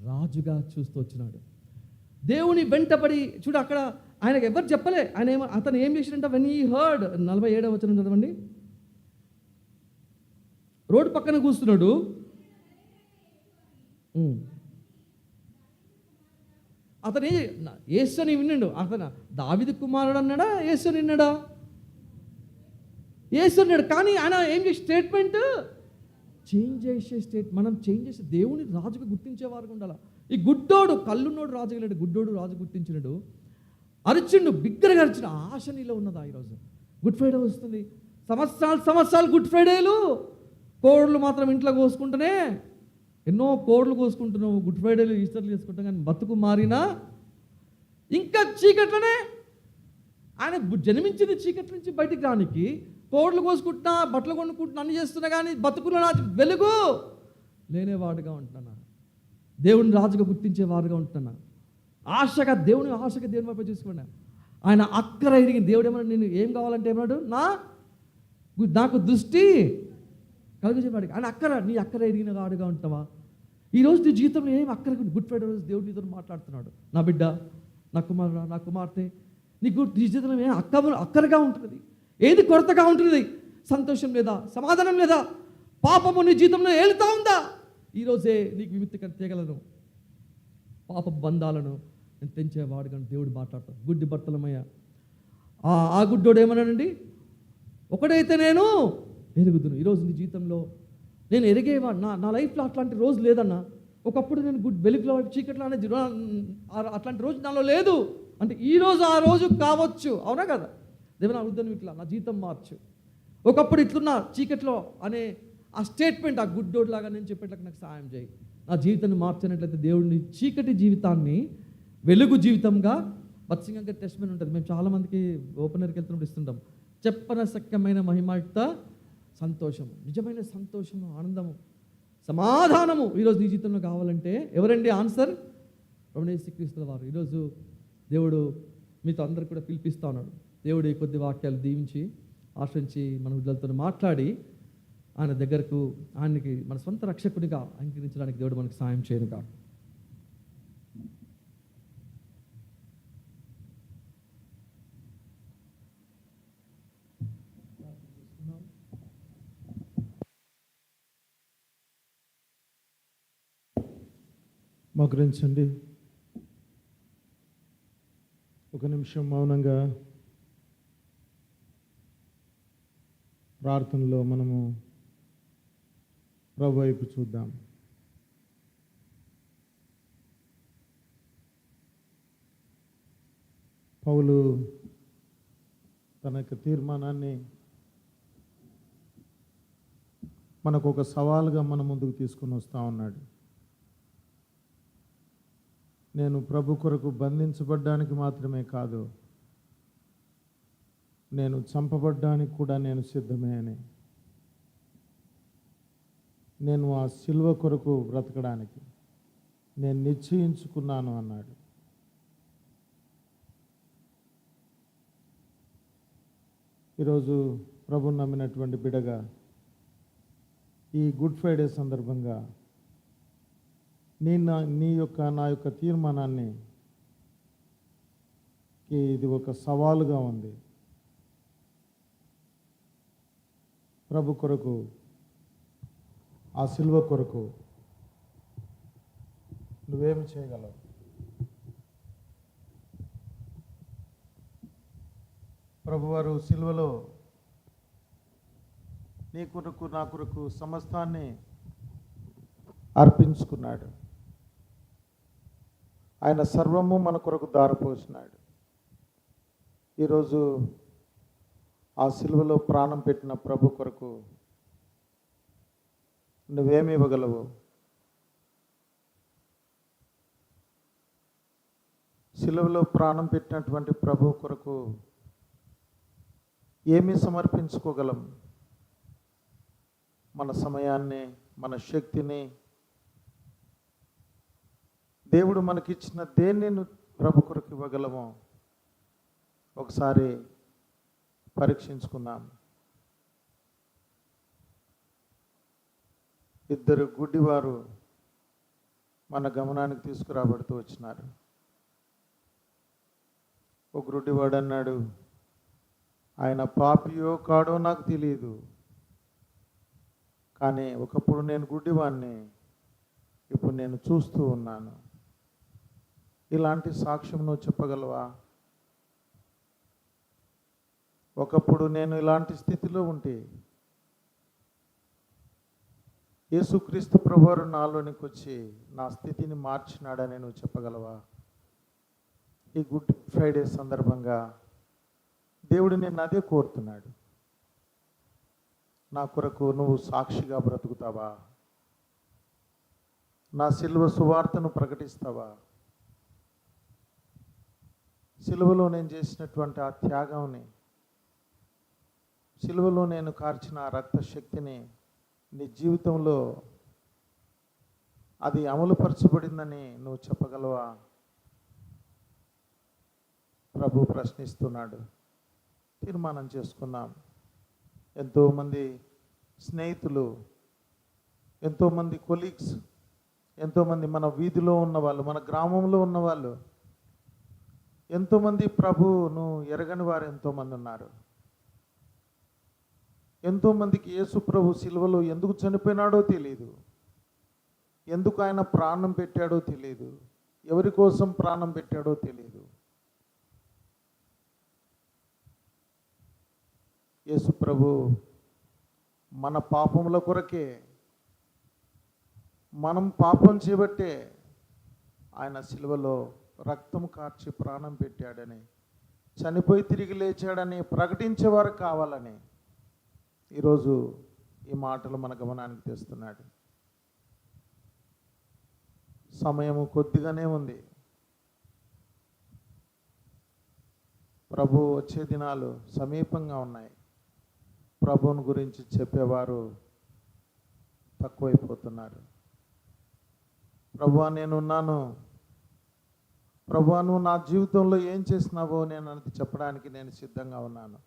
రాజుగా చూస్తూ వచ్చినాడు. దేవుని వెంటపడి చూడు, అక్కడ ఆయనకు ఎవరు చెప్పలే. అతను ఏం చేసినంట? వెన్ హీ హర్డ్, 47వ వచనం చదవండి. రోడ్డు పక్కన కూస్తున్నాడు. అతను యేసుని విన్నాడు. అతను దావీదు కుమారుడు అన్నాడా, యేసుని విన్నాడా? యేసు అన్నాడు. కానీ ఆయన ఏం చేసే స్టేట్మెంట్ మనం చేంజ్ చేసే దేవుని రాజుగా గుర్తించేవారు ఉండాలి. ఈ గుడ్డోడు కళ్ళున్నోడు రాజు వెళ్ళాడు, గుడ్డోడు రాజు గుర్తించినాడు. అరిచిండు, బిగ్గరగా అరిచిన. ఆశ నీలో ఉన్నదా? ఈరోజు గుడ్ ఫ్రైడే వస్తుంది, సంవత్సరాలు గుడ్ ఫ్రైడేలు. కోళ్ళు మాత్రం ఇంట్లో కోసుకుంటూనే ఎన్నో కోళ్ళు కోసుకుంటున్నావు, గుడ్ ఫ్రైడేలు ఈస్టర్లు చేసుకుంటాం, కానీ బతుకు మారినా ఇంకా చీకట్లనే. ఆయన జన్మించింది చీకట్ల నుంచి బయటికి రానికి. కోళ్ళు కోసుకుంటున్నా, బట్టలు కొనుక్కుంటున్నా, అన్ని చేస్తున్నా, కానీ బతుకులో వెలుగు లేనేవాడుగా ఉంటున్నా, దేవుని రాజుగా గుర్తించేవాడుగా ఉంటున్నా. ఆశగా దేవుని వైపు చూసుకున్నా. ఆయన అక్కర ఎరిగి దేవుడు ఏమన్నా, నేను ఏం కావాలంటే ఏమన్నాడు? నాకు దృష్టి కలిగించేవాడికి. ఆయన నీ అక్కర ఎరిగిన వాడుగా ఉంటావా? ఈరోజు నీ జీవితంలో ఏం అక్కర, గుడ్ ఫ్రైడే రోజు దేవుడు నీతో మాట్లాడుతున్నాడు. నా బిడ్డ, నా కుమారుడు, నా కుమార్తె, నీ జీవితంలో ఏం అక్కరగా ఉంటుంది? ఏది కొరతగా ఉంటుంది? సంతోషం లేదా, సమాధానం లేదా, పాపము నీ జీవితంలో ఏలుతా ఉందా? ఈరోజే నీకు విముక్తి తేగలను, పాప బంధాలను నేను తెంచేవాడు కానీ దేవుడు మాట్లాడతాడు. గుడ్డి భర్తలమయ్య. ఆ గుడ్డోడు ఏమన్నాడండి? ఒకడైతే నేను ఎరుగుదును. ఈరోజు నీ జీవితంలో నేను ఎరిగేవాడు. నా లైఫ్లో అట్లాంటి రోజు లేదన్నా. ఒకప్పుడు నేను వెలుగులో చీకట్లో అనేది అట్లాంటి రోజు నాలో లేదు అంటే ఈరోజు ఆ రోజు కావచ్చు. అవునా కదా? దేవుని అడుగుతాను, ఇట్లా నా జీవితం మార్చు. ఒకప్పుడు ఇట్లున్నా చీకట్లో అనే ఆ స్టేట్మెంట్, ఆ గుడ్డోడు లాగా నేను చెప్పేట్లకు నాకు సాయం చేయి. నా జీవితాన్ని మార్చినట్లయితే దేవుడిని చీకటి జీవితాన్ని వెలుగు జీవితంగా బత్సింగంగా టెస్ట్మెంట్ ఉంటుంది. మేము చాలామందికి ఓపెనర్కి వెళ్తున్నప్పుడు ఇస్తుంటాం. చెప్పనశక్యమైన మహిమాయుక్త సంతోషము, నిజమైన సంతోషము, ఆనందము, సమాధానము ఈరోజు నీ జీవితంలో కావాలంటే ఎవరండి ఆన్సర్? ప్రభువైన యేసుక్రీస్తు వారు. ఈరోజు దేవుడు మీతో అందరు కూడా పిలిపిస్తూ ఉన్నాడు. దేవుడు ఈ కొద్ది వాక్యాలు దీవించి ఆశ్రయించి మన విడుదలతో మాట్లాడి ఆయన దగ్గరకు, ఆయనకి మన సొంత రక్షకుడిగా అంగీకరించడానికి దేవుడు మనకు సాయం చేయనుగా. మోకరించండి. ఒక నిమిషం మౌనంగా ప్రార్థనలో మనము ప్రభు వైపు చూద్దాం. పౌలు తన యొక్క తీర్మానాన్ని మనకు ఒక సవాలుగా మన ముందుకు తీసుకొని వస్తూ ఉన్నాడు. నేను ప్రభు కొరకు బంధించబడ్డానికి మాత్రమే కాదు, నేను చంపబడ్డానికి కూడా నేను సిద్ధమే అని, నేను ఆ సిలువ కొరకు బ్రతకడానికి నేను నిశ్చయించుకున్నాను అన్నాడు. ఈరోజు ప్రభుని నమ్మినటువంటి బిడ్డగా ఈ గుడ్ ఫ్రైడే సందర్భంగా నా యొక్క తీర్మానాన్ని ఇది ఒక సవాలుగా ఉంది. ప్రభు కొరకు, ఆ సిలువ కొరకు నువ్వేమి చేయగలవు? ప్రభువారు సిలువలో నీ కొరకు నా కొరకు సమస్తాన్ని అర్పించుకున్నాడు. ఆయన సర్వము మన కొరకు దారిపోసినాడు. ఈరోజు ఆ సిలువలో ప్రాణం పెట్టిన ప్రభు కొరకు నువ్వేమి ఇవ్వగలవు? సిలువలో ప్రాణం పెట్టినటువంటి ప్రభు కొరకు ఏమి సమర్పించుకోగలం? మన సమయాన్ని, మన శక్తిని, దేవుడు మనకిచ్చిన దేన్ని ప్రభు కొరకు ఇవ్వగలమో ఒకసారి పరీక్షించుకుందాం. ఇద్దరు గుడ్డివారు మన గమనానికి తీసుకురాబడుతూ వచ్చినారు. ఒక గుడ్డివాడు అన్నాడు, ఆయన పాపియో కాడో నాకు తెలియదు, కానీ ఒకప్పుడు నేను గుడ్డివాడిని, ఇప్పుడు నేను చూస్తూ ఉన్నాను. ఇలాంటి సాక్ష్యం నువ్వు చెప్పగలవా? ఒకప్పుడు నేను ఇలాంటి స్థితిలో ఉంటే యేసుక్రీస్తు ప్రభువారు నాలోనికి వచ్చి నా స్థితిని మార్చినాడని నువ్వు చెప్పగలవా? ఈ గుడ్ ఫ్రైడే సందర్భంగా దేవుడు నేను అదే కోరుతున్నాడు. నా కొరకు నువ్వు సాక్షిగా బ్రతుకుతావా? నా సిలువ సువార్తను ప్రకటిస్తావా? సిలువలో నేను చేసినటువంటి ఆ త్యాగంని, సిలువలో నేను కార్చిన ఆ రక్త శక్తిని నీ జీవితంలో అది అమలుపరచబడిందని నువ్వు చెప్పగలవా? ప్రభు ప్రశ్నిస్తున్నాడు. తీర్మానం చేసుకున్నాం. ఎంతోమంది స్నేహితులు, ఎంతోమంది కొలీగ్స్, ఎంతోమంది మన వీధిలో ఉన్నవాళ్ళు, మన గ్రామంలో ఉన్నవాళ్ళు, ఎంతోమంది ప్రభువును ఎరగని వారు ఎంతోమంది ఉన్నారు. ఎంతోమందికి యేసు ప్రభు సిలువలో ఎందుకు చనిపోయినాడో తెలియదు, ఎందుకు ఆయన ప్రాణం పెట్టాడో తెలియదు, ఎవరి కోసం ప్రాణం పెట్టాడో తెలియదు. యేసు ప్రభు మన పాపముల కొరకే, మనం పాపం చేయబట్టే ఆయన సిలువలో రక్తం కార్చి ప్రాణం పెట్టాడని, చనిపోయి తిరిగి లేచాడని ప్రకటించేవారు కావాలని ఈరోజు ఈ మాటలు మన గమనానికి తెస్తున్నాడు. సమయము కొద్దిగానే ఉంది. ప్రభు వచ్చే దినాలు సమీపంగా ఉన్నాయి. ప్రభువుని గురించి చెప్పేవారు తక్కువైపోతున్నారు. ప్రభువా నేనున్నాను, ప్రభువా నువ్వు నా జీవితంలో ఏం చేసినావో నేను అది చెప్పడానికి నేను సిద్ధంగా ఉన్నాను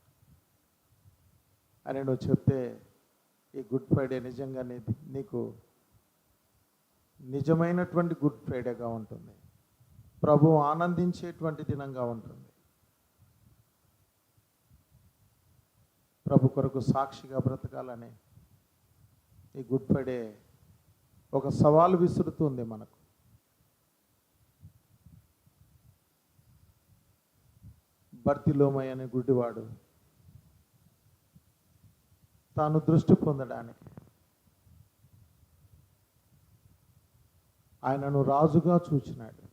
అని నువ్వు చెప్తే ఈ గుడ్ ఫ్రైడే నిజంగా నీకు నిజమైనటువంటి గుడ్ ఫ్రైడేగా ఉంటుంది. ప్రభు ఆనందించేటువంటి దినంగా ఉంటుంది. ప్రభు కొరకు సాక్షిగా బ్రతకాలని ఈ గుడ్ ఫ్రైడే ఒక సవాలు విసురుతుంది మనకు. బర్తిలోమై అనే గుడ్డివాడు తాను దృష్టి పొందడానికి ఆయనను రాజుగా చూచినాడు.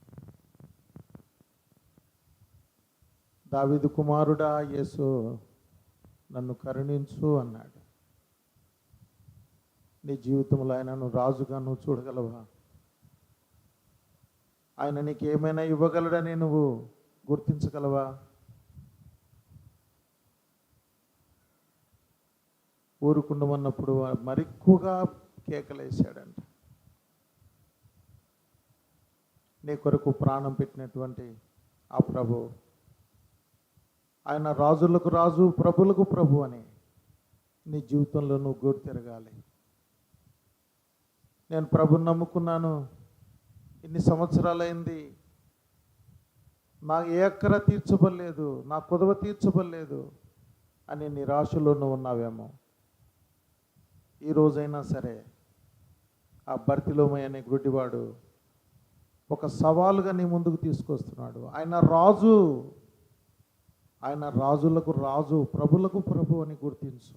దావీదు కుమారుడా యేసు నన్ను కరుణించు అన్నాడు. నీ జీవితంలో ఆయనను రాజుగా నువ్వు చూడగలవా? ఆయన నీకు ఏమైనా ఇవ్వగలడని నువ్వు గుర్తించగలవా? ఊరుకుండమన్నప్పుడు మరెక్కువగా కేకలేశాడంట. నీ కొరకు ప్రాణం పెట్టినటువంటి ఆ ప్రభు, ఆయన రాజులకు రాజు, ప్రభులకు ప్రభు అని నీ జీవితంలో నువ్వు గుర్తు తిరగాలి. నేను ప్రభుని నమ్ముకున్నాను, ఇన్ని సంవత్సరాలైంది, నా ఏ అక్కర తీర్చబడలేదు, నా కుదవ తీర్చబడలేదు అని నిరాశలో నువ్వు ఉన్నావేమో. ఈ రోజైనా సరే ఆ బర్తిలోమై అనే గుడ్డివాడు ఒక సవాలుగా నీ ముందుకు తీసుకొస్తున్నాడు. ఆయన రాజు, ఆయన రాజులకు రాజు, ప్రభులకు ప్రభు అని గుర్తించు.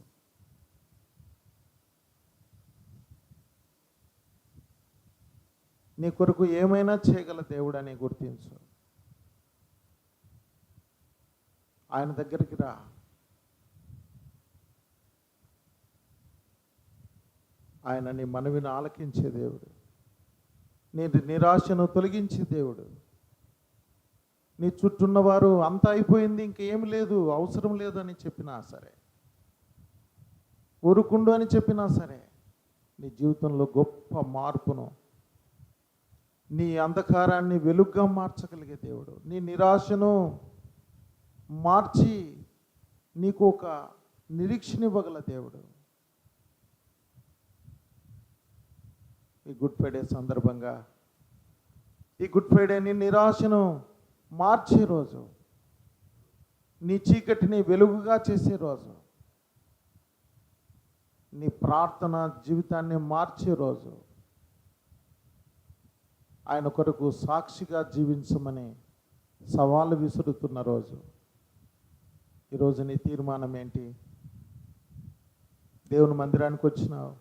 నీ కొరకు ఏమైనా చేయగల దేవుడు అని గుర్తించు. ఆయన దగ్గరికి రా. ఆయన నీ మనవిని ఆలకించే దేవుడు, నీ నిరాశను తొలగించే దేవుడు. నీ చుట్టూన్నవారు అంతా అయిపోయింది, ఇంకేం లేదు, అవసరం లేదు అని చెప్పినా సరే, ఊరుకుండు అని చెప్పినా సరే, నీ జీవితంలో గొప్ప మార్పును, నీ అంధకారాన్ని వెలుగుగా మార్చగలిగే దేవుడు, నీ నిరాశను మార్చి నీకు ఒక నిరీక్షణ ఇవ్వగల దేవుడు. ఈ గుడ్ ఫ్రైడే సందర్భంగా, ఈ గుడ్ ఫ్రైడేని నిరాశను మార్చే రోజు, నీ చీకటిని వెలుగుగా చేసే రోజు, నీ ప్రార్థన జీవితాన్ని మార్చే రోజు, ఆయన కొరకు సాక్షిగా జీవించమని సవాలు విసురుతున్న రోజు. ఈరోజు నీ తీర్మానం ఏంటి? దేవుని మందిరానికి వచ్చినావు,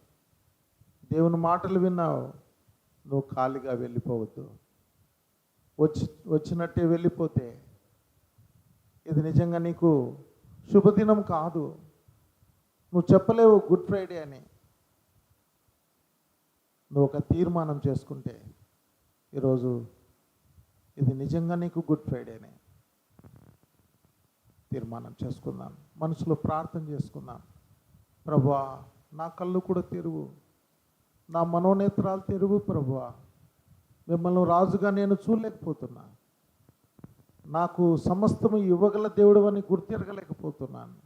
దేవుని మాటలు విన్నావు, నువ్వు ఖాళీగా వెళ్ళిపోవద్దు. వచ్చినట్టే వెళ్ళిపోతే ఇది నిజంగా నీకు శుభదినం కాదు. నువ్వు చెప్పలేవు గుడ్ ఫ్రైడే అని. నువ్వు ఒక తీర్మానం చేసుకుంటే ఈరోజు ఇది నిజంగా నీకు గుడ్ ఫ్రైడేనే. తీర్మానం చేసుకుందాం, మనసులో ప్రార్థన చేసుకుందాం. ప్రభువా, నా కళ్ళు కూడా తెరువు, నా మనోనేత్రాలు తెరువు. ప్రభువా, మిమ్మల్ని రాజుగా నేను చూడలేకపోతున్నా, నాకు సమస్తము ఇవ్వగల దేవుడు అని గుర్తిరగలేకపోతున్నాను,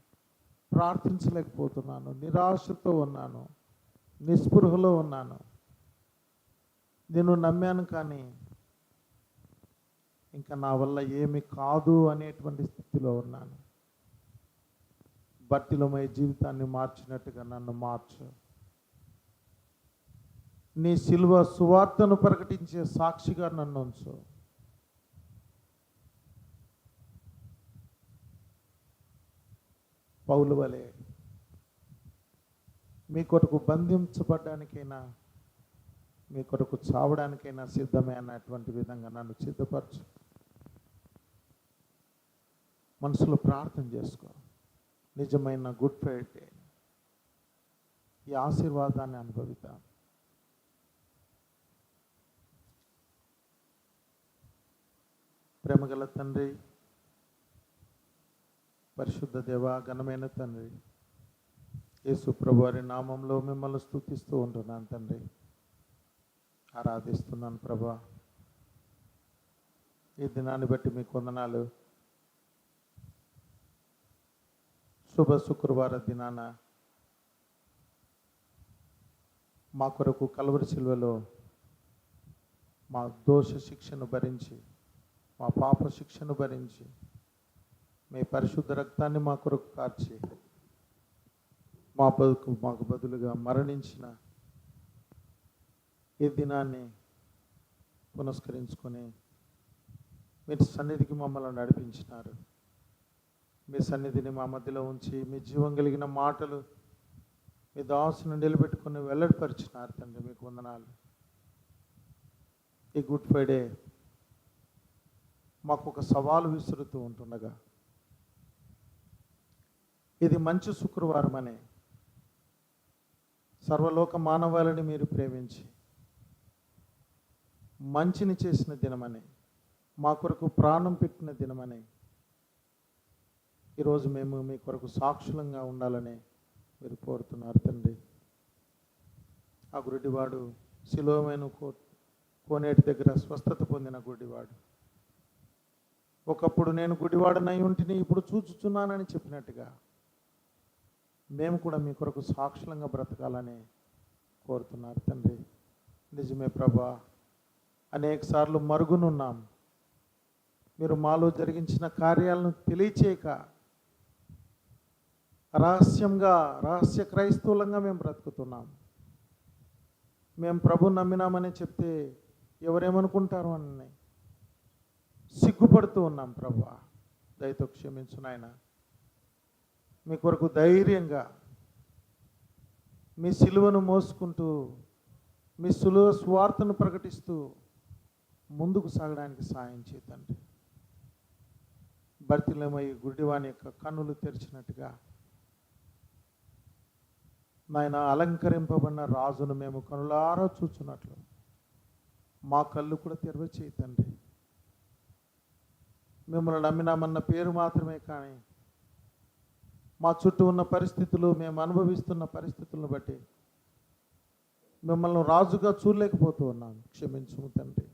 ప్రార్థించలేకపోతున్నాను, నిరాశతో ఉన్నాను, నిస్పృహలో ఉన్నాను. నేను నమ్మాను కానీ ఇంకా నా వల్ల ఏమి కాదు అనేటువంటి స్థితిలో ఉన్నాను. బర్తిలోమై జీవితాన్ని మార్చినట్టుగా నన్ను మార్చు. నీ సిలువ సువార్తను ప్రకటించే సాక్షిగా నన్ను ఉంచు. పౌలు వలె మీ కొరకు బంధించబడ్డానికైనా, మీ కొరకు చావడానికైనా సిద్ధమే అన్నటువంటి విధంగా నన్ను సిద్ధపరచు. మనసులో ప్రార్థన చేసుకో. నిజమైన గుడ్ ఫ్రైడే ఈ ఆశీర్వాదాన్ని అనుభవిద్దాం. ప్రేమగల తండ్రి, పరిశుద్ధ దేవ, ఘనమైన తండ్రి, యేసు ప్రభువారి నామంలో మిమ్మల్ని స్తుతిస్తూ ఉంటున్నాను తండ్రి, ఆరాధిస్తున్నాను ప్రభా. ఈ దినాన్ని బట్టి మీకు వందనాలు. శుభ శుక్రవార దినాన మా కొరకు కల్వరి శిలువలో మా దోష శిక్షను భరించి, మా పాప శిక్షను భరించి, మీ పరిశుద్ధ రక్తాన్ని మా కొరకు కార్చి మాకు బదులుగా మరణించిన ఈ దినాన్ని పునస్కరించుకొని మీ సన్నిధికి మమ్మల్ని నడిపించినారు. మీ సన్నిధిని మా మధ్యలో ఉంచి మీ జీవం కలిగిన మాటలు మీ దాసును నిలబెట్టుకుని వెల్లడిపరిచినారు తండ్రి, మీకు వందనాలు. ఈ గుడ్ ఫ్రైడే మాకు ఒక సవాలు విసురుతూ ఉంటుండగా, ఇది మంచి శుక్రవారం అనే సర్వలోక మానవాళిని మీరు ప్రేమించి మంచిని చేసిన దినమని, మా కొరకు ప్రాణం పెట్టిన దినమని, ఈరోజు మేము మీ కొరకు సాక్షులంగా ఉండాలని మీరు కోరుతున్నారు తండ్రి. ఆ గుడ్డివాడు శిలోమైన కోనేటి దగ్గర స్వస్థత పొందిన గుడ్డివాడు, ఒకప్పుడు నేను గుడ్డివాడనై ఉంటిని ఇప్పుడు చూచుచున్నానని చెప్పినట్టుగా మేము కూడా మీ కొరకు సాక్షులంగా బ్రతకాలని కోరుతున్నారు తండ్రి. నిజమే ప్రభా, అనేక సార్లు మరుగునున్నాం. మీరు మాలో జరిగించిన కార్యాలను తెలియచేయక రహస్య క్రైస్తవులంగా మేము బ్రతుకుతున్నాం. మేము ప్రభు నమ్మినామని చెప్తే ఎవరేమనుకుంటారు అని సిగ్గుపడుతూ ఉన్నాం ప్రభువా. దయతో క్షమించు నాయన. మీ కొరకు ధైర్యంగా మీ సిలువను మోసుకుంటూ మీ సులువ స్వార్థను ప్రకటిస్తూ ముందుకు సాగడానికి సాయం చేతండి. భర్తీలమై గుడ్డివాని యొక్క కన్నులు తెరిచినట్టుగా నాయన అలంకరింపబడిన రాజును మేము కనులారా చూచున్నట్లు మా కళ్ళు కూడా తెరవ చేయతండి. మిమ్మల్ని నమ్మినామన్న పేరు మాత్రమే కానీ మా చుట్టూ ఉన్న పరిస్థితులు, మేము అనుభవిస్తున్న పరిస్థితులను బట్టి మిమ్మల్ని రాజుగా చూడలేకపోతూ ఉన్నాం. క్షమించుము తండ్రి.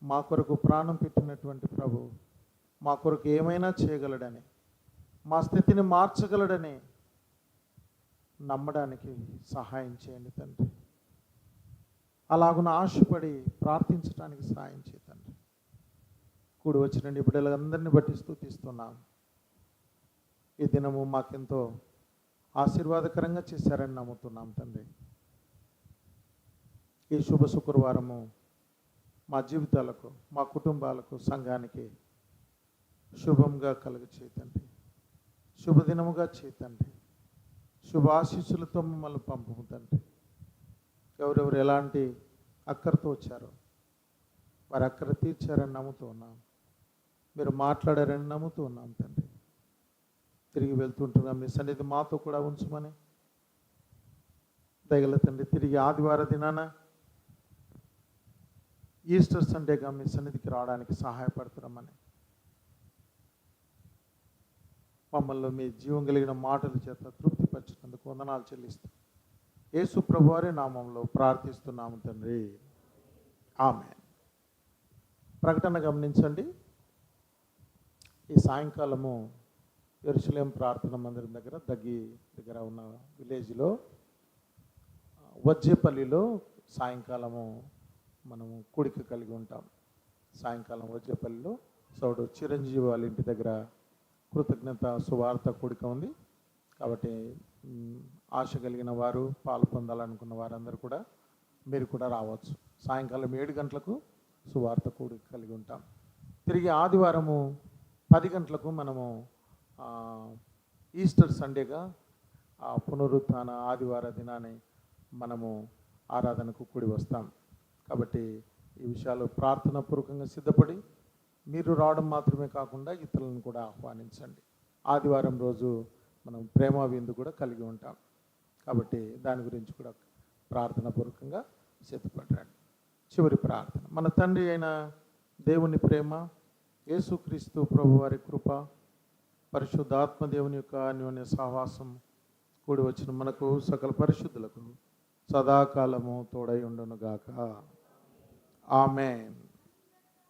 మా కొరకు ప్రాణం పెట్టినటువంటి ప్రభు మా కొరకు ఏమైనా చేయగలడని, మా స్థితిని మార్చగలడని నమ్మడానికి సహాయం చేయండి తండ్రి. అలాగున ఆశపడి ప్రార్థించడానికి సహాయం చేయండి. కూడి వచ్చినండి బిడ్డలందరినీ బట్టి స్తుతిస్తున్నాం. ఈ దినము మాకెంతో ఆశీర్వాదకరంగా చేశారని నమ్ముతున్నాం తండ్రి. ఈ శుభ శుక్రవారము మా జీవితాలకు, మా కుటుంబాలకు, సంఘానికి శుభంగా కలుగచేయండి. శుభదినముగా చేతండి. శుభ ఆశీస్సులతో మమ్మల్ని పంపము తండ్రి. ఎవరెవరు ఎలాంటి అక్కరతో వచ్చారో వారి అక్కర తీర్చారని నమ్ముతూ ఉన్నాం. మీరు మాట్లాడారని నమ్ముతూ ఉన్నాం తండ్రి. తిరిగి వెళ్తుంటున్నాం. మీ సన్నిధి మాతో కూడా ఉంచమని దయగల తండ్రి. తిరిగి ఆదివార దినాన ఈస్టర్ సండేగా మీ సన్నిధికి రావడానికి సహాయపడుతున్నామని మమ్మల్ని మీ జీవం కలిగిన మాటల చేత తృప్తిపరిచినందుకు వందనాలు చెల్లిస్తాం. యేసు ప్రభువారి నామంలో ప్రార్థిస్తున్నాము తండ్రి. ఆమేన్. ప్రకటన గమనించండి. ఈ సాయంకాలము యెరూషలేం ప్రార్థన మందిరం దగ్గర ఉన్న విలేజ్లో వజ్జేపల్లిలో సాయంకాలము మనము కూడిక కలిగి ఉంటాం. సాయంకాలం వజ్జేపల్లిలో సోడు చిరంజీవి వాళ్ళ ఇంటి దగ్గర కృతజ్ఞత సువార్త కూడిక ఉంది. కాబట్టి ఆశ కలిగిన వారు, పాలు పొందాలనుకున్న వారందరూ కూడా మీరు కూడా రావచ్చు. సాయంకాలం 7 గంటలకు సువార్త కూడిక కలిగి ఉంటాం. తిరిగి ఆదివారము 10 గంటలకు మనము ఈస్టర్ సండేగా పునరుత్థాన ఆదివార దినాన్ని మనము ఆరాధనకు కూడి వస్తాం. కాబట్టి ఈ విషయాలు ప్రార్థనాపూర్వకంగా సిద్ధపడి మీరు రావడం మాత్రమే కాకుండా ఇతరులను కూడా ఆహ్వానించండి. ఆదివారం రోజు మనం ప్రేమ విందు కూడా కలిగి ఉంటాం. కాబట్టి దాని గురించి కూడా ప్రార్థనాపూర్వకంగా సిద్ధపడండి. చివరి ప్రార్థన. మన తండ్రి అయిన దేవుని ప్రేమ, యేసుక్రీస్తు ప్రభువారి కృప, పరిశుద్ధాత్మ దేవుని యొక్క అన్యోన్య సహవాసం కూడి వచ్చిన మనకు సకల పరిశుద్ధులకు సదాకాలము తోడై ఉండునుగాక. ఆమేన్.